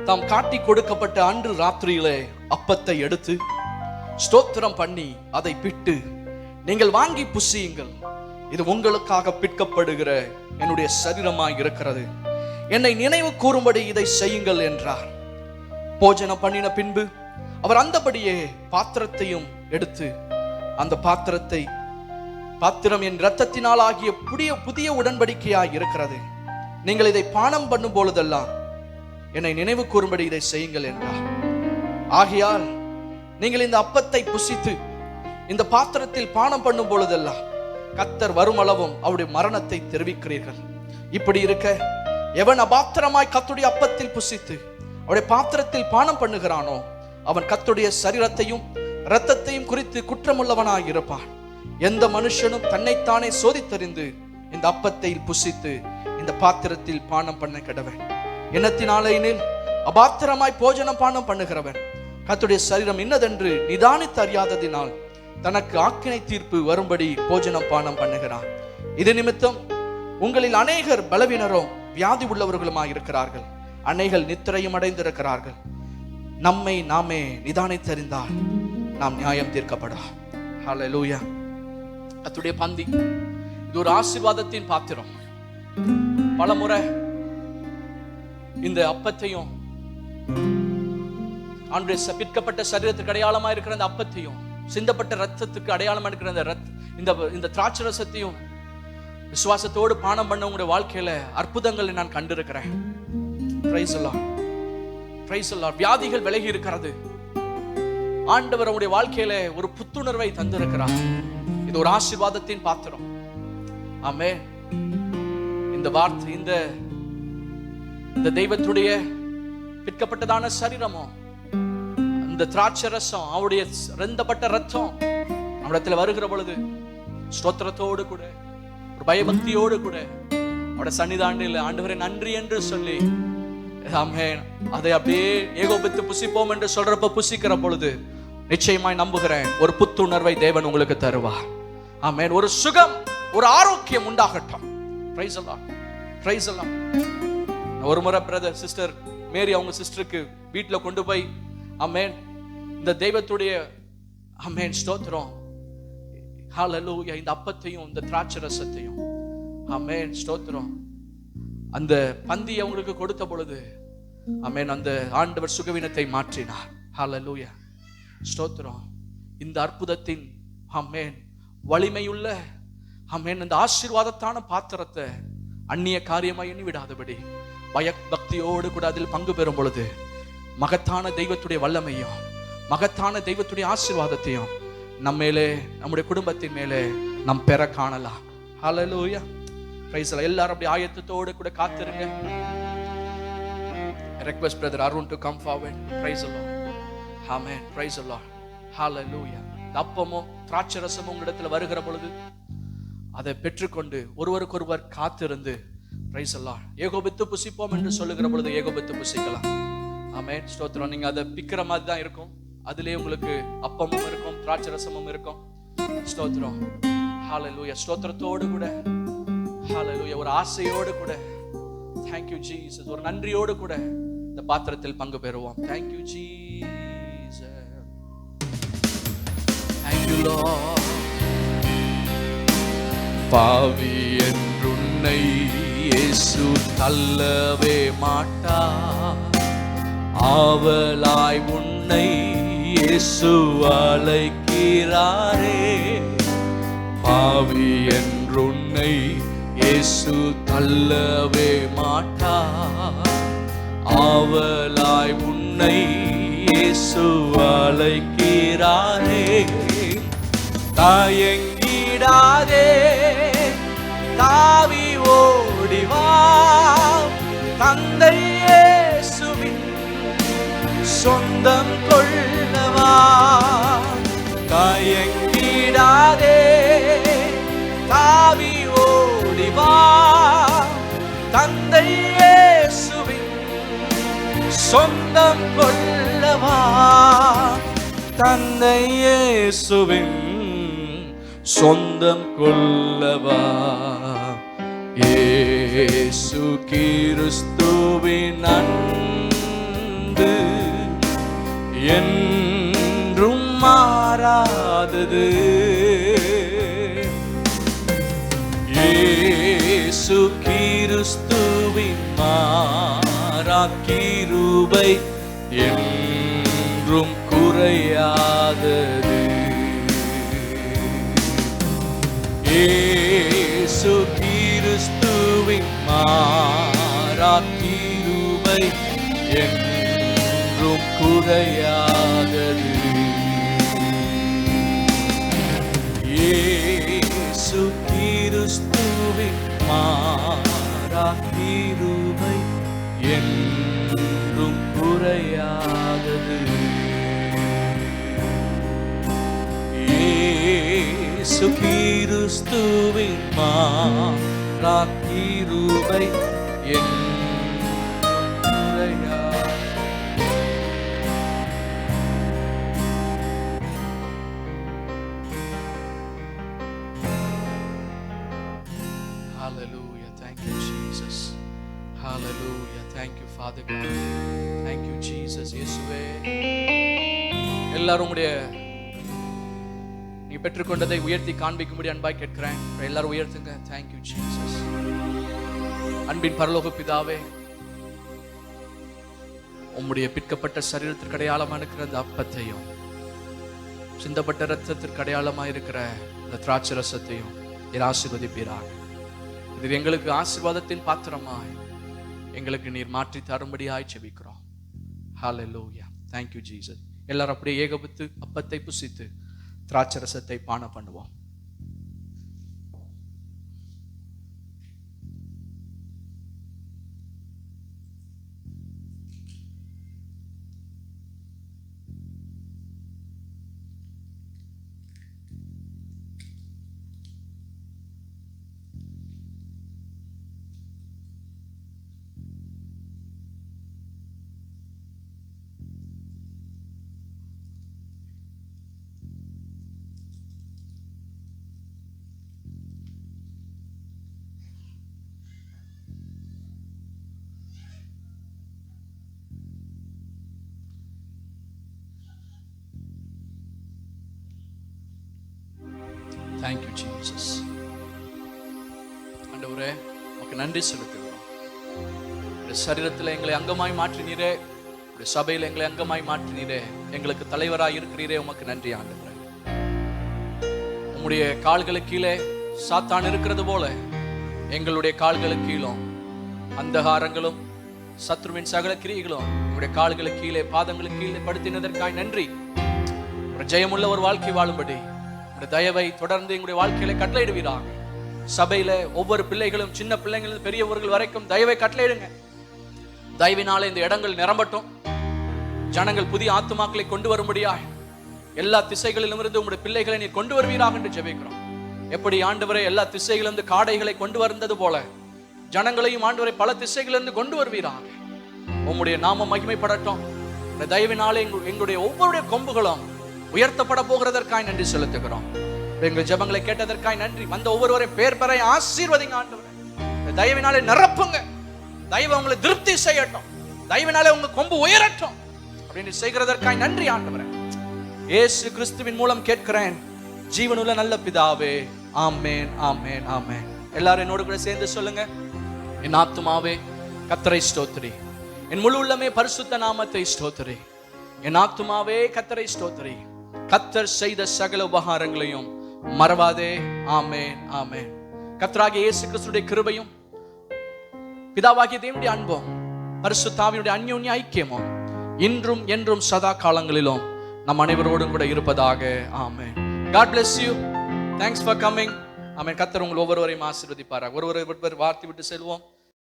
தாம் காட்டி கொடுக்கப்பட்ட அன்று ராத்திரியிலே அப்பத்தை எடுத்து ஸ்தோத்திரம் பண்ணி அதை பிட்டு, நீங்கள் வாங்கி புசியுங்கள், இது உங்களுக்காக பிற்கப்படுகிற என்னுடைய சரீரமாய் இருக்கிறது, என்னை நினைவு கூறும்படி இதை செய்யுங்கள் என்றார். போஜனம் பண்ணின பின்பு அவர் அந்தபடியே பாத்திரத்தையும் எடுத்து, அந்த பாத்திரம் என் இரத்தத்தினால் ஆகிய புதிய உடன்படிக்கையாய் இருக்கிறது, நீங்கள் இதை பானம் பண்ணும் பொழுதெல்லாம் என்னை நினைவு கூறும்படி இதை செய்யுங்கள் என்றார். ஆகையால் நீங்கள் இந்த அப்பத்தை புசித்து இந்த பாத்திரத்தில் பானம் பண்ணும் பொழுதெல்லாம் கர்த்தர் வருமளவும் அவருடைய மரணத்தை தெரிவிக்கிறீர்கள். இப்படி இருக்க எவன் அபாத்திரமாய் கர்த்தருடைய அப்பத்தில் புசித்து அவருடைய பாத்திரத்தில் பானம் பண்ணுகிறானோ அவன் கர்த்தருடைய சரீரத்தையும் இரத்தத்தையும் குறித்து குற்றமுள்ளவனாய் இருப்பான். எந்த மனுஷனும் தன்னைத்தானே சோதித்தறிந்து இந்த அப்பத்தை புசித்து இந்த பாத்திரத்தில் பானம் பண்ண கடவன். எண்ணத்தினாலேனில் அபாத்திரமாய் போஜனம் பானம் பண்ணுகிறவன் கர்த்தருடைய சரீரம் இன்னதென்று நிதானித்து அறியாததினால் தனக்கு ஆக்கினை தீர்ப்பு வரும்படி போஜனம் பானம் பண்ணுகிறான். இது நிமித்தம் உங்களில் அநேகர் பலவீனரும் வியாதி உள்ளவர்களுமாய் இருக்கிறார்கள், அநேகர் நித்திரையும் அடைந்திருக்கிறார்கள். நம்மை நாமே நிதானித்தறிந்தால் நாம் நியாயம் தீர்க்கப்படலாம். ஹல்லேலூயா. கர்த்தருடைய பந்தி இது ஒரு ஆசீர்வாதத்தின் பாத்திரம். பலமுறை இந்த அப்பத்தையும் ஆண்டவருடைய பிற்கப்பட்ட சரீரத்துக்கு அடையாளமா இருக்கிற அந்த அப்பத்தையும் சிந்தப்பட்ட ரத்தத்துக்கு அடையாளமா இருக்கிற இந்த திராட்சை ரசத்தையும் விசுவாசத்தோடு பானம் பண்ண உங்களுடைய வாழ்க்கையில அற்புதங்களை நான் கண்டிருக்கிறேன். Praise the Lord. Praise the Lord. வியாதிகள் விலகி இருக்கிறது. ஆண்டவர் உங்களுடைய வாழ்க்கையில ஒரு புத்துணர்வை தந்திருக்கிறார். இது ஒரு ஆசீர்வாதத்தின் பாத்திரம். ஆமென். இந்த வார்த்தை இந்த தெய்வத்துடைய பிற்கப்பட்டதான சரீரமோ இந்த திராட்சை ரசம் அவருடைய ரெந்தப்பட்ட ரத்தம் நம்மிடத்தில் வருகிற பொழுது ஸ்தோத்திரத்தோடு கூட ஒரு பயபக்தியோடு கூட அவருடைய சன்னிதானத்தில் ஆண்டவரே நன்றி என்று சொல்லி ஆமென் அதை அப்படியே ஏகோபித்து புசிப்போம் என்று சொல்றப்ப புசிக்கிற பொழுது நிச்சயமாய் நம்புகிறேன் ஒரு புத்துணர்வை தேவன் உங்களுக்கு தருவார். ஆமென். ஒரு சுகம், ஒரு ஆரோக்கியம் உண்டாகட்டும். Price the Lord. Praise the Lord. ஒரு முறை பிரதர் சிஸ்டர் மேரி அவங்க சிஸ்டருக்கு வீட்டுல கொண்டு போய் ஆமென் இந்த தெய்வத்துடைய ஆமென் ஸ்தோத்திரம் ஹல்லேலூயா இந்த அப்பத்தையும் இந்த திராட்சை ரசத்தையும் ஆமென் ஸ்தோத்திரம் அந்த பந்தி அவங்களுக்கு கொடுத்த பொழுது ஆமென் அந்த ஆண்டவர் சுகவீனத்தை மாற்றினார். ஹல்லேலூயா ஸ்தோத்திரம். இந்த அற்புதத்தின் ஆமென் வலிமையுள்ள ஆமென் இந்த ஆசீர்வாதத்தான பாத்திரத்தை அந்நிய காரியமாய் எண்ணி விடாதபடி பயபக்தியோடு கூட அதில் பங்கு பெறும் பொழுது மகத்தான தெய்வத்துடைய வல்லமையும் மகத்தான தெய்வத்துடைய ஆசீர்வாதத்தையும் நம்மேலே நம்முடைய குடும்பத்தின் மேலே நாம் பெற காணலாம். ஹல்லேலூயா. Praise the Lord. எல்லாரும் அப்படி ஆயத்தத்தோடு கூட காத்திருங்க. Request brother Arun to come forward. Praise the Lord. Amen. Praise the Lord. Hallelujah. அப்பமும் திராட்சை ரசமும் உங்களிடத்துல வருகிற பொழுது அதை பெற்றுக்கொண்டு ஒருவருக்கொருவர் காத்திருந்து பிரைஸ் தி லார்ட் ஏகோபித்து புசிப்போம் என்று சொல்லுகிற பொழுது ஏகோபித்து புசிக்கலாம். ஆமென் ஸ்தோத்திரம். நீங்க அதை பிக்கிற மாதிரி தான் இருக்கும். அதிலே உங்களுக்கு அப்பமும் இருக்கும் திராட்சை ரசமும் இருக்கும். ஸ்தோத்திரம். ஹல்லேலூயா. ஸ்தோத்திரத்தோடு கூட ஹல்லேலூயா ஒரு ஆசையோடு கூட thank you Jesus ஒரு நன்றியோடு கூட இந்த பாத்திரத்தில் பங்கு பெறுவோம். thank you Jesus. thank you Lord. பாவி என்றுன்னை இயேசு தள்ளவே மாட்டார், ஆவலாய் உன்னை இயேசு அழைக்கிறாரே. பாவி என்றுன்னை இயேசு தள்ளவே மாட்டார், ஆவலாய் உன்னை இயேசு அழைக்கிறாரே. தயங்கிடாதே, தாவி ஓடிவா, தந்தை இயேசுவின் சொந்தம் கொள்ளவா. தயங்கிடாதே, தாவி ஓடிவா, தந்தை சொந்தம் கொள்ளவா தந்தை இயேசுவின் சொந்தம் கொள்ளவா இயேசு கிறிஸ்துவின் அன்பு என்றும் மாறாதது. இயேசு கிறிஸ்துவின் மாறா கிருபை என்றும் குறையாதது. இயேசு கிறிஸ்துவின் மாறா கிருபை என்றும் குறையாதது. இயேசு கிறிஸ்துவின் மாறா கிருபை என்றும் குறையாதது. இயேசு கிறிஸ்துவின் மாறா கிருபை என்றும் குறையாதது. Hallelujah. Thank you, Jesus. Hallelujah. Thank you, Father God. Thank you, Jesus. இயேசுவே, எல்லாரும் உடைய நீ பெற்றுக்கொண்டதை உயர்த்தி காண்பிக்கும்படி அன்பாய் கேட்கிறேன். எல்லாரும் உயர்த்துங்க. Thank you, Jesus. அன்பின் பரலோக பிதாவே, உம்முடைய பிற்கப்பட்ட சரீரத்திற்கு அடையாளமா இருக்கிற அந்த அப்பத்தையும் சிந்தப்பட்ட இரத்தத்திற்கு அடையாளமா இருக்கிற இந்த திராட்சை ரசத்தையும் நீர் ஆசீர்வதிப்பீராக. இது எங்களுக்கு ஆசீர்வாதத்தின் பாத்திரமாய் எங்களுக்கு நீர் மாற்றி தரும்படியாய் ஜெபிக்கிறோம். ஹல்லேலூயா. Thank you, Jesus. எல்லாரும் அப்படியே ஏகபத்து அப்பத்தை புசித்து திராட்சை ரசத்தை பானம் பண்ணுவோம். Thank you, Jesus. ஆண்டவரே, உமக்கு நன்றி செலுத்துகிறோம். உடைய சரீரத்தில் எங்களை அங்கமாய் மாற்றினீரே, உடைய சபையில் எங்களை அங்கமாய் மாற்றினீரே, எங்களுக்கு தலைவராய் இருக்கிறீரே, உமக்கு நன்றி ஆண்டவரே. உம்முடைய கால்களுக்கு கீழே சாத்தான் இருக்கிறது போல எங்களுடைய கால்களுக்கு கீழும் அந்தகாரங்களும் சத்ருவின் சகல கிரியைகளும் உங்களுடைய கால்களுக்கு கீழே பாதங்களுக்கு கீழே படுத்தினதற்காய் நன்றி. ஒரு ஜெயமுள்ள ஒரு வாழ்க்கை வாழும்படி தயவை தொடர்ந்து எங்களுடைய வாழ்க்கையில கட்டளையிடுவீராக. சபையில ஒவ்வொரு பிள்ளைகளும், சின்ன பிள்ளைகள் பெரியவர்கள் வரைக்கும் தயவை கட்டளையிடுங்க. தயவினால இந்த இடங்கள் நிரம்பட்டும். ஜனங்கள் புதிய ஆத்துமாக்களை கொண்டு வரும்படியாக எல்லா திசைகளிலும் இருந்து உங்களுடைய பிள்ளைகளை நீர் கொண்டு வருவீராக என்று ஜெபிக்கிறோம். எப்படி ஆண்டவரை எல்லா திசைகளிலிருந்து காடைகளை கொண்டு வந்தது போல ஜனங்களையும் ஆண்டவரை பல திசைகளிலிருந்து கொண்டு வருவீராக. உம்முடைய நாமம் மகிமைப்படட்டும். தயவினாலே எங்களுடைய ஒவ்வொருடைய கொம்புகளும் உயர்த்தப்பட போகிறதற்காய் நன்றி செலுத்துகிறோம். எங்கள் ஜெபங்களை கேட்டதற்காய் நன்றி. வந்த ஒவ்வொருவரையும் பேர் பெற ஆசீர்வதிங்க ஆண்டவரே. தயவினாலே நிரப்புங்க. தயவு உங்களை திருப்தி செய்யட்டும். தயவினாலே உங்க கொம்பு உயரட்டும் அப்படின்னு செய்கிறதற்காய் நன்றி ஆண்டவரே. இயேசு கிறிஸ்துவின் மூலம் கேட்கிறேன் ஜீவனுள்ள நல்ல பிதாவே. ஆமென், ஆமென், ஆமென். எல்லாரும் என்னோடு கூட சேர்ந்து சொல்லுங்க. என் ஆத்துமாவே கர்த்தரை ஸ்தோத்திரி, என் முழு உள்ளமே பரிசுத்த நாமத்தை ஸ்தோத்திரி. என் ஆத்துமாவே கர்த்தரை ஸ்தோத்திரி, கர்த்தர் செய்த சகல உபகாரங்களையும் மறவாதே. ஆமென், ஆமென். கர்த்தராகிய இயேசு கிறிஸ்துவின் கிருபையும் பிதாவாகிய தேவனுடைய அன்பும் பரிசுத்த ஆவியுடைய அன்யோன்ய ஐக்கியமும் இன்றும் என்றும் சதா காலங்களிலும் நம் அனைவரோடும் கூட இருப்பதாக. ஆமென். God bless you. Thanks for coming. ஆமென். கர்த்தர் உங்கள் ஒவ்வொருவரையும் ஆசீர்வதிப்பாராக. ஒருவரை வாழ்த்தி விட்டு செல்வோம்.